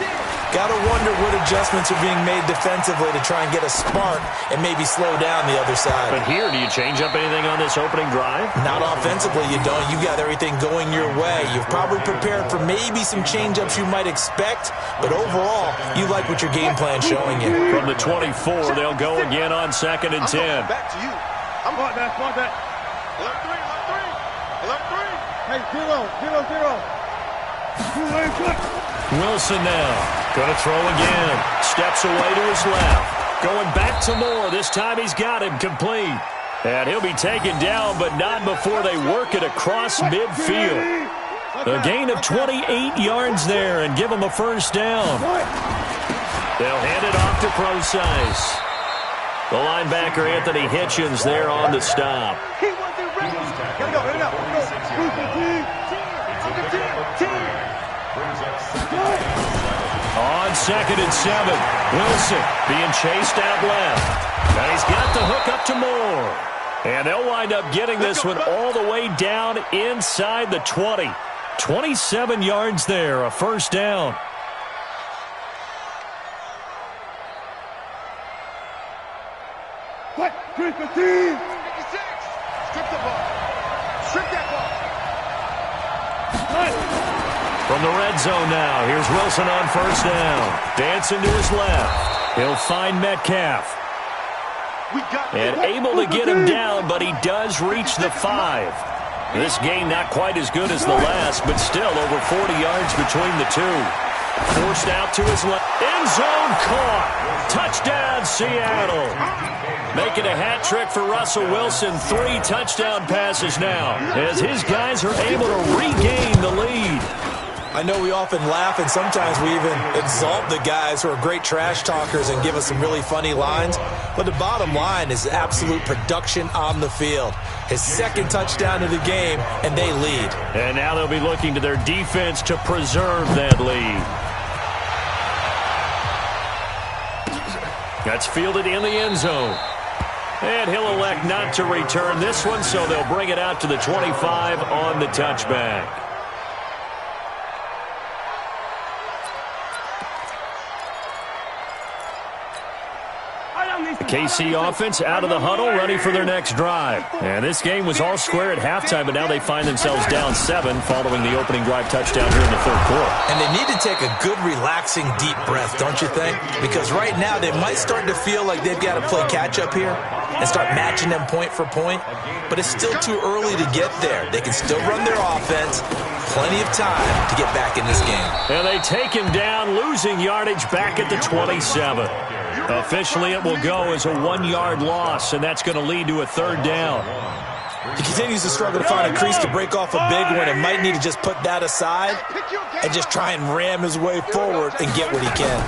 Got to wonder what adjustments are being made defensively to try and get a spark and maybe slow down the other side. But here, do you change up anything on this opening drive? Not offensively, you don't. You got everything going your way. You've probably prepared for maybe some change-ups you might expect, but overall, you like what your game plan's showing you. From the 24, they'll go again on 2nd and 10. Back to you. I'm going that. Left three. Hey, 0. Wilson now. Going to throw again. Steps away to his left. Going back to Moore. This time he's got him complete. And he'll be taken down, but not before they work it across midfield. A gain of 28 yards there and give him a first down. They'll hand it off to Procise. The linebacker, Anthony Hitchens, there on the stop. On 2nd and 7, Wilson being chased out left. And he's got the hook up to Moore. And they'll wind up getting this one all the way down inside the 20. 27 yards there, a first down. What? 3-15. 56. Strip the ball. Strip that ball. From the red zone now, here's Wilson on first down. Dancing to his left. He'll find Metcalf. And able to get him down, but he does reach the 5. This gain not quite as good as the last, but still over 40 yards between the two. Forced out to his left. End zone caught. Touchdown, Seattle. Making a hat trick for Russell Wilson. 3 touchdown passes now as his guys are able to regain the lead. I know we often laugh and sometimes we even exalt the guys who are great trash talkers and give us some really funny lines. But the bottom line is absolute production on the field. His 2nd touchdown of the game, and they lead. And now they'll be looking to their defense to preserve that lead. That's fielded in the end zone. And he'll elect not to return this one, so they'll bring it out to the 25 on the touchback. The KC offense out of the huddle, ready for their next drive. And this game was all square at halftime, but now they find themselves down 7 following the opening drive touchdown here in the 3rd quarter. And they need to take a good, relaxing, deep breath, don't you think? Because right now they might start to feel like they've got to play catch-up here and start matching them point for point. But it's still too early to get there. They can still run their offense. Plenty of time to get back in this game. And they take him down, losing yardage back at the 27. Officially, it will go as a 1-yard loss, and that's going to lead to a 3rd down. He continues to struggle to find a crease to break off a big one and might need to just put that aside and just try and ram his way forward and get what he can.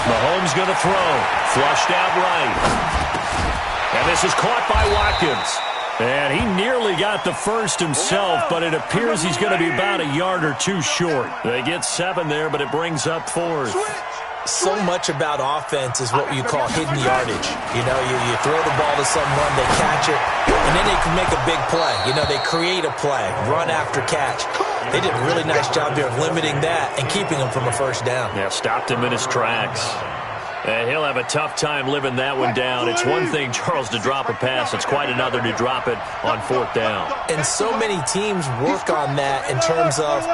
Mahomes going to throw. Flushed out right. And this is caught by Watkins. And he nearly got the first himself, but it appears he's going to be about a yard or 2 short. They get 7 there, but it brings up 4th. So much about offense is what you call hidden yardage. You know, you throw the ball to someone, they catch it, and then they can make a big play. You know, they create a play, run after catch. They did a really nice job there of limiting that and keeping him from a first down. Yeah, stopped him in his tracks. And he'll have a tough time living that one down. It's one thing, Charles, to drop a pass. It's quite another to drop it on 4th down. And so many teams work on that in terms of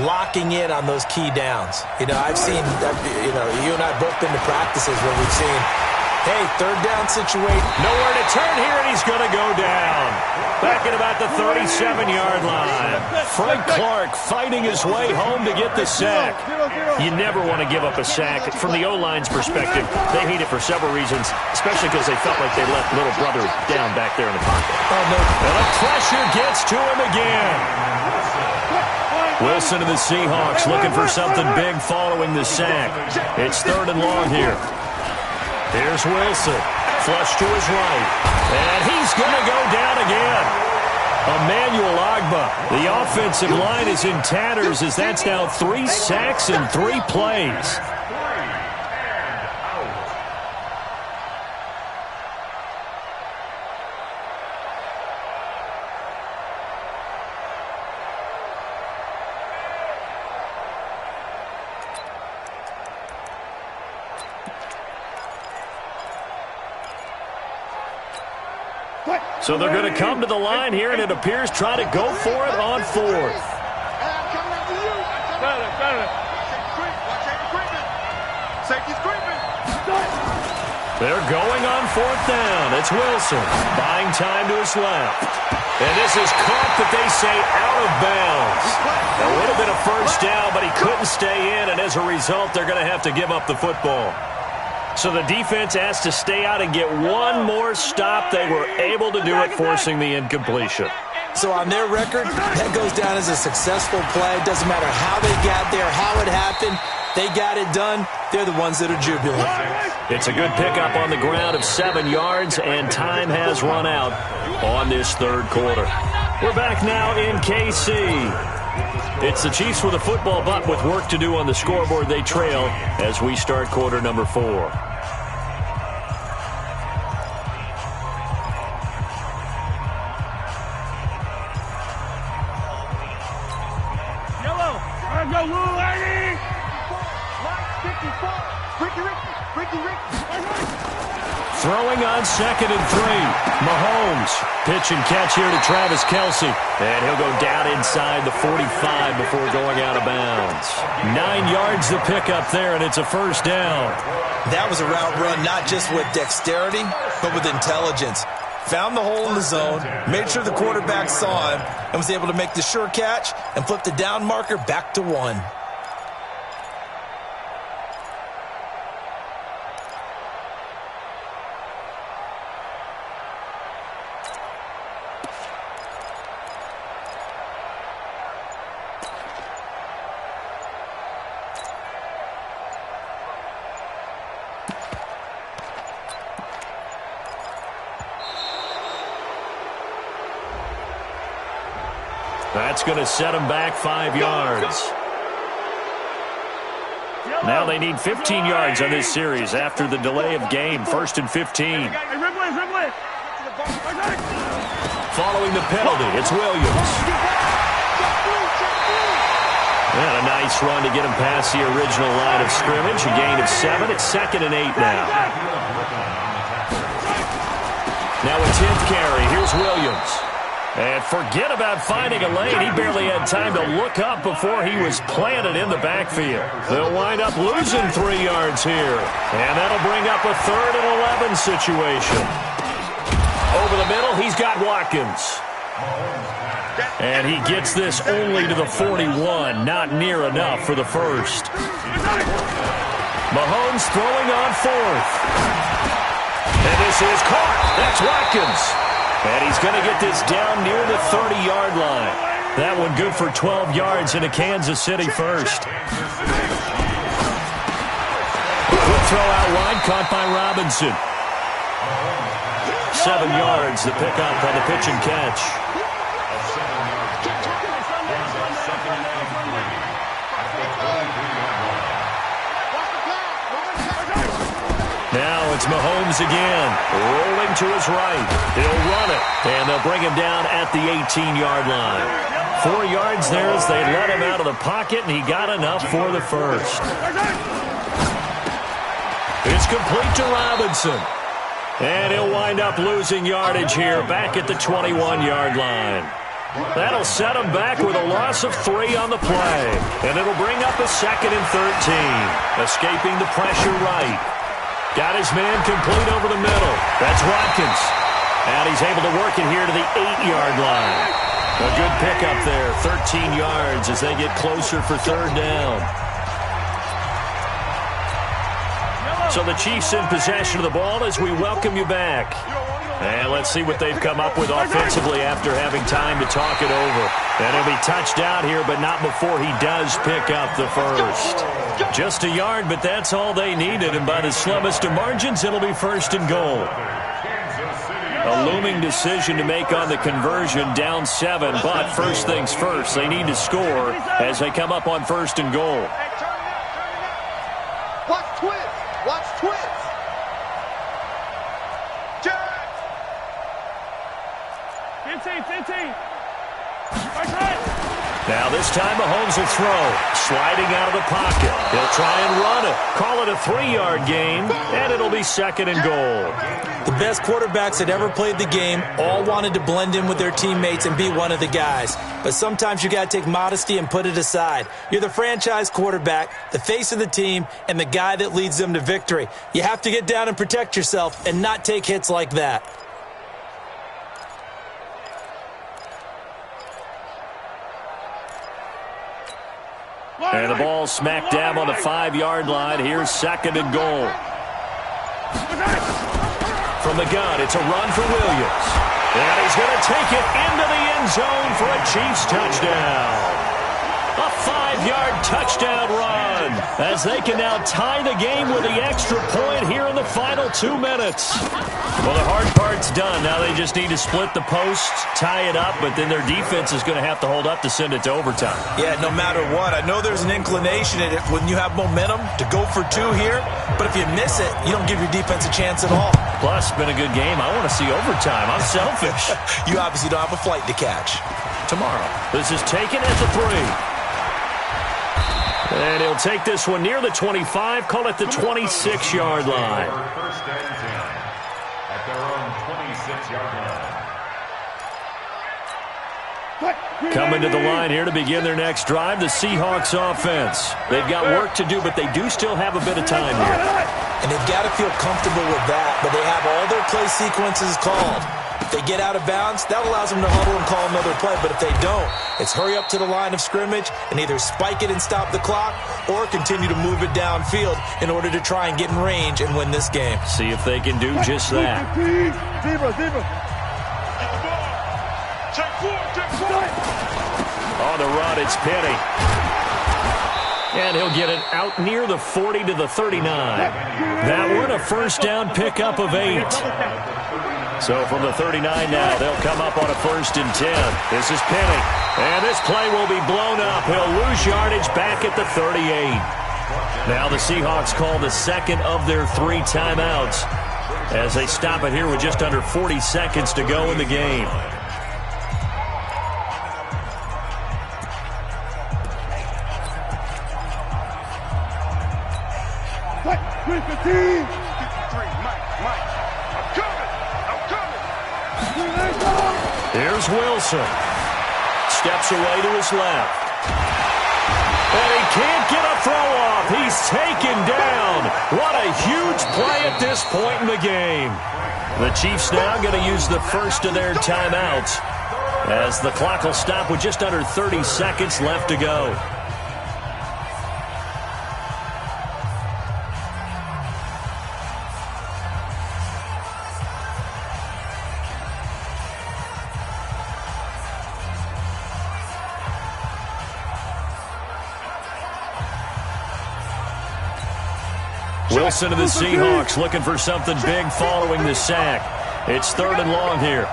locking in on those key downs. You know, I've seen, you and I both been to practices where we've seen, hey, 3rd down situation. Nowhere to turn here, and he's going to go down. Back at about the 37-yard line. Frank Clark fighting his way home to get the sack. You never want to give up a sack. From the O-line's perspective, they hate it for several reasons, especially because they felt like they let little brother down back there in the pocket. Oh, no. And the pressure gets to him again. Wilson and the Seahawks looking for something big following the sack. It's 3rd and long here. Here's Wilson. flush to his right. And he's going to go down again. Emmanuel Ogbah. The offensive line is in tatters as that's now 3 sacks in 3 plays. So they're going to come to the line here, and it appears try to go for it on 4th. They're going on 4th down. It's Wilson buying time to his left. And this is caught, but they say out of bounds. That would have been a first down, but he couldn't stay in, and as a result, they're going to have to give up the football. So the defense has to stay out and get one more stop. They were able to do it, forcing the incompletion. So on their record, that goes down as a successful play. It doesn't matter how they got there, how it happened. They got it done. They're the ones that are jubilant. It's a good pickup on the ground of 7 yards, and time has run out on this 3rd quarter. We're back now in KC. It's the Chiefs with a football, but with work to do on the scoreboard, they trail as we start quarter number 4. Yellow, let's go, little lady. Throwing on 2nd and 3. Mahomes. Pitch and catch here to Travis Kelce. And he'll go down inside the 45 before going out of bounds. 9 yards to pick up there, and it's a first down. That was a route run not just with dexterity, but with intelligence. Found the hole in the zone, made sure the quarterback saw him, and was able to make the sure catch and flip the down marker back to 1. That's going to set them back 5 yards. Now they need 15 yards on this series after the delay of game. 1st and 15. Following the penalty, it's Williams. And a nice run to get him past the original line of scrimmage. A gain of 7. It's 2nd and 8 now. Now a 10th carry. Here's Williams. And forget about finding a lane. He barely had time to look up before he was planted in the backfield. They'll wind up losing 3 yards here. And that'll bring up a 3rd and 11 situation. Over the middle, he's got Watkins. And he gets this only to the 41. Not near enough for the first. Mahomes throwing on 4th. And this is caught. That's Watkins. And he's going to get this down near the 30-yard line. That one good for 12 yards into Kansas City first. Quick throw out wide, caught by Robinson. 7 yards to pick up on the pitch and catch. Now it's Mahomes again, rolling to his right. He'll run it, and they'll bring him down at the 18-yard line. 4 yards there as they let him out of the pocket, and he got enough for the first. It's complete to Robinson. And he'll wind up losing yardage here back at the 21-yard line. That'll set him back with a loss of 3 on the play. And it'll bring up a 2nd and 13. Escaping the pressure right. Got his man complete over the middle. That's Watkins. And he's able to work it here to the 8-yard line. A good pickup there. 13 yards as they get closer for 3rd down. So the Chiefs in possession of the ball as we welcome you back. And let's see what they've come up with offensively after having time to talk it over. And he'll be touched out here, but not before he does pick up the first. Just a yard, but that's all they needed. And by the slimmest of margins, it'll be 1st and goal. A looming decision to make on the conversion, down 7. But first things first, they need to score as they come up on 1st and goal. Watch twins. Watch twins. Jack. 15. Now this time Mahomes will throw. Sliding out of the pocket. He'll try and run it. Call it a 3-yard gain, and it'll be 2nd and goal. The best quarterbacks that ever played the game all wanted to blend in with their teammates and be one of the guys. But sometimes you got to take modesty and put it aside. You're the franchise quarterback, the face of the team, and the guy that leads them to victory. You have to get down and protect yourself and not take hits like that. And the ball smacked dab on the 5-yard line. Here's 2nd and goal. From the gun, it's a run for Williams. And he's going to take it into the end zone for a Chiefs touchdown. A 5-yard touchdown run as they can now tie the game with the extra point here in the final 2 minutes. Well, the hard part's done. Now they just need to split the posts, tie it up, but then their defense is going to have to hold up to send it to overtime. Yeah, no matter what. I know there's an inclination in it when you have momentum to go for 2 here, but if you miss it, you don't give your defense a chance at all. Plus, it's been a good game. I want to see overtime. I'm selfish. You obviously don't have a flight to catch. Tomorrow. This is taken at the 3. And he'll take this one near the 25, call it the 26-yard line. 1st and 10 at their own 26-yard line. Coming to the line here to begin their next drive, the Seahawks offense. They've got work to do, but they do still have a bit of time here. And they've got to feel comfortable with that, but they have all their play sequences called. If they get out of bounds, that allows them to huddle and call another play. But if they don't, it's hurry up to the line of scrimmage and either spike it and stop the clock or continue to move it downfield in order to try and get in range and win this game. See if they can do just that. On the run, it's Penny. And he'll get it out near the 40 to the 39. That one, a 1st down pickup of 8. So from the 39 now, they'll come up on a 1st and 10. This is Penny. And this play will be blown up. He'll lose yardage back at the 38. Now the Seahawks call the 2nd of their 3 timeouts as they stop it here with just under 40 seconds to go in the game. Here's Wilson. Steps away to his left. And he can't get a throw off. He's taken down. What a huge play at this point in the game. The Chiefs now going to use the first of their timeouts as the clock will stop with just under 30 seconds left to go. Wilson to the Seahawks looking for something big following the sack. It's 3rd and long here.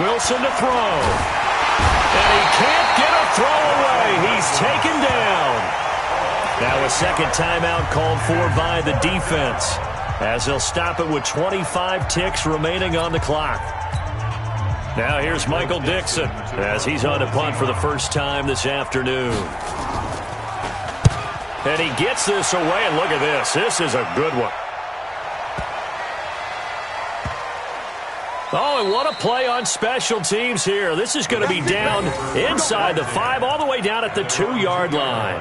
Wilson to throw. And he can't get a throw away. He's taken down. Now a 2nd timeout called for by the defense as they'll stop it with 25 ticks remaining on the clock. Now here's Michael Dixon as he's on to punt for the first time this afternoon. And he gets this away, and look at this. This is a good one. Oh, and what a play on special teams here. This is going to be down inside the 5, all the way down at the 2-yard line.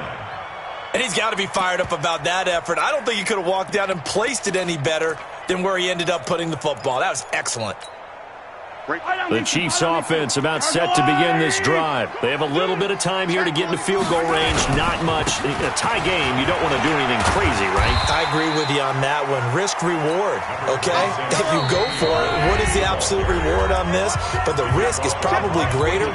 And he's got to be fired up about that effort. I don't think he could have walked down and placed it any better than where he ended up putting the football. That was excellent. The Chiefs offense about set to begin this drive. They have a little bit of time here to get into field goal range. Not much. In a tie game, you don't want to do anything crazy, right? I agree with you on that one. Risk reward, okay? If you go for it, what is the absolute reward on this? But the risk is probably greater.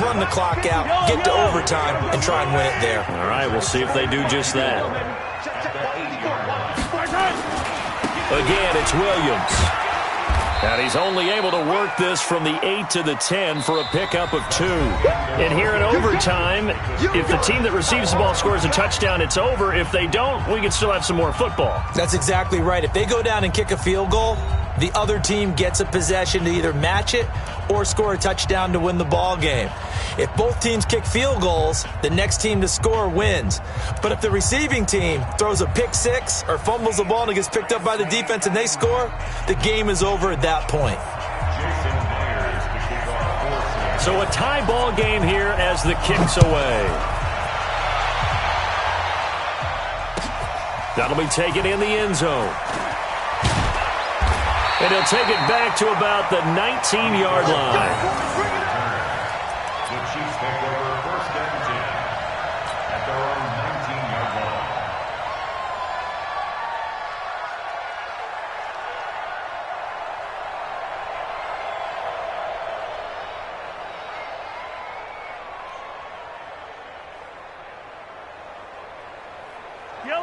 Run the clock out, get to overtime, and try and win it there. All right, we'll see if they do just that. Again, it's Williams. And he's only able to work this from the 8 to the 10 for a pickup of 2. And here in overtime, if the team that receives the ball scores a touchdown, it's over. If they don't, we can still have some more football. That's exactly right. If they go down and kick a field goal, the other team gets a possession to either match it or score a touchdown to win the ball game. If both teams kick field goals, the next team to score wins. But if the receiving team throws a pick six or fumbles the ball and it gets picked up by the defense and they score, the game is over at that point. So a tie ball game here as the kick's away. That'll be taken in the end zone. And he'll take it back to about the 19-yard line. The Chiefs take over first and 10 at their own 19-yard line.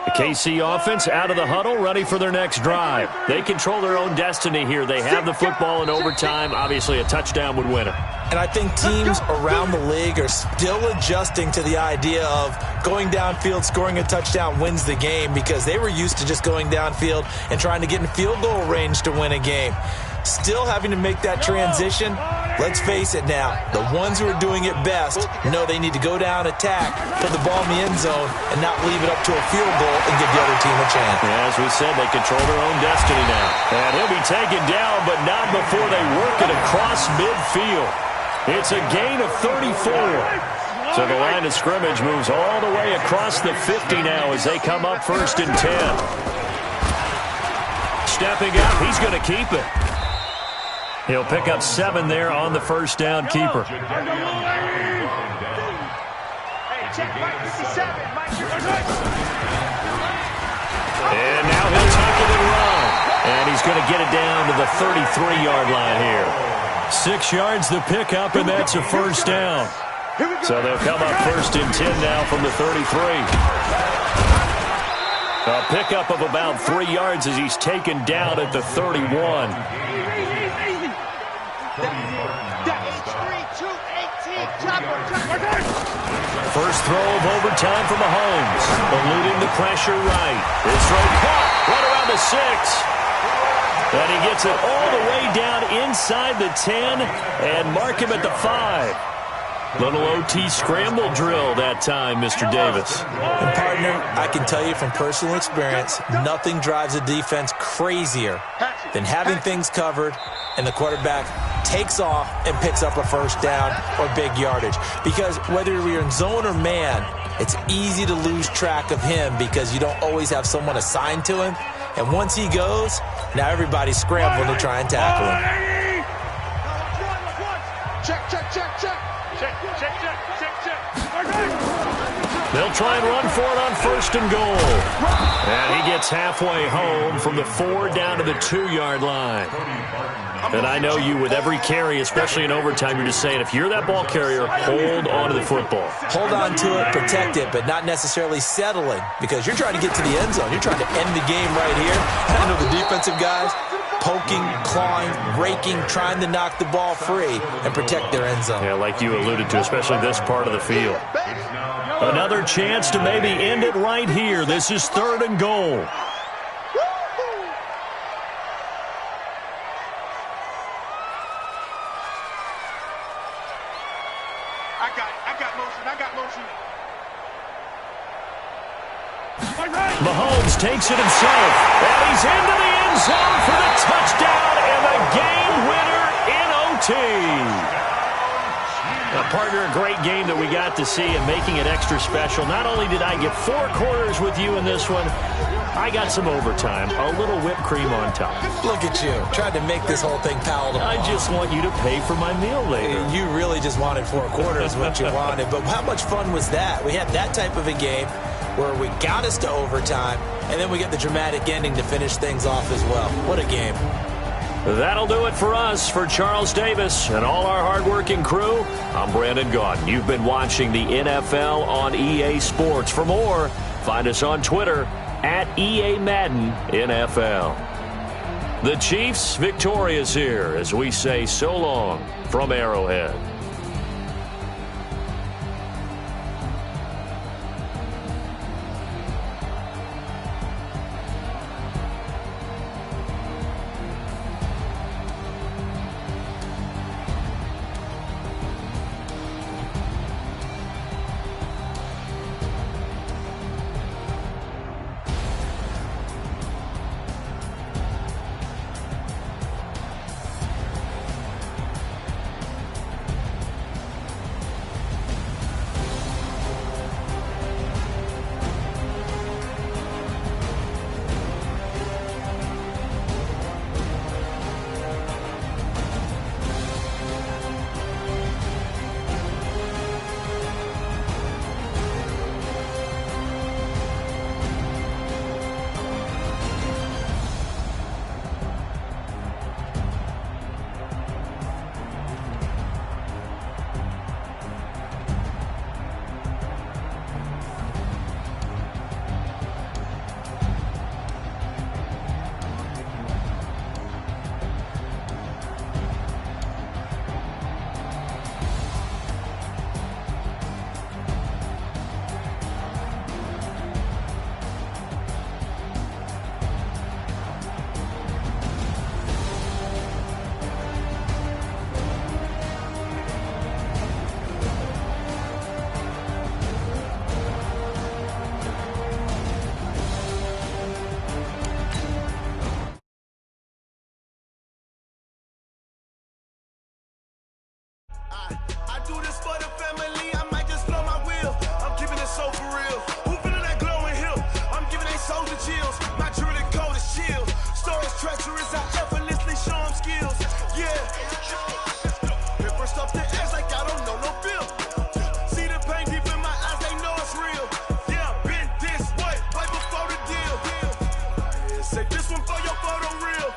The KC offense out of the huddle, ready for their next drive. They control their own destiny here. They have the football in overtime. Obviously, a touchdown would win it. And I think teams around the league are still adjusting to the idea of going downfield, scoring a touchdown wins the game, because they were used to just going downfield and trying to get in field goal range to win a game. Still having to make that transition. Let's face it now, the ones who are doing it best know they need to go down, attack, put the ball in the end zone, and not leave it up to a field goal and give the other team a chance. Yeah, as we said, they control their own destiny now. And he'll be taken down, but not before they work it across midfield. It's a gain of 34. So the line of scrimmage moves all the way across the 50 now as they come up first and 10. Stepping up, he's going to keep it. He'll pick up 7 there on the first down keeper. Hey, check Mike 57. And now he'll take it and run. And he's going to get it down to the 33-yard line here. 6 yards the pickup, and that's a first down. So they'll come up first and 10 now from the 33. A pickup of about 3 yards as he's taken down at the 31. First throw of overtime for Mahomes. Eluding the pressure right. His throw caught right around the 6. And he gets it all the way down inside the 10 and mark him at the 5. Little OT scramble drill that time, Mr. Davis. And partner, I can tell you from personal experience, nothing drives a defense crazier than having things covered and the quarterback takes off and picks up a first down or big yardage. Because whether you're in zone or man, it's easy to lose track of him because you don't always have someone assigned to him. And once he goes, now everybody's scrambling to try and tackle him. Check, check, check, check. Check, check, check, check, check. They'll try and run for it on first and goal. And he gets halfway home from the 4 down to the 2-yard line. And I know you, with every carry, especially in overtime, you're just saying, if you're that ball carrier, hold on to the football. Hold on to it, protect it, but not necessarily settling, because you're trying to get to the end zone. You're trying to end the game right here. And I know the defensive guys poking, clawing, raking, trying to knock the ball free and protect their end zone. Yeah, like you alluded to, especially this part of the field. Another chance to maybe end it right here. This is 3rd and goal. Mahomes takes it himself, and he's into the end zone for the touchdown and the game winner in OT. A partner, a great game that we got to see and making it extra special. Not only did I get 4 quarters with you in this one, I got some overtime, a little whipped cream on top. Look at you, tried to make this whole thing palatable. I just want you to pay for my meal later. You really just wanted 4 quarters, what you wanted. But how much fun was that? We had that type of a game where we got us to overtime, and then we get the dramatic ending to finish things off as well. What a game. That'll do it for us. For Charles Davis and all our hardworking crew, I'm Brandon Gaudin. You've been watching the NFL on EA Sports. For more, find us on Twitter at EA Madden NFL. The Chiefs victorious here as we say so long from Arrowhead. I do this for the family, I might just blow my wheel. I'm keeping it so for real. Who feeling that glowing hill? I'm giving they souls the chills. My jewelry cold is chill. Stories treacherous, I effortlessly show them skills. Yeah. Hit first off the edge like I don't know no feel. See the pain deep in my eyes, they know it's real. Yeah, been this way, way before the deal. Say this one for your photo reel.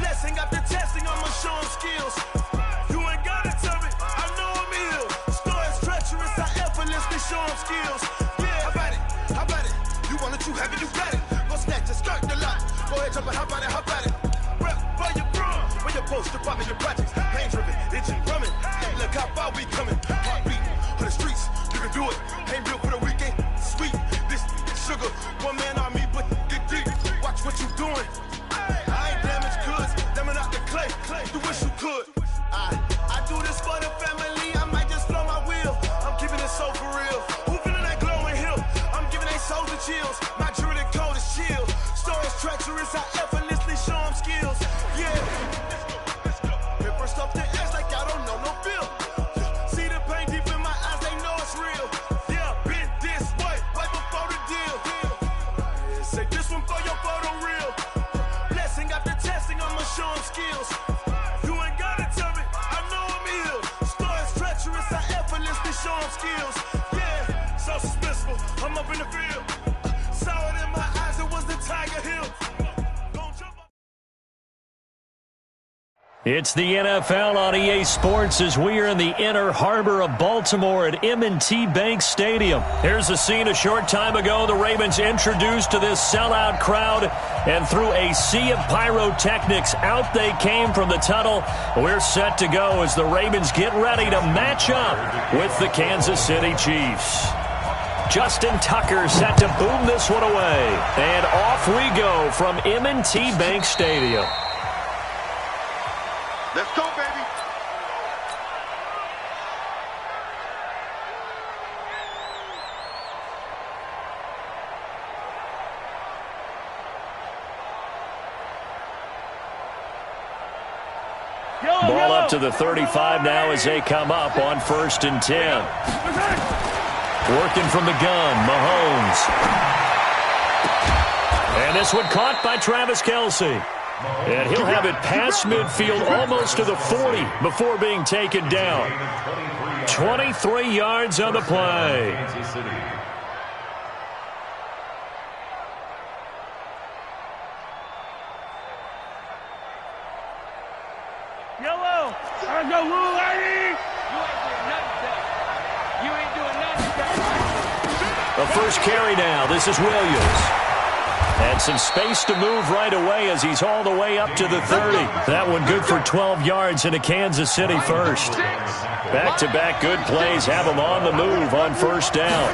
Blessing after testing, I'ma show them skills. Show them skills. Yeah, how about it? You want it, you have it, you got it. Go snatch it, skirt the lot. Go ahead, jump it, how about it? Rep for your bro. When you're post, popping your projects. Pain driven, itching, drumming. Hey, look how far we coming. Heartbeat on the streets, you can do it. Ain't built for the weekend. Sweet, this sugar. One man army, but get deep. Watch what you doing. I ain't damaged goods, damn out the clay. You wish you could. I do this for the family, I might just blow my wheel. I'm keeping it so for real. Who feeling that glowing hill? I'm giving they souls the chills. My jewelry cold is chill. Stories treacherous, I effortlessly show them skills. Yeah. Hit first off the edge like I don't know no feel. See the pain deep in my eyes, they know it's real. Yeah, been this way, way before the deal. Say this one for your photo reel. Blessing after testing, I'ma show them skills. You ain't gotta tell me, I know I'm ill. Stories treacherous, I effortlessly show them skills. Yeah, so suspenseful, I'm up in the field. Saw it in my eyes, it was the Tiger Hill. It's the NFL on EA Sports as we are in the inner harbor of Baltimore at M&T Bank Stadium. Here's a scene a short time ago. The Ravens introduced to this sellout crowd, and through a sea of pyrotechnics, out they came from the tunnel. We're set to go as the Ravens get ready to match up with the Kansas City Chiefs. Justin Tucker set to boom this one away. And off we go from M&T Bank Stadium. Let's go, baby. Ball ball up to the 35 now as they come up on 1st and 10. Working from the gun, Mahomes. And this one caught by Travis Kelce. And he'll have it past midfield almost to the 40 before being taken down. 23 yards on the play. Yellow. I go, little lady. You ain't doing nothing. The first carry now. This is Williams. And some space to move right away as he's all the way up to the 30. That one good for 12 yards into Kansas City first. Back-to-back good plays have him on the move on 1st down.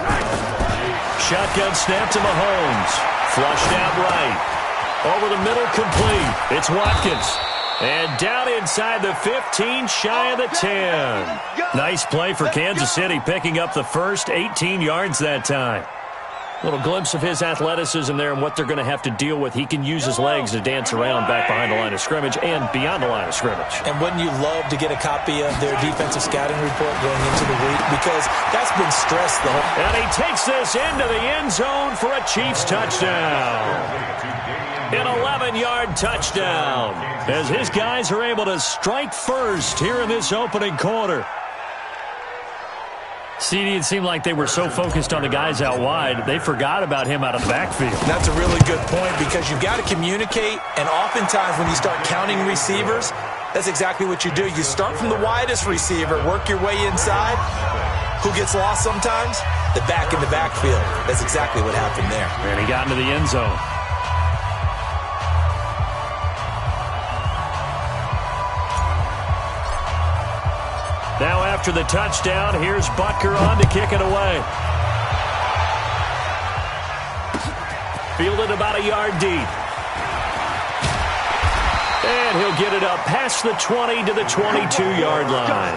Shotgun snap to Mahomes. Flushed out right. Over the middle, complete. It's Watkins. And down inside the 15, shy of the 10. Nice play for Kansas City, picking up the first 18 yards that time. Little glimpse of his athleticism there and what they're going to have to deal with. He can use his legs to dance around back behind the line of scrimmage and beyond the line of scrimmage. And wouldn't you love to get a copy of their defensive scouting report going into the week? Because that's been stressed, though. And he takes this into the end zone for a Chiefs touchdown. An 11-yard touchdown as his guys are able to strike first here in this opening quarter. CD, it seemed like they were so focused on the guys out wide, they forgot about him out of the backfield. That's a really good point because you've got to communicate, and oftentimes when you start counting receivers, that's exactly what you do. You start from the widest receiver, work your way inside. Who gets lost sometimes? The back in the backfield. That's exactly what happened there. And he got into the end zone. Now after the touchdown, here's Butker on to kick it away. Fielded about a yard deep. And he'll get it up past the 20 to the 22-yard line.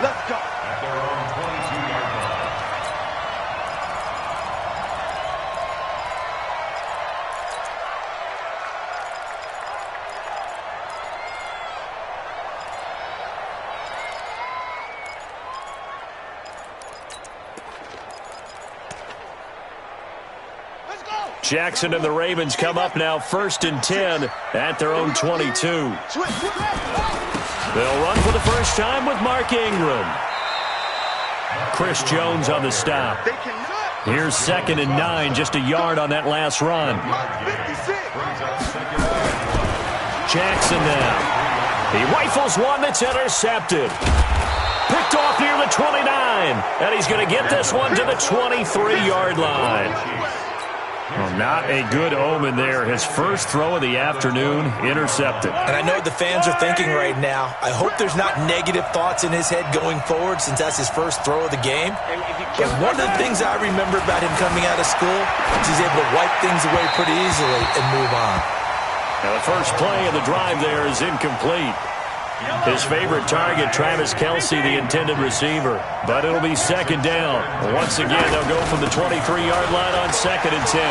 Let's go. Jackson and the Ravens come up now 1st and 10 at their own 22. They'll run for the first time with Mark Ingram. Chris Jones on the stop. Here's 2nd and 9, just a yard on that last run. Jackson now. He rifles one that's intercepted. Picked off near the 29. And he's going to get this one to the 23-yard line. Well, not a good omen there. His first throw of the afternoon, intercepted. And I know what the fans are thinking right now. I hope there's not negative thoughts in his head going forward since that's his first throw of the game. But one of the things I remember about him coming out of school is he's able to wipe things away pretty easily and move on. Now the first play of the drive there is incomplete. His favorite target, Travis Kelce, the intended receiver. But it'll be 2nd down. Once again, they'll go from the 23-yard line on 2nd and 10.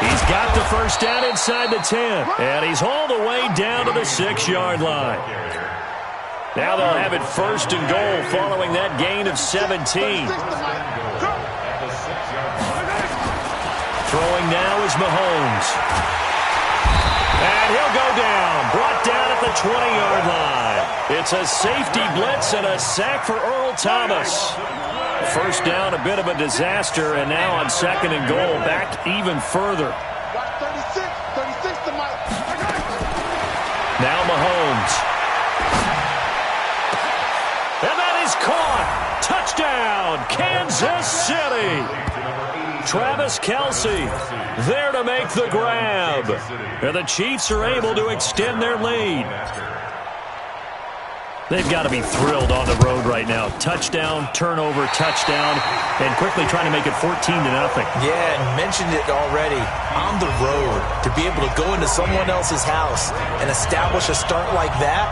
He's got the first down inside the 10. And he's all the way down to the 6-yard line. Now they'll have it 1st and goal following that gain of 17. Throwing now is Mahomes. And he'll go down, brought down at the 20-yard line. It's a safety blitz and a sack for Earl Thomas. First down, a bit of a disaster, and now on 2nd and goal, back even further. 36 to Mike. Now Mahomes. And that is caught. Touchdown, Kansas City. Travis Kelce there to make the grab. And the Chiefs are able to extend their lead. They've got to be thrilled on the road right now. Touchdown, turnover, touchdown, and quickly trying to make it 14-0. Yeah, and mentioned it already. On the road, to be able to go into someone else's house and establish a start like that,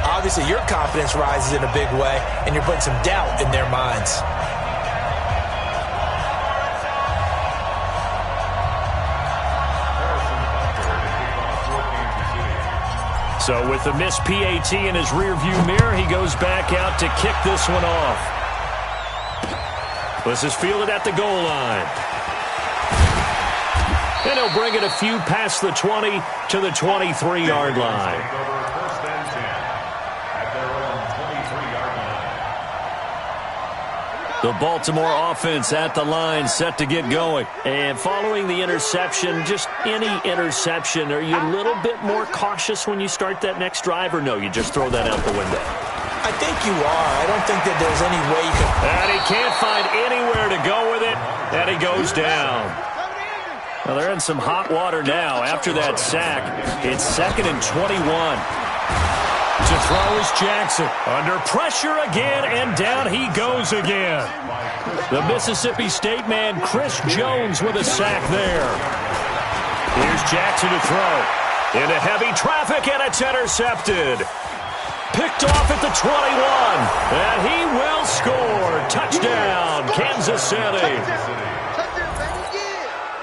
obviously your confidence rises in a big way, and you're putting some doubt in their minds. So with the missed PAT in his rearview mirror, he goes back out to kick this one off. This is fielded at the goal line. And he'll bring it a few past the 20 to the 23-yard line. First and 10 at their own 23-yard line. The Baltimore offense at the line, set to get going. And following the interception, just any interception, are you a little bit more cautious when you start that next drive, or no, you just throw that out the window? I think you are. I don't think that there's any way you can... And he can't find anywhere to go with it, and he goes down. Well, they're in some hot water now after that sack. It's 2nd and 21. To throw is Jackson. Under pressure again, and down he goes again. The Mississippi State man, Chris Jones, with a sack there. Here's Jackson to throw. Into heavy traffic, and it's intercepted. Picked off at the 21. And he will score. Touchdown, Kansas City.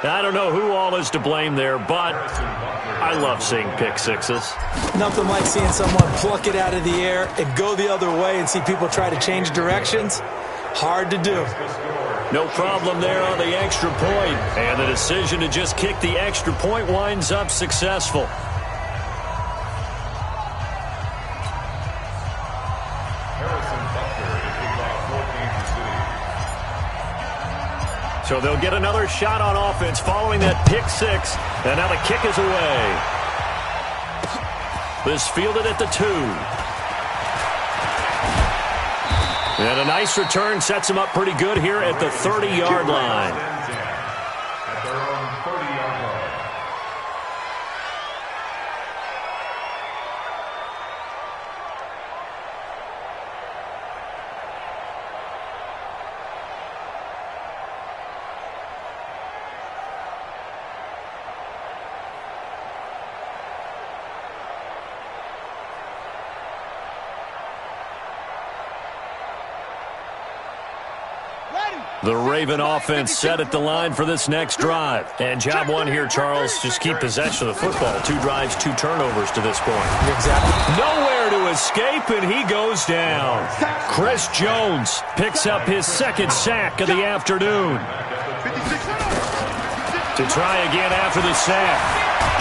I don't know who all is to blame there, but I love seeing pick sixes. Nothing like seeing someone pluck it out of the air and go the other way and see people try to change directions. Hard to do. No problem there on the extra point. And the decision to just kick the extra point winds up successful. So they'll get another shot on offense following that pick six. And now the kick is away. This fielded at the 2. And a nice return sets him up pretty good here at the 30-yard line. At their own 30-yard line. The Raven offense set at the line for this next drive. And job one here, Charles, just keep possession of the football. 2 drives, 2 turnovers to this point. Exactly. Nowhere to escape, and he goes down. Chris Jones picks up his 2nd sack of the afternoon. To try again after the sack.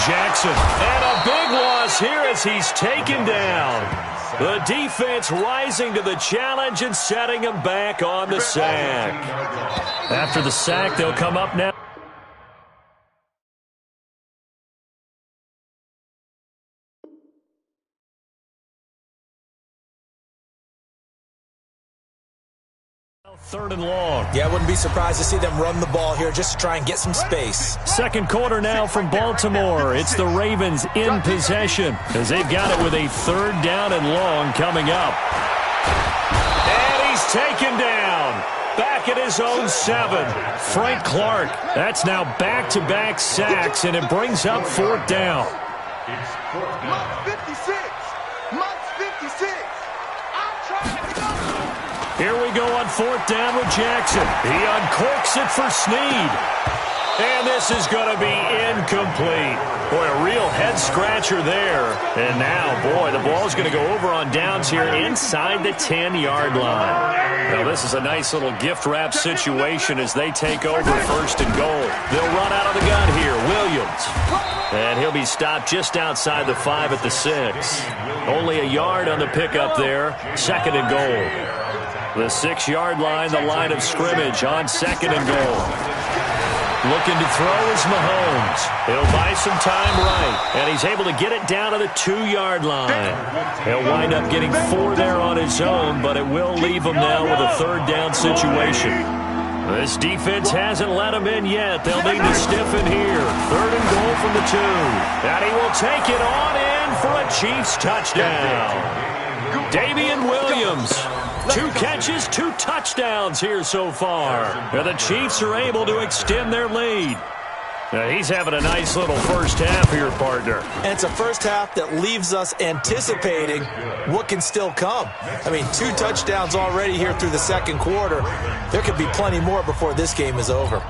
Jackson, and a big loss here as he's taken down. The defense rising to the challenge and setting him back on the sack. After the sack, they'll come up now. Third and long. Yeah, I wouldn't be surprised to see them run the ball here just to try and get some space. Second quarter now from Baltimore. It's the Ravens in possession as they've got it with a 3rd down and long coming up. And he's taken down. Back at his own 7. Frank Clark. That's now back-to-back sacks, and it brings up 4th down. It's 4th down. 56. Months 56. I'm trying to go. Here we go on 4th down with Jackson. He uncorks it for Snead. And this is going to be incomplete. Boy, a real head-scratcher there. And now, boy, the ball's going to go over on downs here inside the 10-yard line. Now, this is a nice little gift-wrap situation as they take over 1st and goal. They'll run out of the gun here. Williams. And he'll be stopped just outside the 5 at the 6. Only a yard on the pickup there. 2nd and goal. The 6-yard line, the line of scrimmage on 2nd and goal. Looking to throw is Mahomes. He'll buy some time right, and he's able to get it down to the 2-yard line. He'll wind up getting 4 there on his own, but it will leave him now with a 3rd down situation. This defense hasn't let him in yet. They'll need to stiffen here. 3rd and goal from the 2. And he will take it on in for a Chiefs touchdown. Damian Williams. 2 catches, 2 touchdowns here so far. And the Chiefs are able to extend their lead. Now he's having a nice little first half here, partner. And it's a first half that leaves us anticipating what can still come. I mean, 2 touchdowns already here through the 2nd quarter. There could be plenty more before this game is over.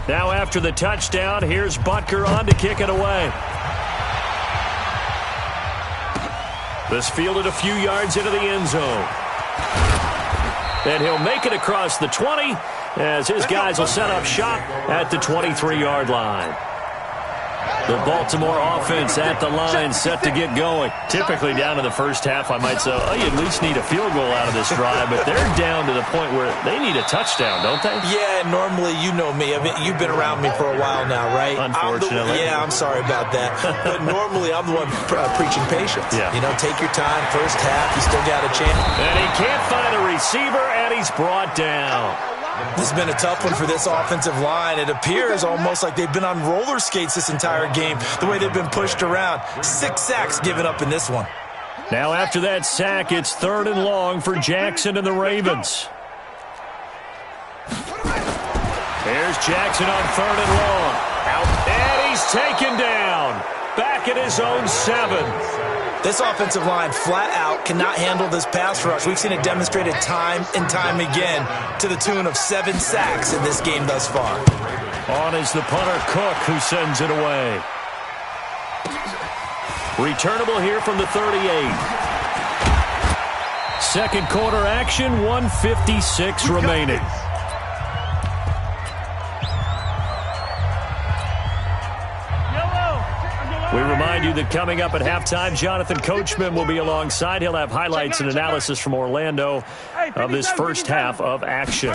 Now after the touchdown, here's Butker on to kick it away. This fielded a few yards into the end zone. And he'll make it across the 20 as his guys will set up shop at the 23-yard line. The Baltimore offense at the line set to get going. Typically down in the first half, I might say, oh, you at least need a field goal out of this drive, but they're down to the point where they need a touchdown, don't they? Yeah, normally, you know me. I mean, you've been around me for a while now, right? Unfortunately. I'm sorry about that. But normally, I'm the one preaching patience. Yeah. You know, take your time. First half, you still got a chance. And he can't find a receiver, and he's brought down. This has been a tough one for this offensive line. It appears almost like they've been on roller skates this entire game, the way they've been pushed around. 6 sacks given up in this one. Now after that sack, it's 3rd and long for Jackson and the Ravens. Here's Jackson on 3rd and long. Out, and he's taken down. Back at his own 7. This offensive line flat out cannot handle this pass rush. We've seen it demonstrated time and time again to the tune of 7 sacks in this game thus far. On is the punter, Cook, who sends it away. Returnable here from the 38. Second quarter action, 1:56 remaining. We remind you that coming up at halftime, Jonathan Coachman will be alongside. He'll have highlights and analysis from Orlando of this first half of action.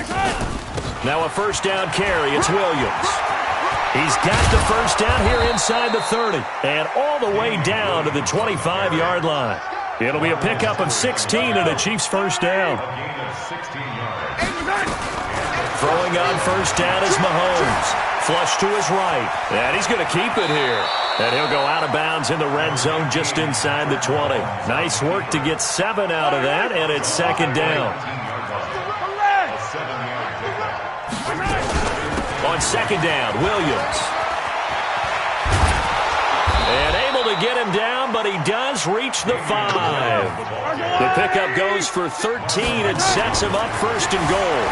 Now a first down carry. It's Williams. He's got the first down here inside the 30 and all the way down to the 25-yard line. It'll be a pickup of 16 and a Chiefs first down. Throwing on first down is Mahomes. Flush to his right. And he's going to keep it here. And he'll go out of bounds in the red zone just inside the 20. Nice work to get 7 out of that, and it's second down. On second down, Williams. And able to get him down, but he does reach the 5. The pickup goes for 13 and sets him up first and goal.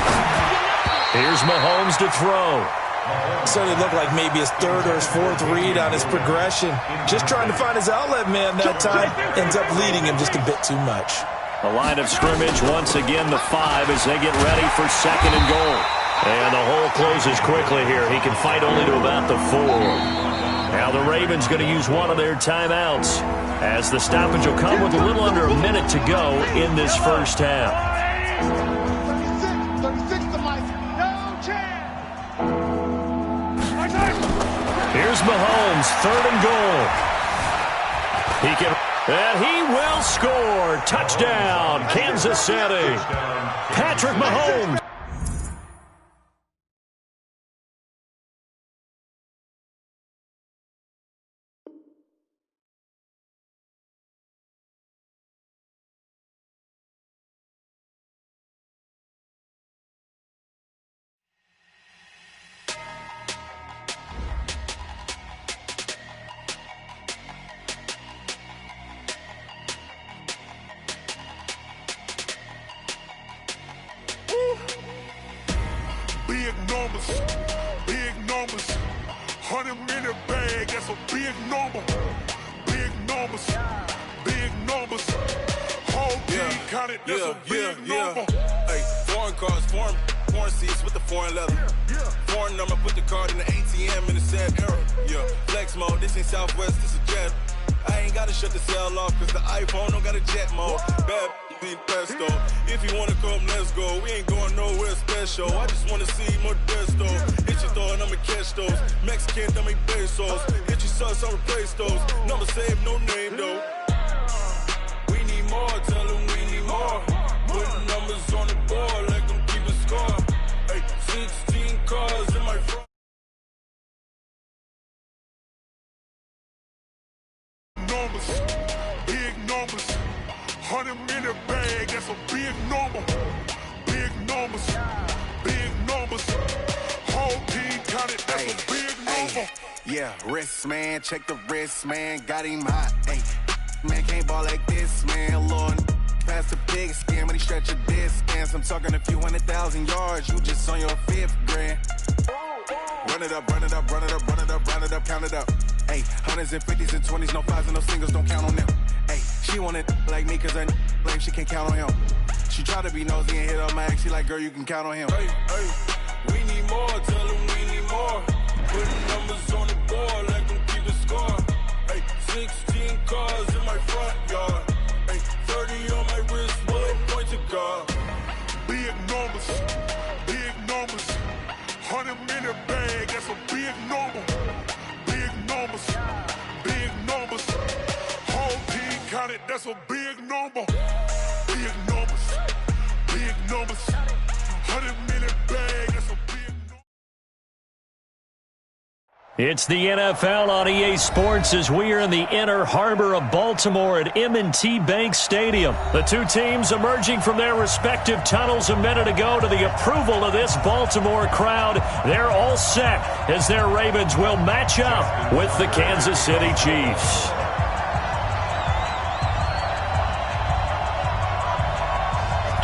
Here's Mahomes to throw. Certainly looked like maybe his 3rd or his 4th read on his progression. Just trying to find his outlet man that time. Ends up leading him just a bit too much. The line of scrimmage once again the 5 as they get ready for second and goal. And the hole closes quickly here. He can fight only to about the 4. Now the Ravens going to use one of their timeouts as the stoppage will come with a little under a minute to go in this first half. 36 to Mike. No chance. Here's Mahomes, 3rd and goal. And he will score. Touchdown, Kansas City. Patrick Mahomes. Big numbers, 100-minute bag, that's a big number. Big numbers, whole team counted, that's a big number. Hey, foreign cars, foreign seats with the foreign leather. Foreign number, put the card in the ATM in the sad era. Yeah, flex mode, this ain't Southwest, this a jet. I ain't gotta shut the cell off, cause the iPhone don't got a jet mode. Bad being pesto. If you wanna come, let's go. We ain't going nowhere special. I just wanna see Modesto. Hit your thought, I'ma catch those. Mexican, dummy pesos. Hit your sus, I'll replace those. Number saved, no name though. We need more, tell them we need more. Putting numbers on the board like I'm keeping score. Hey, 16 cars in my front. Big numbers, 100-minute bag, that's a big number. Big numbers, whole team counted, that's a big number. Yeah, wrist man, check the wrist man, got him hot. Ay, man can't ball like this, man. Lord, pass the pig skin, but he stretch a distance. I'm talking a few 100,000 yards, you just on your 5th grand. Run it up, run it up, run it up, run it up, run it up, count it up. Hey, hundreds and fifties and 20s, no fives and no singles, don't count on them. Hey, she want it like me, cause her lame, she can't count on him. She try to be nosy and hit up my ex, she like, girl, you can count on him. Hey, hey, we need more, tell them we need more. Putting numbers on the board, let them keep the score. Hey, 16 cars in my front yard. Hey, 30 on my wrist, bullet point to God. Big numbers, big numbers. 100-minute bag, that's a big number. Big numbers, big numbers. Whole team counted, that's a big number. Big numbers, big numbers. 100-minute bag, that's a big number. It's the NFL on EA Sports as we are in the inner harbor of Baltimore at M&T Bank Stadium. The two teams emerging from their respective tunnels a minute ago to the approval of this Baltimore crowd. They're all set as their Ravens will match up with the Kansas City Chiefs.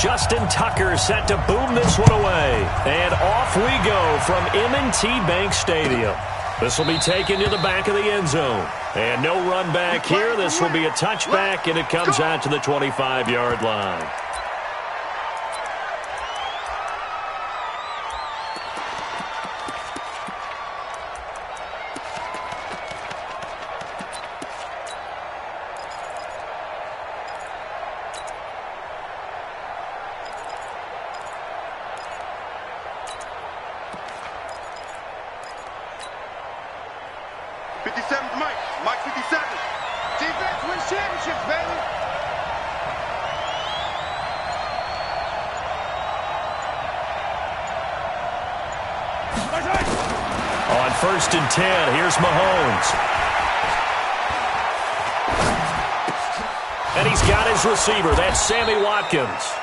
Justin Tucker set to boom this one away. And off we go from M&T Bank Stadium. This will be taken to the back of the end zone. And no run back here. This will be a touchback, and it comes out to the 25-yard line. Mike 57. Defense wins championships, baby. On 1st and 10, here's Mahomes. And he's got his receiver. That's Sammy Watkins.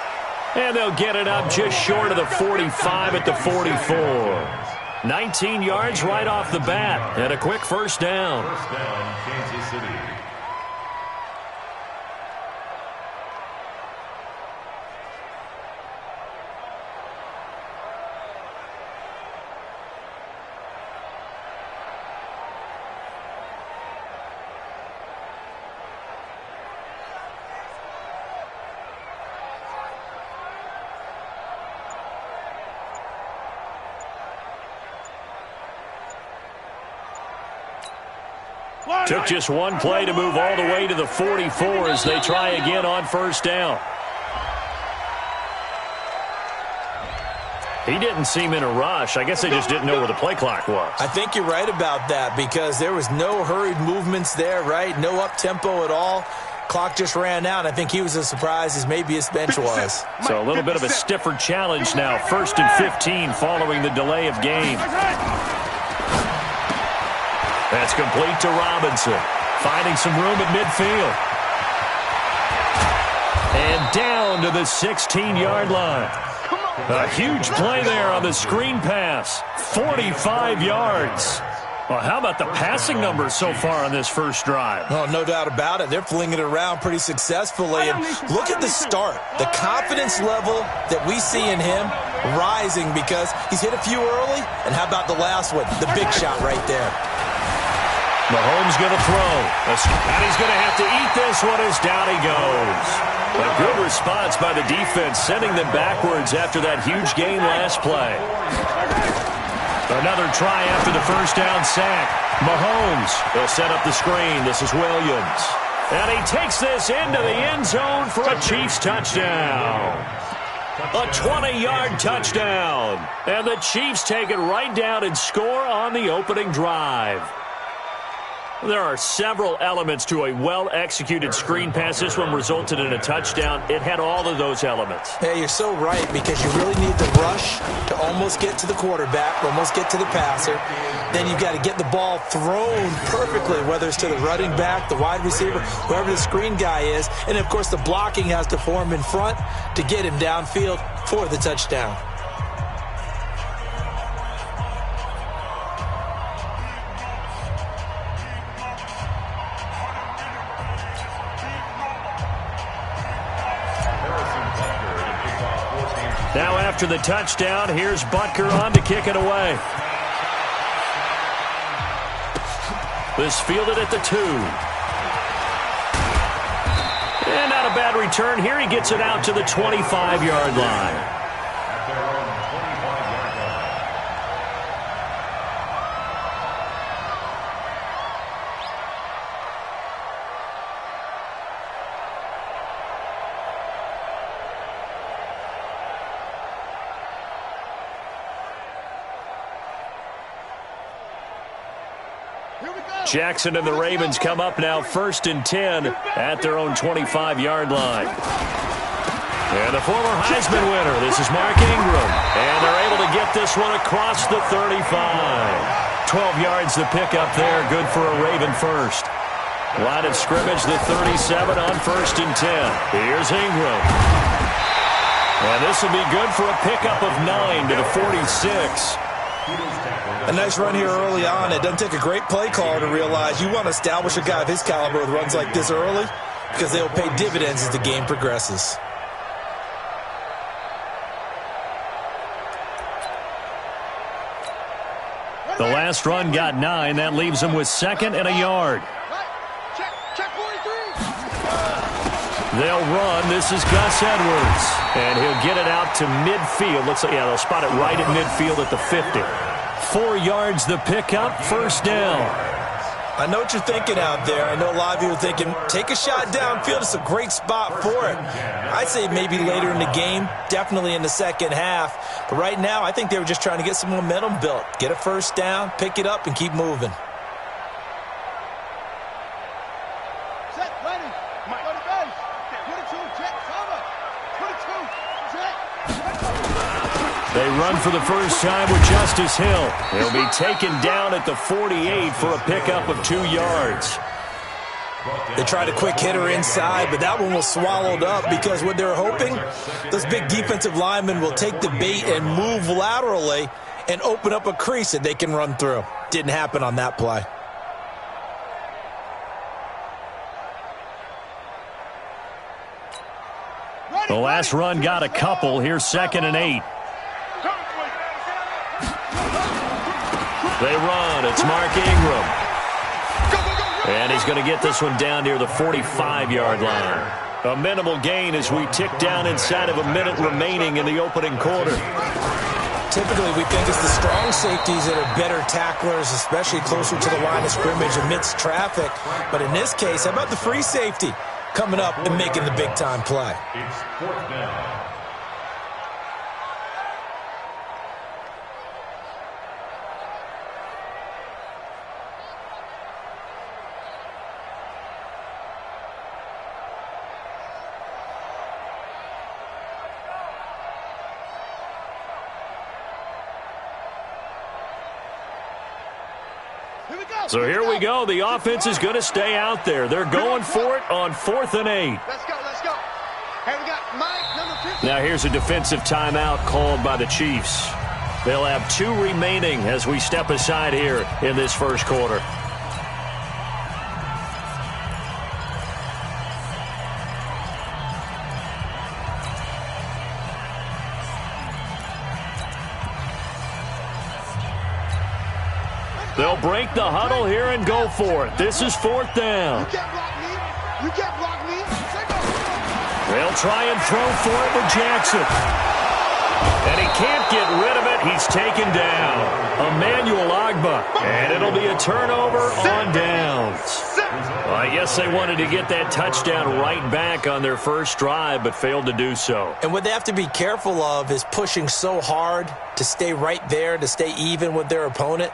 And they'll get it up just short of the 45 at the 44. 19 yards right off the bat, and a quick first down. First down, Kansas City. Took just one play to move all the way to the 44 as they try again on first down. He didn't seem in a rush. I guess they just didn't know where the play clock was. I think you're right about that because there was no hurried movements there, right? No up-tempo at all. Clock just ran out. I think he was as surprised as maybe his bench was. So a little bit of a stiffer challenge now. 1st and 15 following the delay of game. That's complete to Robinson. Finding some room at midfield. And down to the 16-yard line. A huge play there on the screen pass. 45 yards. Well, how about the passing numbers so far on this first drive? Oh, no doubt about it. They're flinging it around pretty successfully. And look at the start. The confidence level that we see in him rising because he's hit a few early. And how about the last one? The big shot right there. Mahomes going to throw. And he's going to have to eat this one as down he goes. A good response by the defense, sending them backwards after that huge gain last play. Another try after the first down sack. Mahomes, they'll set up the screen. This is Williams. And he takes this into the end zone for a Chiefs touchdown. A 20-yard touchdown. And the Chiefs take it right down and score on the opening drive. There are several elements to a well-executed screen pass. This one resulted in a touchdown. It had all of those elements. Yeah, you're so right because you really need the rush to almost get to the quarterback, almost get to the passer. Then you've got to get the ball thrown perfectly, whether it's to the running back, the wide receiver, whoever the screen guy is. And, of course, the blocking has to form in front to get him downfield for the touchdown. Now after the touchdown, here's Butker on to kick it away. This fielded at the 2. And not a bad return here. He gets it out to the 25-yard line. Jackson and the Ravens come up now 1st and 10 at their own 25-yard line. And the former Heisman winner, this is Mark Ingram. And they're able to get this one across the 35. 12 yards the pickup there, good for a Raven first. Line of scrimmage, the 37 on 1st and 10. Here's Ingram. And this will be good for a pickup of 9 to the 46. A nice run here early on. It doesn't take a great play caller to realize you want to establish a guy of his caliber with runs like this early because they'll pay dividends as the game progresses. The last run got 9. That leaves him with 2nd and a yard. They'll run. This is Gus Edwards. And he'll get it out to midfield. Looks like, yeah, they'll spot it right at midfield at the 50. 4 yards the pickup, 1st down. I know what you're thinking out there. I know a lot of you are thinking, take a shot downfield. It's a great spot for it. I'd say maybe later in the game, definitely in the second half. But right now, I think they were just trying to get some momentum built. Get a 1st down, pick it up, and keep moving. They run for the first time with Justice Hill. He'll be taken down at the 48 for a pickup of 2 yards. They tried a quick hitter inside, but that one was swallowed up because what they're hoping, those big defensive linemen will take the bait and move laterally and open up a crease that they can run through. Didn't happen on that play. The last run got a couple. Here's 2nd and 8. They run. It's Mark Ingram. And he's going to get this one down near the 45-yard line. A minimal gain as we tick down inside of a minute remaining in the opening quarter. Typically, we think it's the strong safeties that are better tacklers, especially closer to the line of scrimmage amidst traffic. But in this case, how about the free safety coming up and making the big-time play? It's 4th down. So here we go. The offense is going to stay out there. They're going for it on 4th and 8. Let's go, let's go. Hey, we got Mike, number 50. Now here's a defensive timeout called by the Chiefs. They'll have 2 remaining as we step aside here in this first quarter. They'll break the huddle here and go for it. This is 4th down. You can't block me. You can't block me. They'll try and throw for it with Jackson. And he can't get rid of it. He's taken down. Emmanuel Agba. And it'll be a turnover on downs. Well, I guess they wanted to get that touchdown right back on their first drive, but failed to do so. And what they have to be careful of is pushing so hard to stay right there, to stay even with their opponent,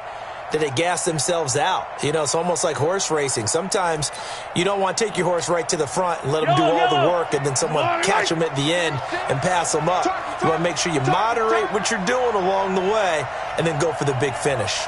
that they gas themselves out. You know, it's almost like horse racing. Sometimes you don't want to take your horse right to the front and let them do all the work and then someone catch them at the end and pass them up. You want to make sure you moderate what you're doing along the way and then go for the big finish.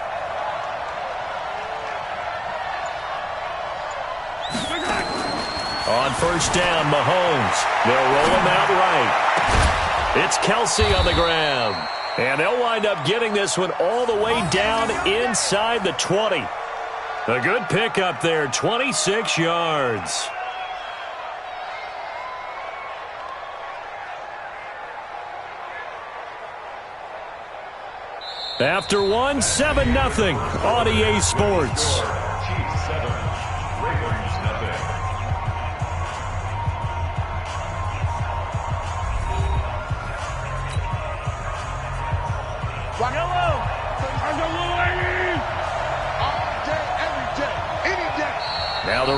On 1st down, Mahomes. They'll roll him out right. It's Kelsey on the ground. And they'll wind up getting this one all the way down inside the 20. A good pickup there, 26 yards. After one, 7-0 on EA Sports.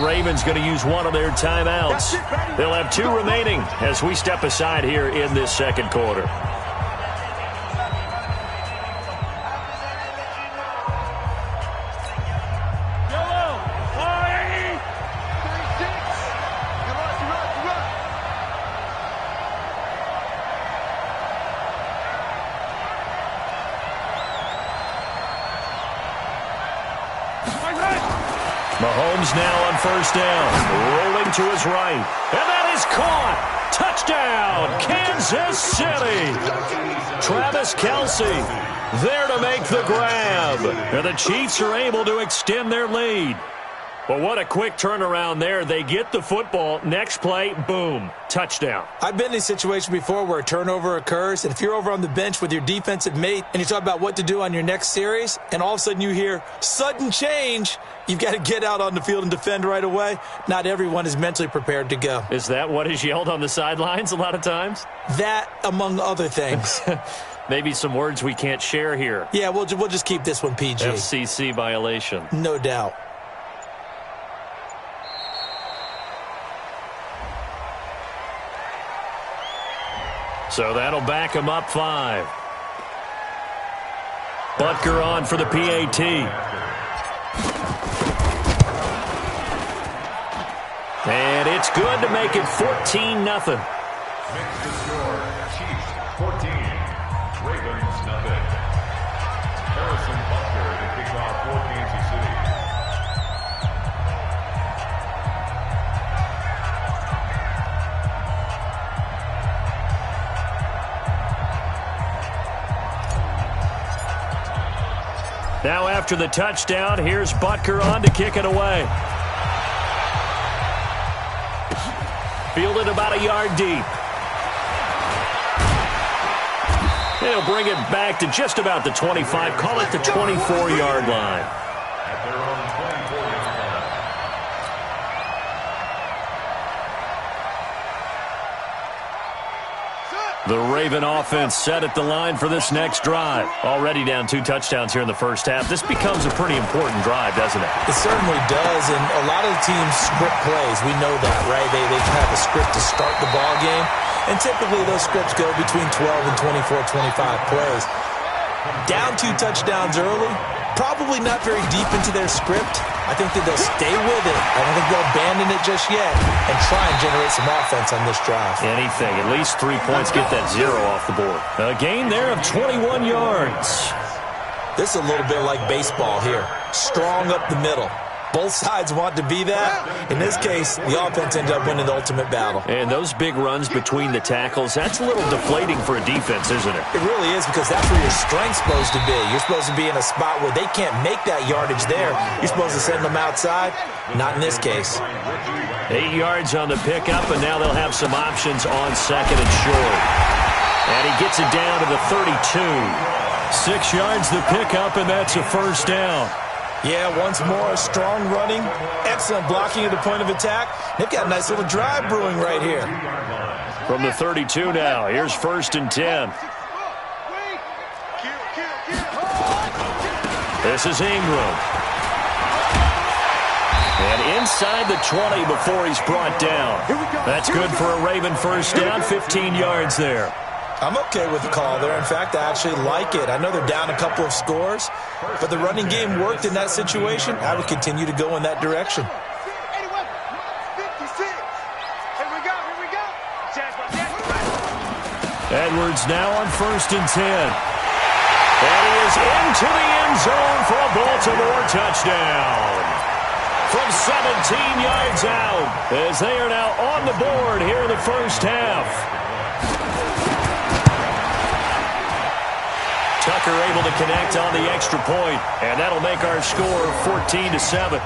Ravens going to use one of their timeouts. They'll have 2 remaining as we step aside here in this second quarter. Mahomes now on first down, rolling to his right, and that is caught. Touchdown, Kansas City. Travis Kelce there to make the grab, and the Chiefs are able to extend their lead. Well, what a quick turnaround there. They get the football. Next play, boom, touchdown. I've been in a situation before where a turnover occurs, and if you're over on the bench with your defensive mate and you talk about what to do on your next series, and all of a sudden you hear sudden change, you've got to get out on the field and defend right away. Not everyone is mentally prepared to go. Is that what is yelled on the sidelines a lot of times? That, among other things. Maybe some words we can't share here. Yeah, we'll just keep this one PG. FCC violation. No doubt. So that'll back him up 5. Butker on for the PAT. And it's good to make it 14-0. Makes the score Chiefs 14, Ravens nothing. Harrison Butker to kick off for Kansas City. Now after the touchdown, here's Butker on to kick it away. Fielded about a yard deep. They'll bring it back to just about the 25, call it the 24-yard line. At their own 24-yard line. The Raven offense set at the line for this next drive. Already down 2 touchdowns here in the first half. This becomes a pretty important drive, doesn't it? It certainly does, and a lot of the teams script plays. We know that, right? They have a script to start the ball game, and typically those scripts go between 12 and 24, 25 plays. Down 2 touchdowns early, probably not very deep into their script. I think that they'll stay with it. I don't think they'll abandon it just yet and try and generate some offense on this drive. Anything. At least 3 points, get that 0 off the board. A gain there of 21 yards. This is a little bit like baseball here. Strong up the middle. Both sides want to be that. In this case, the offense ended up winning the ultimate battle. And those big runs between the tackles, that's a little deflating for a defense, isn't it? It really is, because that's where your strength's supposed to be. You're supposed to be in a spot where they can't make that yardage there. You're supposed to send them outside. Not in this case. 8 yards on the pickup, and now they'll have some options on second and short. And he gets it down to the 32. 6 yards the pickup, and that's a first down. Yeah, once more, strong running, excellent blocking at the point of attack. They've got a nice little drive brewing right here. From the 32 now, here's 1st and 10. This is Ingram. And inside the 20 before he's brought down. That's good for a Raven first down, 15 yards there. I'm okay with the call there. In fact, I actually like it. I know they're down a couple of scores, but the running game worked in that situation. I would continue to go in that direction. Edwards now on 1st and 10. And he is into the end zone for a Baltimore touchdown. From 17 yards out, as they are now on the board here in the first half. Tucker able to connect on the extra point, and that'll make our score 14-7.